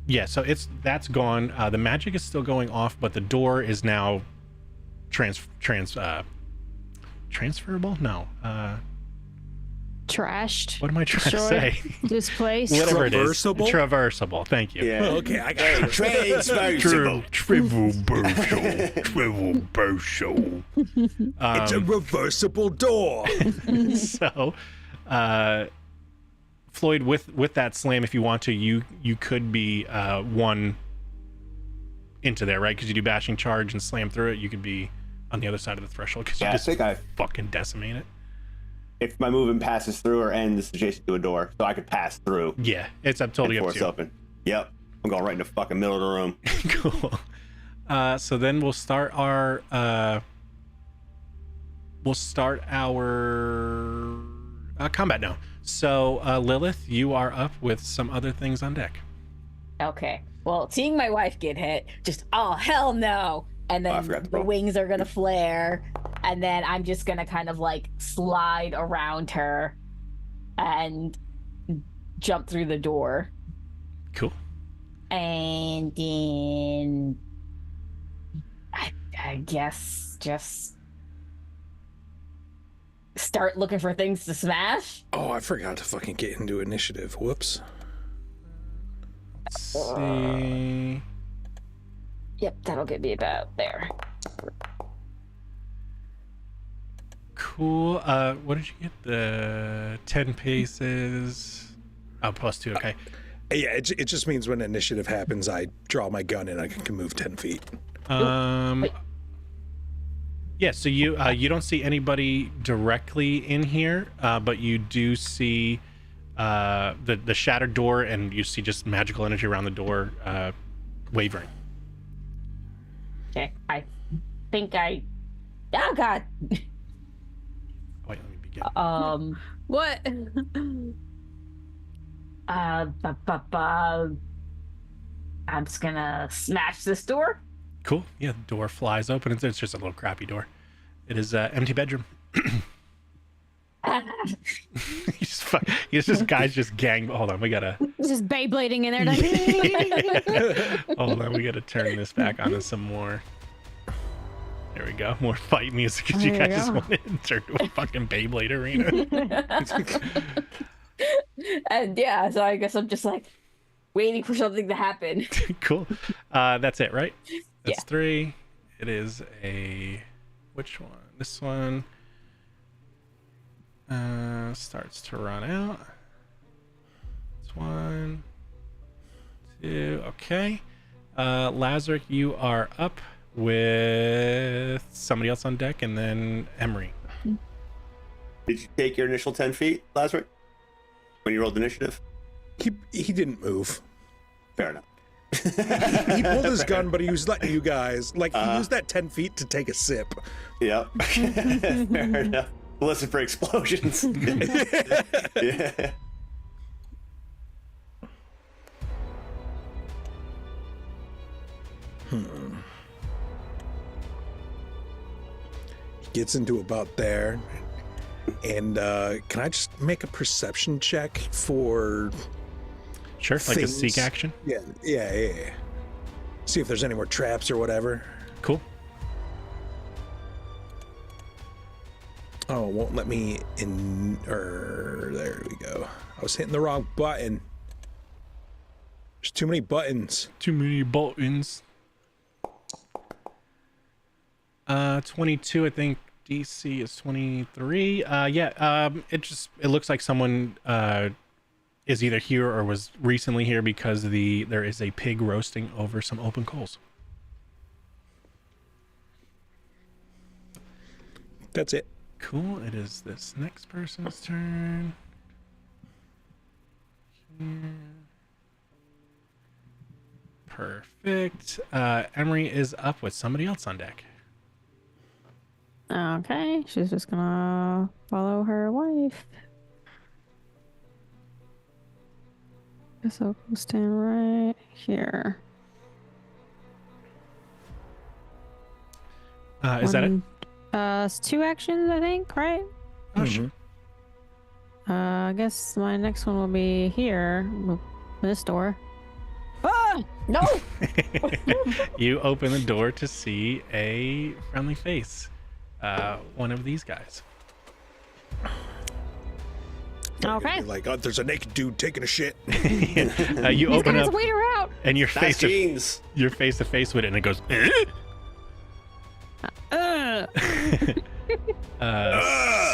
Yeah, so that's gone. The magic is still going off, but the door is now transferable? No. Trashed. What am I trying to Destroyed. say? Displaced. Whatever it is. Traversable? Traversable. Thank you. Yeah. Oh, okay, I got it. Transversible. Traversal. It's a reversible door. So, Floyd, with that slam, if you want to, you could be one into there, right? Because you do bashing charge and slam through it. You could be on the other side of the threshold because you just fucking decimate it. If my movement passes through or ends adjacent to a door, so I could pass through. Yeah, it's totally up force to you. open. Yep, I'm going right in the fucking middle of the room. Cool. So then we'll start our combat now. So Lilith, you are up with some other things on deck. Okay. Well, seeing my wife get hit, just oh hell no, and then the wings are gonna flare, and then I'm just gonna kind of like slide around her, and jump through the door. Cool. And then I guess just start looking for things to smash. Oh, I forgot to fucking get into initiative. Whoops. Let's see. Yep, that'll get me about there. Cool. What did you get? The 10 paces. Oh, +2. Okay. Yeah, it just means when initiative happens, I draw my gun and I can move 10 feet. Yeah, so you don't see anybody directly in here, but you do see the shattered door, and you see just magical energy around the door wavering. Okay, I think oh god. Wait, let me begin. What? I'm just gonna smash this door. Cool. Yeah, the door flies open. It's just a little crappy door. It is empty bedroom. He's just guys just gang. Hold on, we gotta. Just Beyblading in there. Hold on, we gotta turn this back onto some more. There we go. More fight music because you There you guys just go. wanted to turn to a fucking Beyblade arena. And yeah, so I guess I'm just like waiting for something to happen. Cool. That's it, right? That's Yeah. 3. It is a which one? This one starts to run out. It's 1, 2. Okay. Lazarick, you are up with somebody else on deck, and then Emery. Did you take your initial 10 feet, Lazarick? When you rolled initiative? He didn't move. Fair enough. He pulled his gun, but he was letting you guys like he used that 10 feet to take a sip. Yep. Fair enough. Listen for explosions. Yeah. He gets into about there. And can I just make a perception check for Sure, like a things? seek action. Yeah. See if there's any more traps or whatever. Cool. Oh, it won't let me in. There we go. I was hitting the wrong button. There's too many buttons. Too many buttons. 22, I think. DC is 23. It looks like someone is either here or was recently here because there is a pig roasting over some open coals. That's it. Cool. It is this next person's turn. Here. Perfect. Emery is up with somebody else on deck. Okay, she's just gonna follow her wife. Guess I'll go stand right here. Is that it? It's 2 actions, I think, right? Oh, sure. I guess my next one will be here, with this door. Ah! No! You open the door to see a friendly face. One of these guys. Okay. You're like, oh, there's a naked dude taking a shit. You open Guys, up wait her out! and you're Nice jeans. face to face with it, and it goes.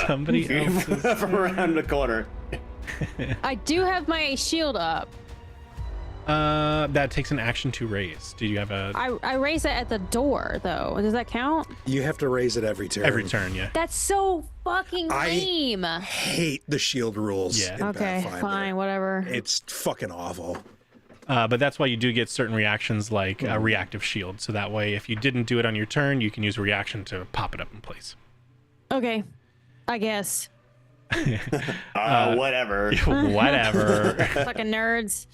Somebody else. From around the corner. I do have my shield up. That takes an action to raise. Do you have a I raise it at the door, though. Does that count? You have to raise it every turn. every turn? Yeah. That's so fucking lame. Hate the shield rules. Yeah. in Okay, Pathfinder. fine, whatever. It's fucking awful. But that's why you do get certain reactions like a reactive shield. So that way, if you didn't do it on your turn, you can use a reaction to pop it up in place. Okay, I guess. Whatever. Whatever. Fucking nerds.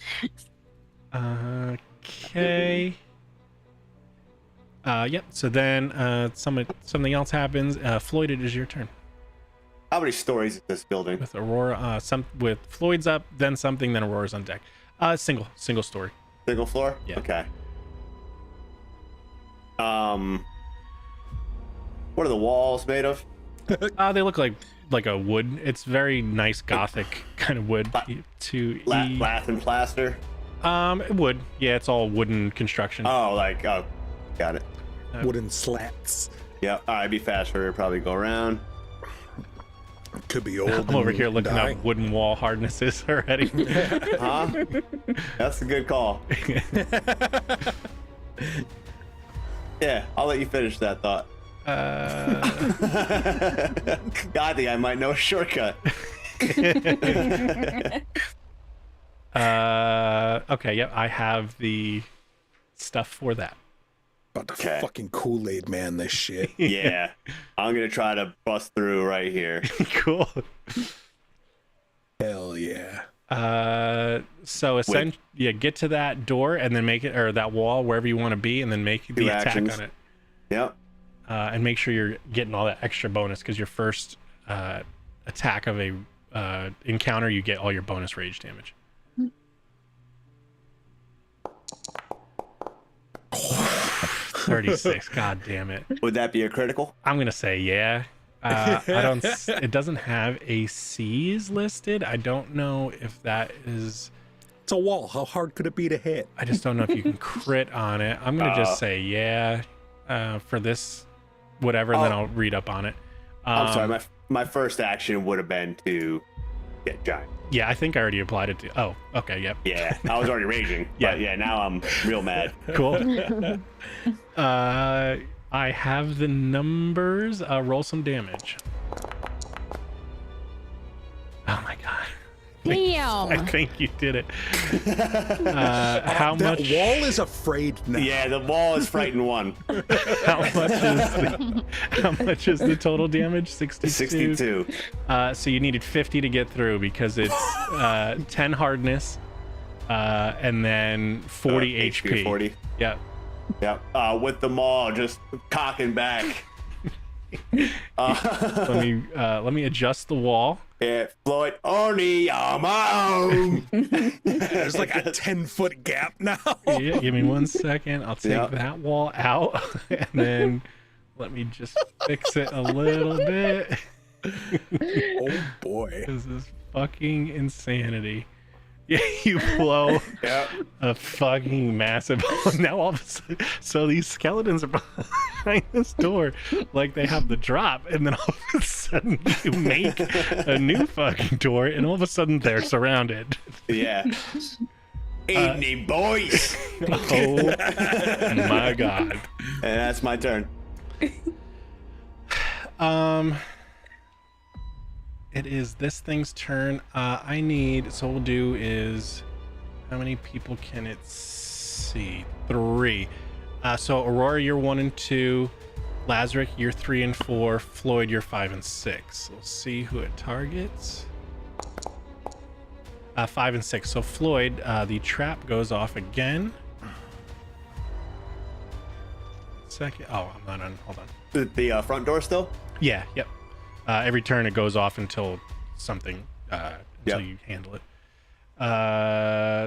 Okay. Yep. So then something else happens. Floyd, it is your turn. How many stories is this building? With Aurora, with Floyd's up, then something, then Aurora's on deck. Single story. Single floor? Yeah. Okay. What are the walls made of? They look like a wood. It's very nice gothic kind of wood. Lath and plaster? Wood. Yeah, it's all wooden construction. Oh, got it. Wooden slats. Yeah, alright, be faster. Probably go around. Could be old. I'm over and here looking dying. up wooden wall hardnesses already. Huh? That's a good call. Yeah, I'll let you finish that thought. I think I might know a shortcut. Okay, yep, I have the stuff for that. About to Okay. fucking Kool-Aid man this shit. Yeah, I'm gonna try to bust through right here. Cool. Hell yeah. So get to that door and then make it, or that wall, wherever you want to be, and then make the attack actions. on it. Yep. And make sure you're getting all that extra bonus because your first attack of a encounter, you get all your bonus rage damage. 36. God damn it. Would that be a critical? I'm gonna say yeah. I don't. It doesn't have ACs listed. I don't know if that is. It's a wall. How hard could it be to hit? I just don't know if you can crit on it. I'm gonna just say yeah for this, whatever, and then I'll read up on it. I'm sorry. My first action would have been to get giant. Yeah, I think I already applied it to. Oh, okay, yep. Yeah, I was already raging. Yeah. But yeah, now I'm real mad. Cool. I have the numbers. Roll some damage. Oh my god. Damn. I think you did it. How That much? wall is afraid now. Yeah, the wall is frightened one. How much is the total damage? 62. 62. So you needed 50 to get through because it's 10 hardness, and then 40 HP. 40. Yeah. Yeah. With the maul just cocking back. Let me adjust the wall. Yeah, Floyd Oni There's like a 10-foot gap now. Yeah, give me 1 second. I'll take that wall out, and then let me just fix it a little bit. Oh boy. This is fucking insanity. Yeah, you blow a fucking massive hole. Now all of a sudden, so these skeletons are behind this door, like they have the drop, and then all of a sudden you make a new fucking door, and all of a sudden they're surrounded. Yeah. Evening, boys. Oh my god. And that's my turn. It is this thing's turn. I need, so what we'll do is, how many people can it see? 3. So Aurora, you're 1 and 2. Lazarick, you're 3 and 4. Floyd, you're 5 and 6. We'll see who it targets. 5 and 6. So Floyd, the trap goes off again. Second. Oh, I'm not on. Hold on. The front door still? Yeah. Yep. Every turn it goes off until something until you handle it.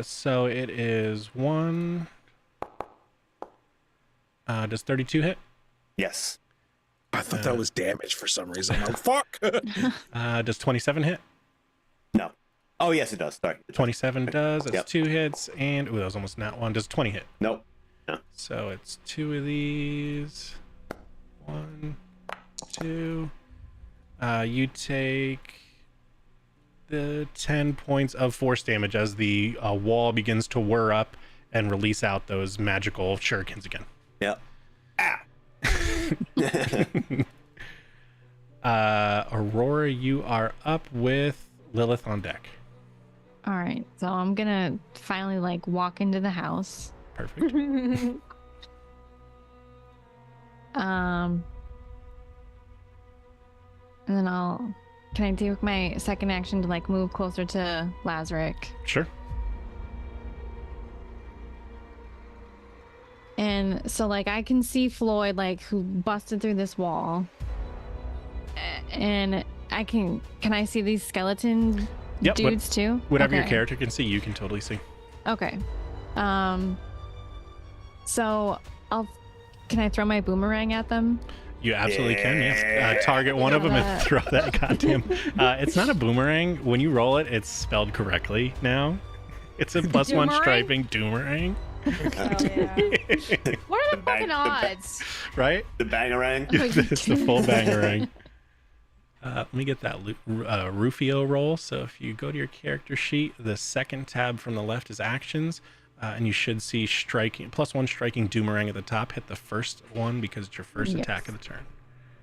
So it is 1. Does 32 hit? Yes. I thought that was damage for some reason. Oh, fuck. Does 27 hit? No. Oh, yes, it does. Sorry. 27 does. That's 2 hits. And that was almost not 1. Does 20 hit? Nope. No. So it's 2 of these. 1, 2. You take the 10 points of force damage as the wall begins to whir up and release out those magical shurikens again. Yep. Aurora, you are up with Lilith on deck. All right, so I'm gonna finally like walk into the house. Perfect. And then can I take my second action to like move closer to Lazarick? Sure. And so like I can see Floyd like who busted through this wall. And can I see these skeleton dudes too? Whatever your character can see, you can totally see. Okay. So can I throw my boomerang at them? You absolutely can, yes. Target one of them and throw that goddamn... it's not a boomerang. When you roll it, it's spelled correctly now. It's a +1 striping doomerang. Oh, yeah. What are the fucking odds? Right? The bangarang. It's the full bangarang. Let me get that Rufio roll. So if you go to your character sheet, the second tab from the left is actions. And you should see +1 striking doomerang at the top. Hit the first one because it's your first attack of the turn.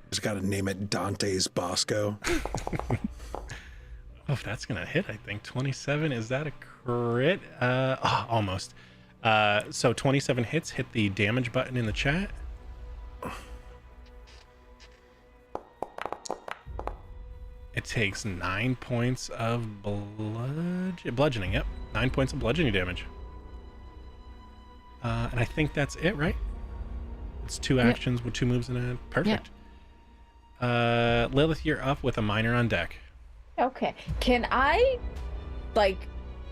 Just got to name it Dante's Bosco. Oh, that's going to hit, I think. 27, is that a crit? Almost. So 27 hits. Hit the damage button in the chat. It takes 9 points of bludgeoning. Yep, 9 points of bludgeoning damage. And I think that's it, right? It's 2 actions with 2 moves in it. Perfect. Lilith, you're up with a miner on deck. Okay. Can I, like,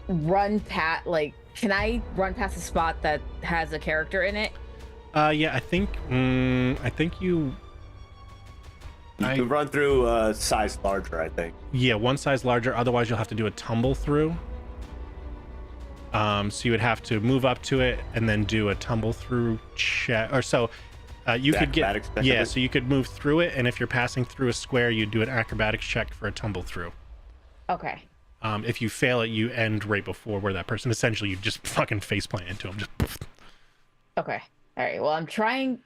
can I run past a spot that has a character in it? Yeah, I think you You can run through size larger, I think. yeah, one size larger, otherwise you'll have to do a tumble through. So you would have to move up to it and then do a tumble through check, or so you could get Acrobatics check, I yeah, think. so you could move through it, and if you're passing through a square, you do an acrobatics check for a tumble through. Okay. If you fail it, you end right before where that person, essentially you just fucking face plant into them, just poof. Okay. All right. Well, I'm trying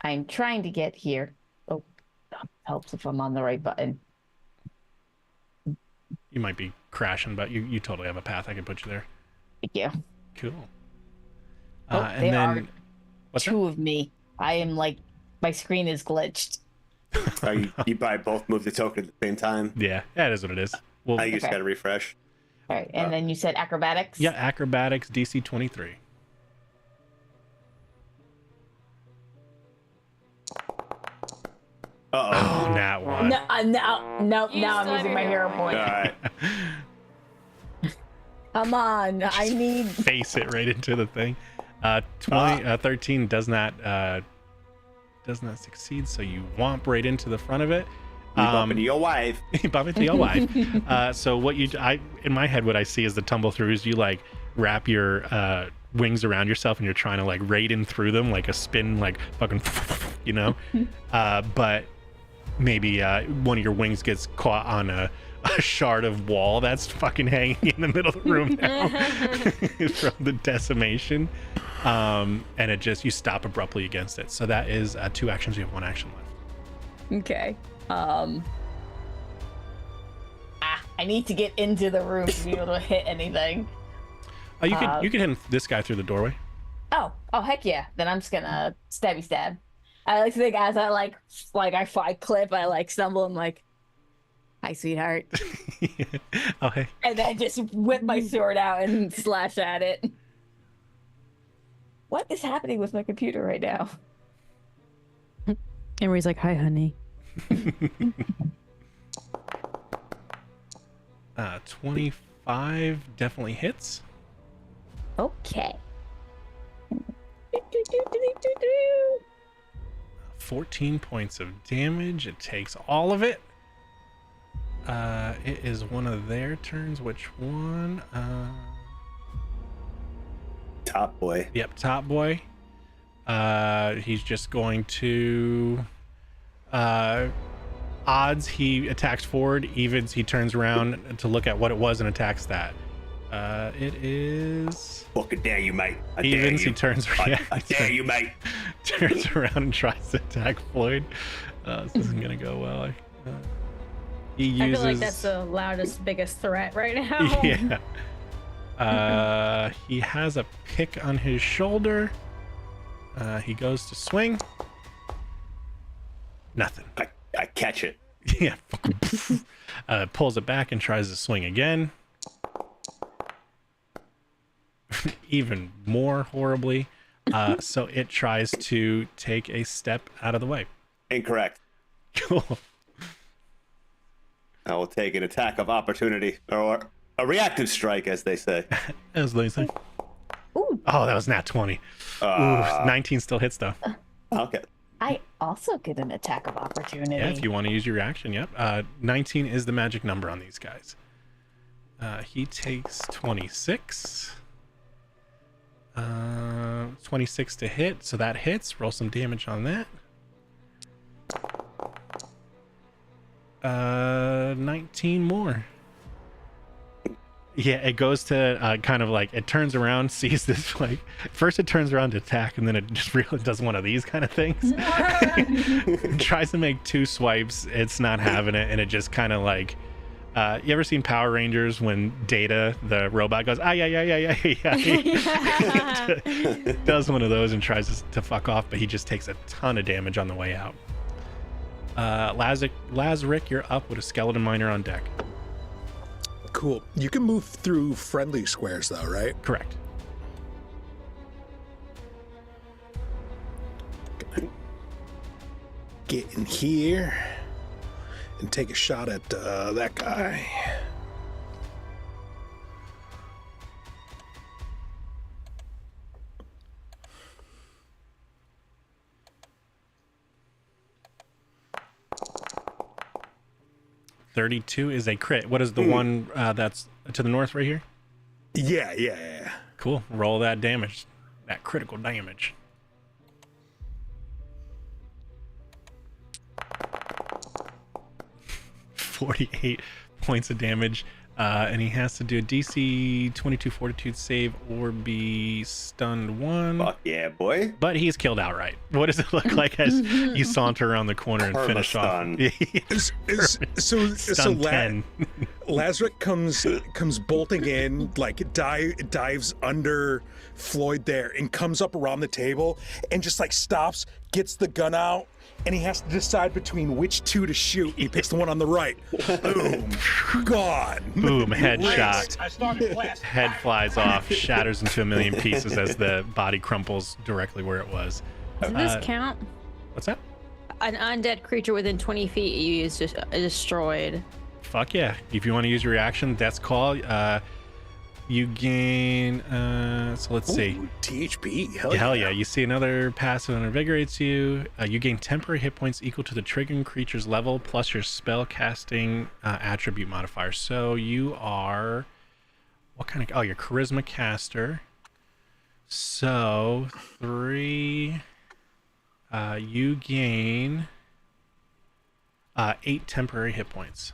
to get here. Oh, helps if I'm on the right button. You might be crashing, but you totally have a path. I can put you there. Thank you. Cool. Oh, And there then are what's that? two of me. I am like, my screen is glitched. You probably both move the token at the same time. Yeah, that is what it is. Well, I think you just Okay. got to refresh. All right. And then you said acrobatics? yeah, acrobatics DC 23. Uh-oh. Oh, nat one. No, now I'm using my hero All point. right. Come on. I need. Face it right into the thing. 13 does not succeed, so you womp right into the front of it. You bump into your wife. You bump into your wife. So what in my head, what I see is the tumble through is you like wrap your wings around yourself and you're trying to like raid in through them like a spin, like fucking, you know. But maybe one of your wings gets caught on a shard of wall that's fucking hanging in the middle of the room now from the decimation. And it just, you stop abruptly against it. So that is 2 actions. You have 1 action left. Okay. I need to get into the room to be able to hit anything. You can hit this guy through the doorway. Oh, heck yeah. Then I'm just gonna stabby stab. I like to think as I I clip, I like stumble, I'm like, hi, sweetheart. Oh, hey. And then just whip my sword out and slash at it. What is happening with my computer right now? Emery's like, hi, honey. 25 definitely hits. Okay. 14 points of damage. It takes all of it. It is one of their turns. Which one? Top boy. Yep, top boy. He's just going to odds he attacks forward, evens he turns around to look at what it was and attacks that. It is Fucking dare you, mate. I dare evens. you. He turns around. I dare you, mate. Turns around and tries to attack Floyd. This isn't gonna go well. He uses. I feel like that's the loudest, biggest threat right now. Yeah. He has a pick on his shoulder. He goes to swing. Nothing. I catch it. Yeah. Pulls it back and tries to swing again. Even more horribly. So it tries to take a step out of the way. Incorrect. Cool. I will take an attack of opportunity, or a reactive strike, as they say. That was lazy. Ooh. Oh, that was nat 20. Ooh, 19 still hits though. Okay. I also get an attack of opportunity. Yeah, if you want to use your reaction, yep. 19 is the magic number on these guys. He takes 26. 26 to hit, so that hits. Roll some damage on that. 19 more. Yeah, it goes to kind of like, it turns around, sees this, like, first it turns around to attack, and then it just really does one of these kind of things. Tries to make 2 swipes, it's not having it, and it just kind of like, you ever seen Power Rangers when Data, the robot, goes, yeah. Does one of those and tries to fuck off, but he just takes a ton of damage on the way out. Lazarick, you're up with a skeleton miner on deck. Cool. You can move through friendly squares, though, right? Correct. Get in here. and take a shot at that guy. $32 is a crit. What is the one that's to the north right here? Yeah. Cool. Roll that damage. That critical damage. 48 points of damage. And he has to do a DC 22 Fortitude save or be stunned 1. Fuck yeah, boy. But he's killed outright. What does it look like as you saunter around the corner and finish off? So Stun 10. Lazarick comes bolting in, like dives under Floyd there, and comes up around the table and just like stops, gets the gun out, and he has to decide between which two to shoot. He picks the one on the right. Boom. Gone. Boom. Headshot. I started blasting. Head flies off, shatters into a million pieces as the body crumples directly where it was. Does this count? What's that? An undead creature within 20 feet you use just destroyed. Fuck yeah. If you want to use your reaction, that's call. You gain, so let's see. Ooh, THP. Hell yeah. You see another passive that invigorates you. You gain temporary hit points equal to the triggering creature's level plus your spell casting attribute modifier. So you are, what kind of, you're charisma caster. So 3, you gain 8 temporary hit points.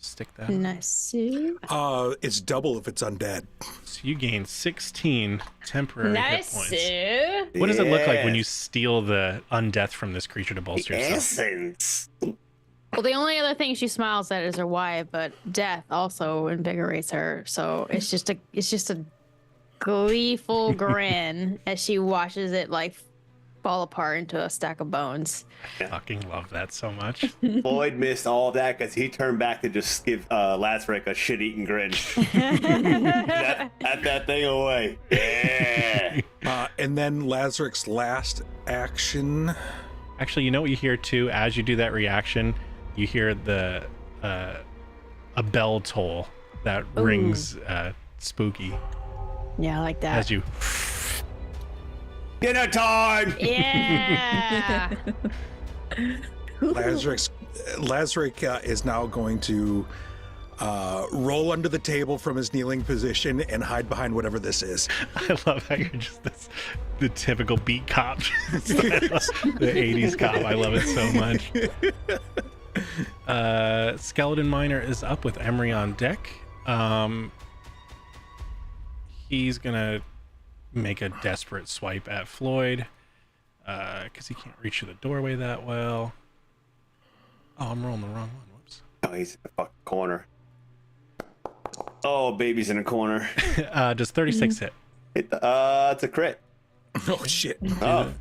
Stick that. Nice. It's double if it's undead. So you gain 16 temporary hit points. Nice. What does it look like when you steal the undeath from this creature to bolster yourself? Essence. Well, the only other thing she smiles at is her wife, but death also invigorates her. So it's just a gleeful grin as she watches it like fall apart into a stack of bones. I fucking love that so much. Floyd missed all of that because he turned back to just give Lazarick a shit-eating grin. that thing away. Yeah. And then Lazarick's last action. Actually, you know what you hear too? As you do that reaction, you hear the a bell toll that rings spooky Yeah, I like that. as you. Dinner time! Yeah. Lazarick is now going to roll under the table from his kneeling position and hide behind whatever this is. I love how you're just the typical beat cop. The 80s cop. I love it so much. Skeleton Miner is up with Emery on deck. He's gonna make a desperate swipe at Floyd because he can't reach through the doorway that well. Oh, I'm rolling the wrong one. Whoops. Oh, he's in the fucking corner. Oh, baby's in a corner. Does 36 hit? It's a crit. Oh shit. Oh,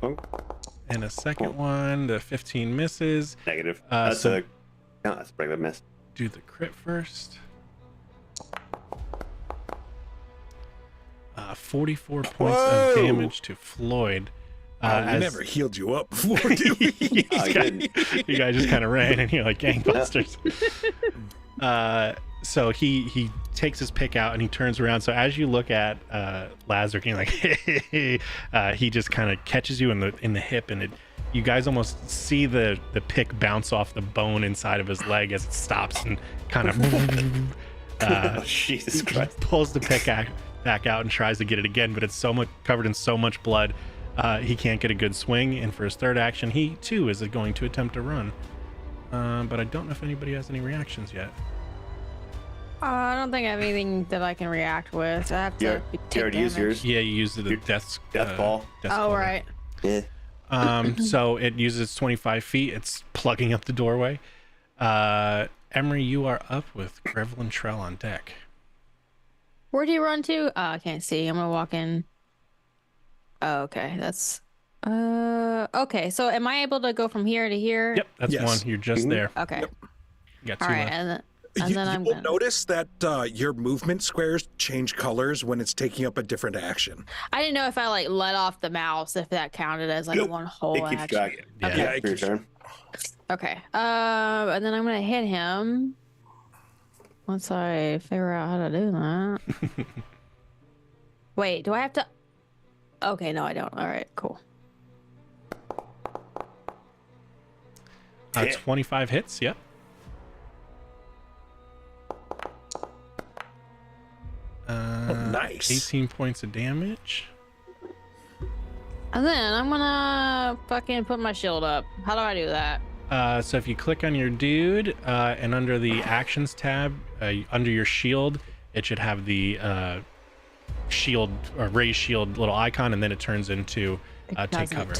And a second one, the 15 misses. negative. That's No, that's a regular miss. Do the crit first. 44 points of damage to Floyd. We never healed you up before, did we? You guys just kind of ran and you're like gangbusters. So he takes his pick out and he turns around. So as you look at Lazarick, you're like, he just kind of catches you in the hip, and you guys almost see the pick bounce off the bone inside of his leg as it stops and kind of Oh, Jesus Christ. pulls the pick back out and tries to get it again, but it's so much covered in so much blood, he can't get a good swing. And for his third action, he too is going to attempt to run. But I don't know if anybody has any reactions yet. I don't think I have anything that I can react with. I have to take You already used damage. yours? Yeah, you used the death ball. death Oh, call. right. Yeah. So it uses 25 feet. It's plugging up the doorway. Emery, you are up with Grevlin Trell on deck. Where do you run to? I can't see. I'm gonna walk in. Oh, okay. That's okay. So am I able to go from here to here? Yep, that's Yes. one. You're just there. Okay. You got two All right. left. And then I'm You'll gonna... notice that your movement squares change colors when it's taking up a different action. I didn't know if I like let off the mouse, if that counted as like Nope. one whole It keeps action. track. Yeah. Yeah, it Your keeps- turn. Okay. And then I'm gonna hit him. Once I figure out how to do that. Wait, do I have to? Okay, no, I don't. All right, cool. 25 hits. Yep. Nice. 18 points of damage. And then I'm gonna fucking put my shield up. How do I do that? So if you click on your dude and under the actions tab, under your shield, it should have the shield or raise shield little icon, and then it turns into take cover.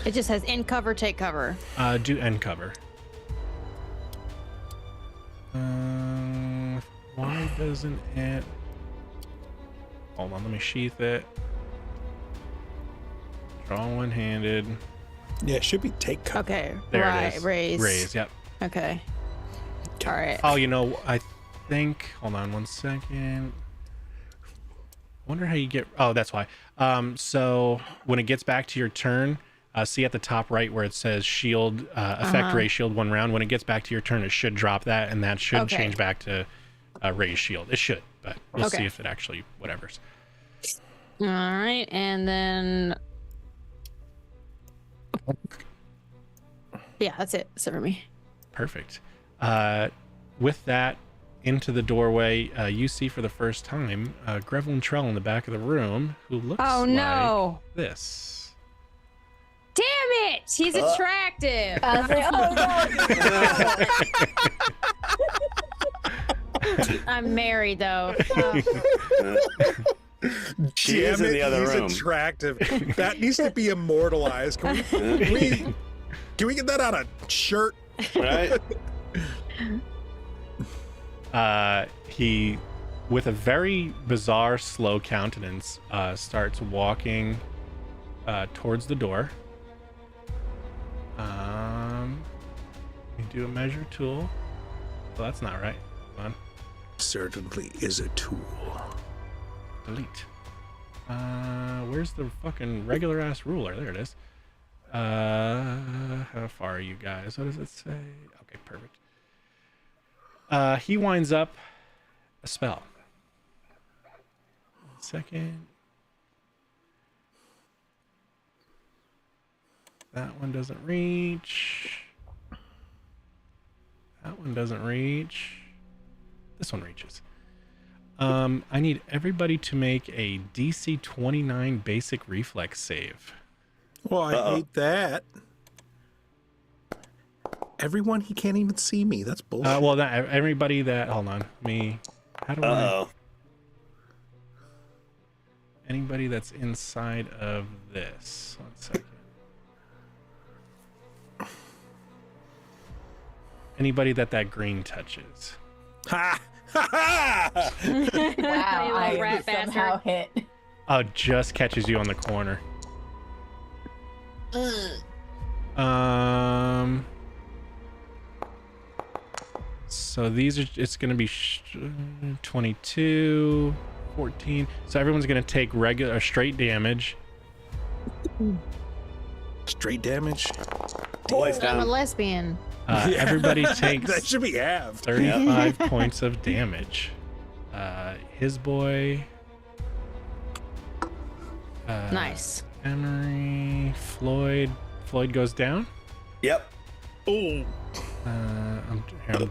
It just says in cover, take cover. Do end cover. Why doesn't it? Hold on, let me sheath it. Draw one-handed. Yeah, it should be take cover. Okay, There right, it is. raise. Raise, yep. Okay. All right. Oh, you know, I think. Hold on one second. Wonder how you get. Oh, that's why. So when it gets back to your turn, see at the top right where it says shield effect raise shield 1 round. When it gets back to your turn, it should drop that, and that should change back to raise shield. It should, but we'll see if it actually whatever's. All right, and then. Yeah, that's it. That's it for me. Perfect. With that, into the doorway, you see for the first time Grevlin Trell in the back of the room, who looks no. like this. Damn it! He's attractive. I was like, oh I'm married though. She is in the other room. He's attractive. That needs to be immortalized. Can we get that on a shirt? Right? He, with a very bizarre, slow countenance, starts walking towards the door. Let me do a measure tool. Well, that's not right. Hold on. Certainly is a tool. Delete. Where's the fucking regular ass ruler? There it is. How far are you guys? What does it say? Okay, perfect. He winds up a spell. 1 second. That one doesn't reach. That one doesn't reach. This one reaches. I need everybody to make a DC 29 basic reflex save. Well, I hate that. Everyone, he can't even see me. That's bullshit. Well, not everybody that. Hold on, me. How do I? Anybody that's inside of this. 1 second. Anybody that green touches. Ha! Ha ha! wow, I rat somehow hit. Oh, just catches you on the corner. So these are, it's going to be 22, 14. So everyone's going to take regular, straight damage. Straight damage? Boys I'm a down. lesbian. Everybody takes That should be halved. 35 points of damage. His boy. Nice. Emery, Floyd. Floyd goes down. Yep. Oh, I'm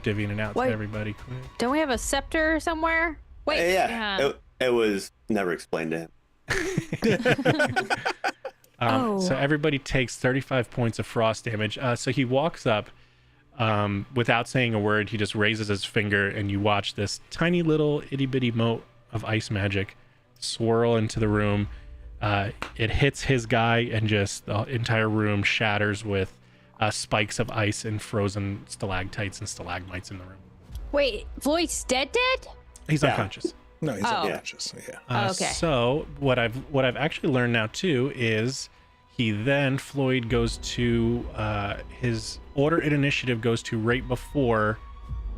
divvying it out Wait. to everybody quick. Don't we have a scepter somewhere? Wait. Yeah. It was never explained to him. So everybody takes 35 points of frost damage. So he walks up without saying a word. He just raises his finger, and you watch this tiny little itty bitty mote of ice magic swirl into the room. It hits his guy, and just the entire room shatters with spikes of ice and frozen stalactites and stalagmites in the room. Wait, Floyd's dead? He's unconscious. no, he's Oh. unconscious. Yeah. Okay. So what I've actually learned now too is Floyd goes to his order in initiative goes to right before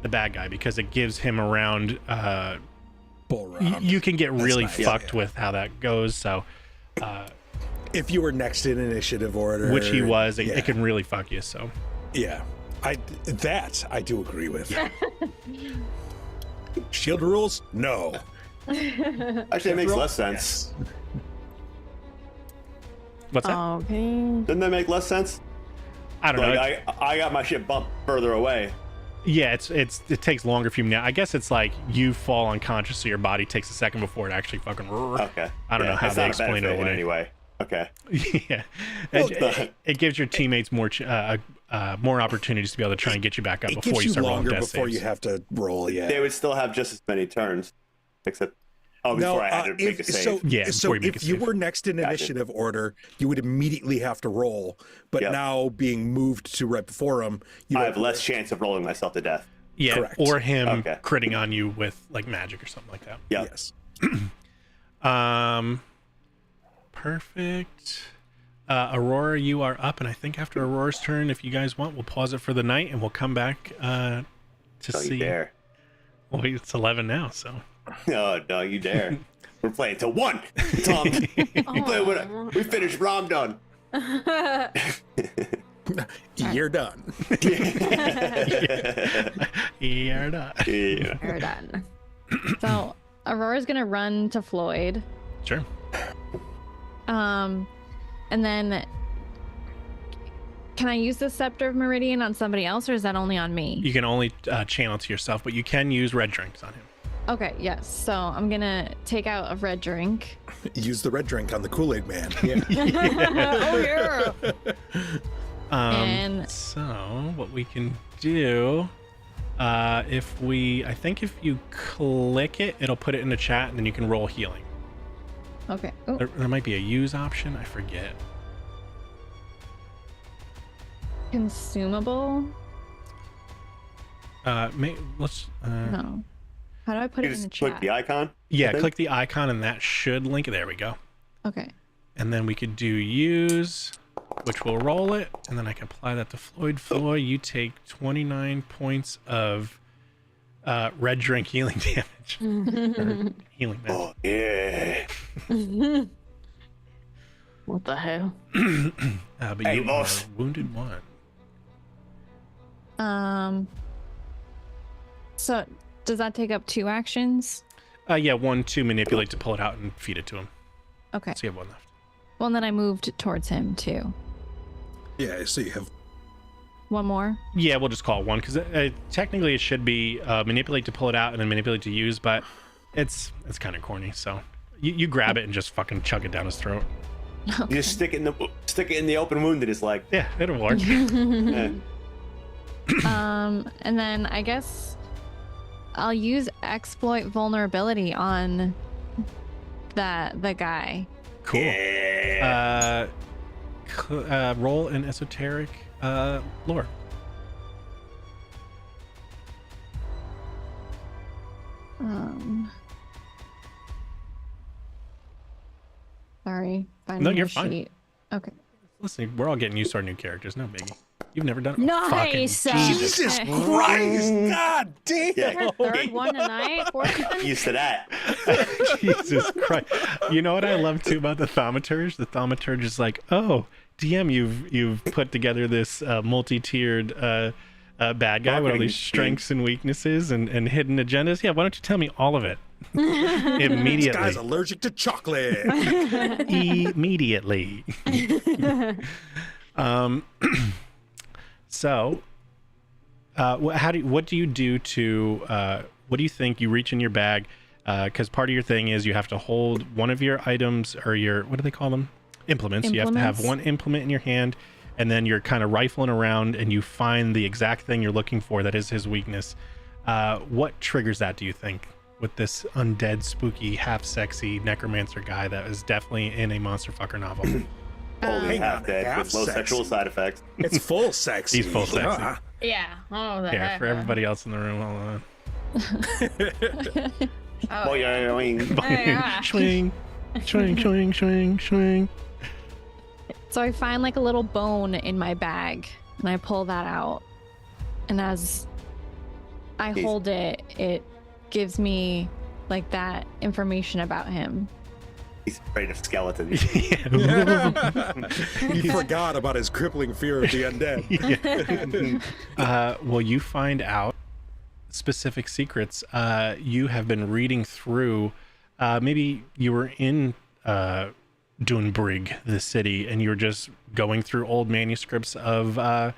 the bad guy, because it gives him a round. Bull round. You can get really nice. fucked Yeah. with how that goes. So If you were next in initiative order, which he was, it yeah. can really fuck you. So Yeah. I do agree with. Shield rules? No. Actually, it makes less sense. Yes. What's that? Okay. Doesn't that make less sense? I don't know. Like, I got my shit bumped further away. Yeah, it takes longer for you now. I guess it's like you fall unconscious, so your body takes a second before it actually fucking. Okay. I don't know how it's they not a explain it benefit in away. any way. Okay. Yeah, Well, it gives your teammates more opportunities to be able to try and get you back up It before gives you you start rolling longer death before saves. you have to roll. Yeah. They would still have just as many turns, except before I had to make a save. Yeah, So before you make if a you save. were next in initiative order, you would immediately have to roll. But Yep. now being moved to right before him, you I don't have less chance of rolling myself to death. Yeah, Correct. or him Okay. critting on you with like magic or something like that. Yeah. Yes. Perfect. Aurora, you are up, and I think after Aurora's turn, if you guys want, we'll pause it for the night and we'll come back to Don't see. you dare. Well, it's 11 now, so. No, don't you dare. We're playing till 1, Tom. We finished Ramdon. You're done. You're done. Yeah. We're done. So Aurora's gonna run to Floyd. Sure. And then can I use the Scepter of Meridian on somebody else, or is that only on me? You can only channel to yourself, but you can use red drinks on him. Okay, yes. So I'm gonna take out a red drink. Use the red drink on the Kool-Aid man. Yeah. Oh yeah. And- So what we can do, I think if you click it, it'll put it in the chat, and then you can roll healing. Okay. Oh, There might be a use option. I forget. consumable? Let's. No. How do I put You it in the just click chat? the icon. Yeah, Okay. click the icon, and that should link. There we go. Okay. And then we could do use, which will roll it, and then I can apply that to Floyd. Floyd, you take 29 points of red drink healing damage. Or healing damage. Oh, yeah. What the hell? But Hey, you boss. are wounded 1. So does that take up 2 actions? Yeah, 1 to manipulate to pull it out and feed it to him. Okay. So you have 1 left. Well, and then I moved towards him too. Yeah, so you have One more. Yeah, we'll just call it 1 because technically it should be manipulate to pull it out and then manipulate to use, but it's kind of corny. So you grab it and just fucking chug it down his throat. You just stick it in the open wound that is like. Yeah, it'll work. eh. And then I guess I'll use exploit vulnerability on the guy. Cool. Yeah. Roll an esoteric lore. Sorry. Finding No, my you're fine. sheet. Okay. Listen, we're all getting used to our new characters. No biggie. You've never done it. Nice. Fucking Jesus. Jesus Christ! God damn! Yeah. Third one tonight. Fourth one? Used to that. Jesus Christ. You know what I love too about the thaumaturge? The thaumaturge is like, oh, DM, you've put together this multi-tiered bad guy with all Marketing these strengths and weaknesses and hidden agendas. Yeah, why don't you tell me all of it? Immediately. Guy's allergic to chocolate. Immediately. So, what do you do to, what do you think you reach in your bag? Because part of your thing is you have to hold one of your items or your, what do they call them? Implements. You have to have one implement in your hand, and then you're kind of rifling around and you find the exact thing you're looking for that is his weakness. What triggers that, do you think, with this undead, spooky, half sexy necromancer guy that is definitely in a monster fucker novel? Only Hang half on, dead half with low sexual sexy. side effects. It's full sexy. He's full sexy. Ah. Yeah. Oh, the Here, heck. for everybody else in the room, hold on. Oh, yeah, I mean, Swing, swing, swing, swing, swing. So I find like a little bone in my bag and I pull that out. And as I hold it, it gives me like that information about him. He's afraid of skeletons. He forgot about his crippling fear of the undead. Well, you find out specific secrets. You have been reading through. Maybe you were in Dunbrig, the city, and you were just going through old manuscripts of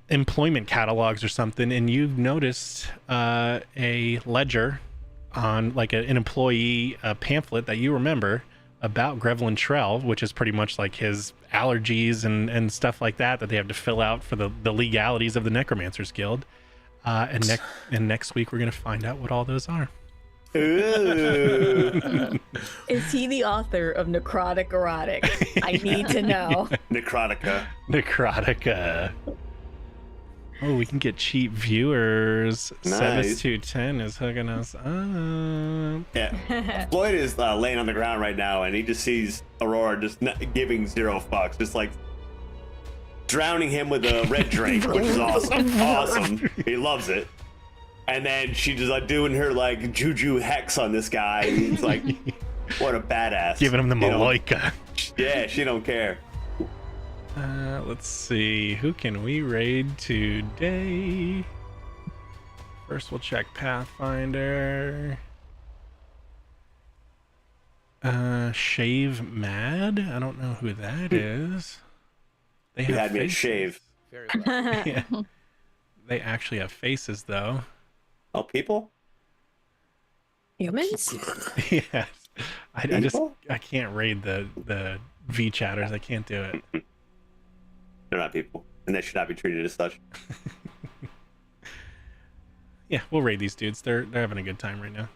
employment catalogs or something, and you've noticed a ledger on like an employee pamphlet that you remember about Grevlin Trell, which is pretty much like his allergies and stuff like that they have to fill out for the legalities of the Necromancers Guild. And next week we're gonna find out what all those are. Ooh. Is he the author of Necrotic Erotic? I need to know. Necrotica. Oh, we can get cheap viewers. Nice. 7210 is hooking us up. Yeah. Floyd is laying on the ground right now, and he just sees Aurora just giving zero fucks, just like drowning him with a red drink, which is awesome. Awesome. He loves it. And then she just like doing her like juju hex on this guy. He's like, what a badass. Giving him the You know? Maloika. Yeah, she don't care. Let's see. Who can we raid today? First, we'll check Pathfinder. Shave Mad? I don't know who that is. They You have had me at faces. shave. Yeah. They actually have faces, though. Oh, people? Humans? Yes. I just People? I can't raid the V chatters. I can't do it. They're not people, and they should not be treated as such. Yeah, we'll raid these dudes. They're having a good time right now.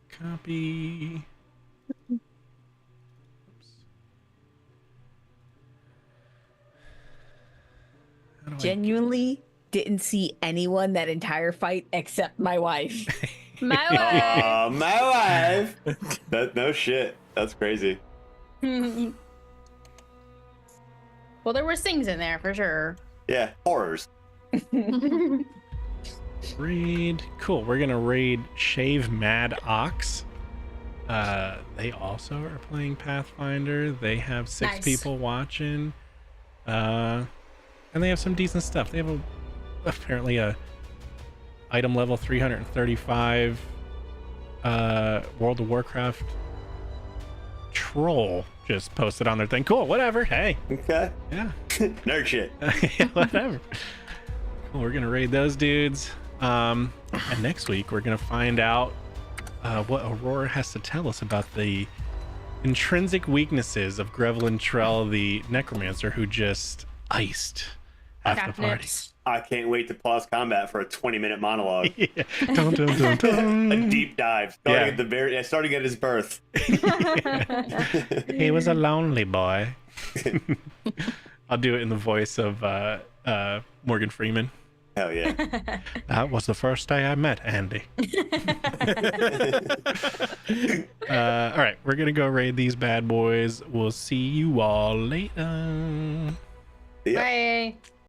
Copy. Oops. How do I- Genuinely didn't see anyone that entire fight except my wife. My wife. My wife. No shit. That's crazy. Well, there were things in there for sure. Yeah, horrors. Raid. Cool. We're gonna raid Shave Mad Ox. They also are playing Pathfinder. They have 6 Nice. people watching. And they have some decent stuff. They have apparently a item level 335 World of Warcraft troll just posted on their thing. Cool, whatever. Hey. Okay. Yeah. Nerd shit. Yeah, whatever. Cool, we're gonna raid those dudes. And next week we're gonna find out what Aurora has to tell us about the intrinsic weaknesses of Grevlin Trell, the necromancer who just iced half the party. I can't wait to pause combat for a 20-minute monologue. Yeah. Dun, dun, dun, dun. A deep dive. Starting at his birth. He was a lonely boy. I'll do it in the voice of Morgan Freeman. Hell yeah. That was the first day I met Andy. All right, we're gonna go raid these bad boys. We'll see you all later. Yeah. Bye.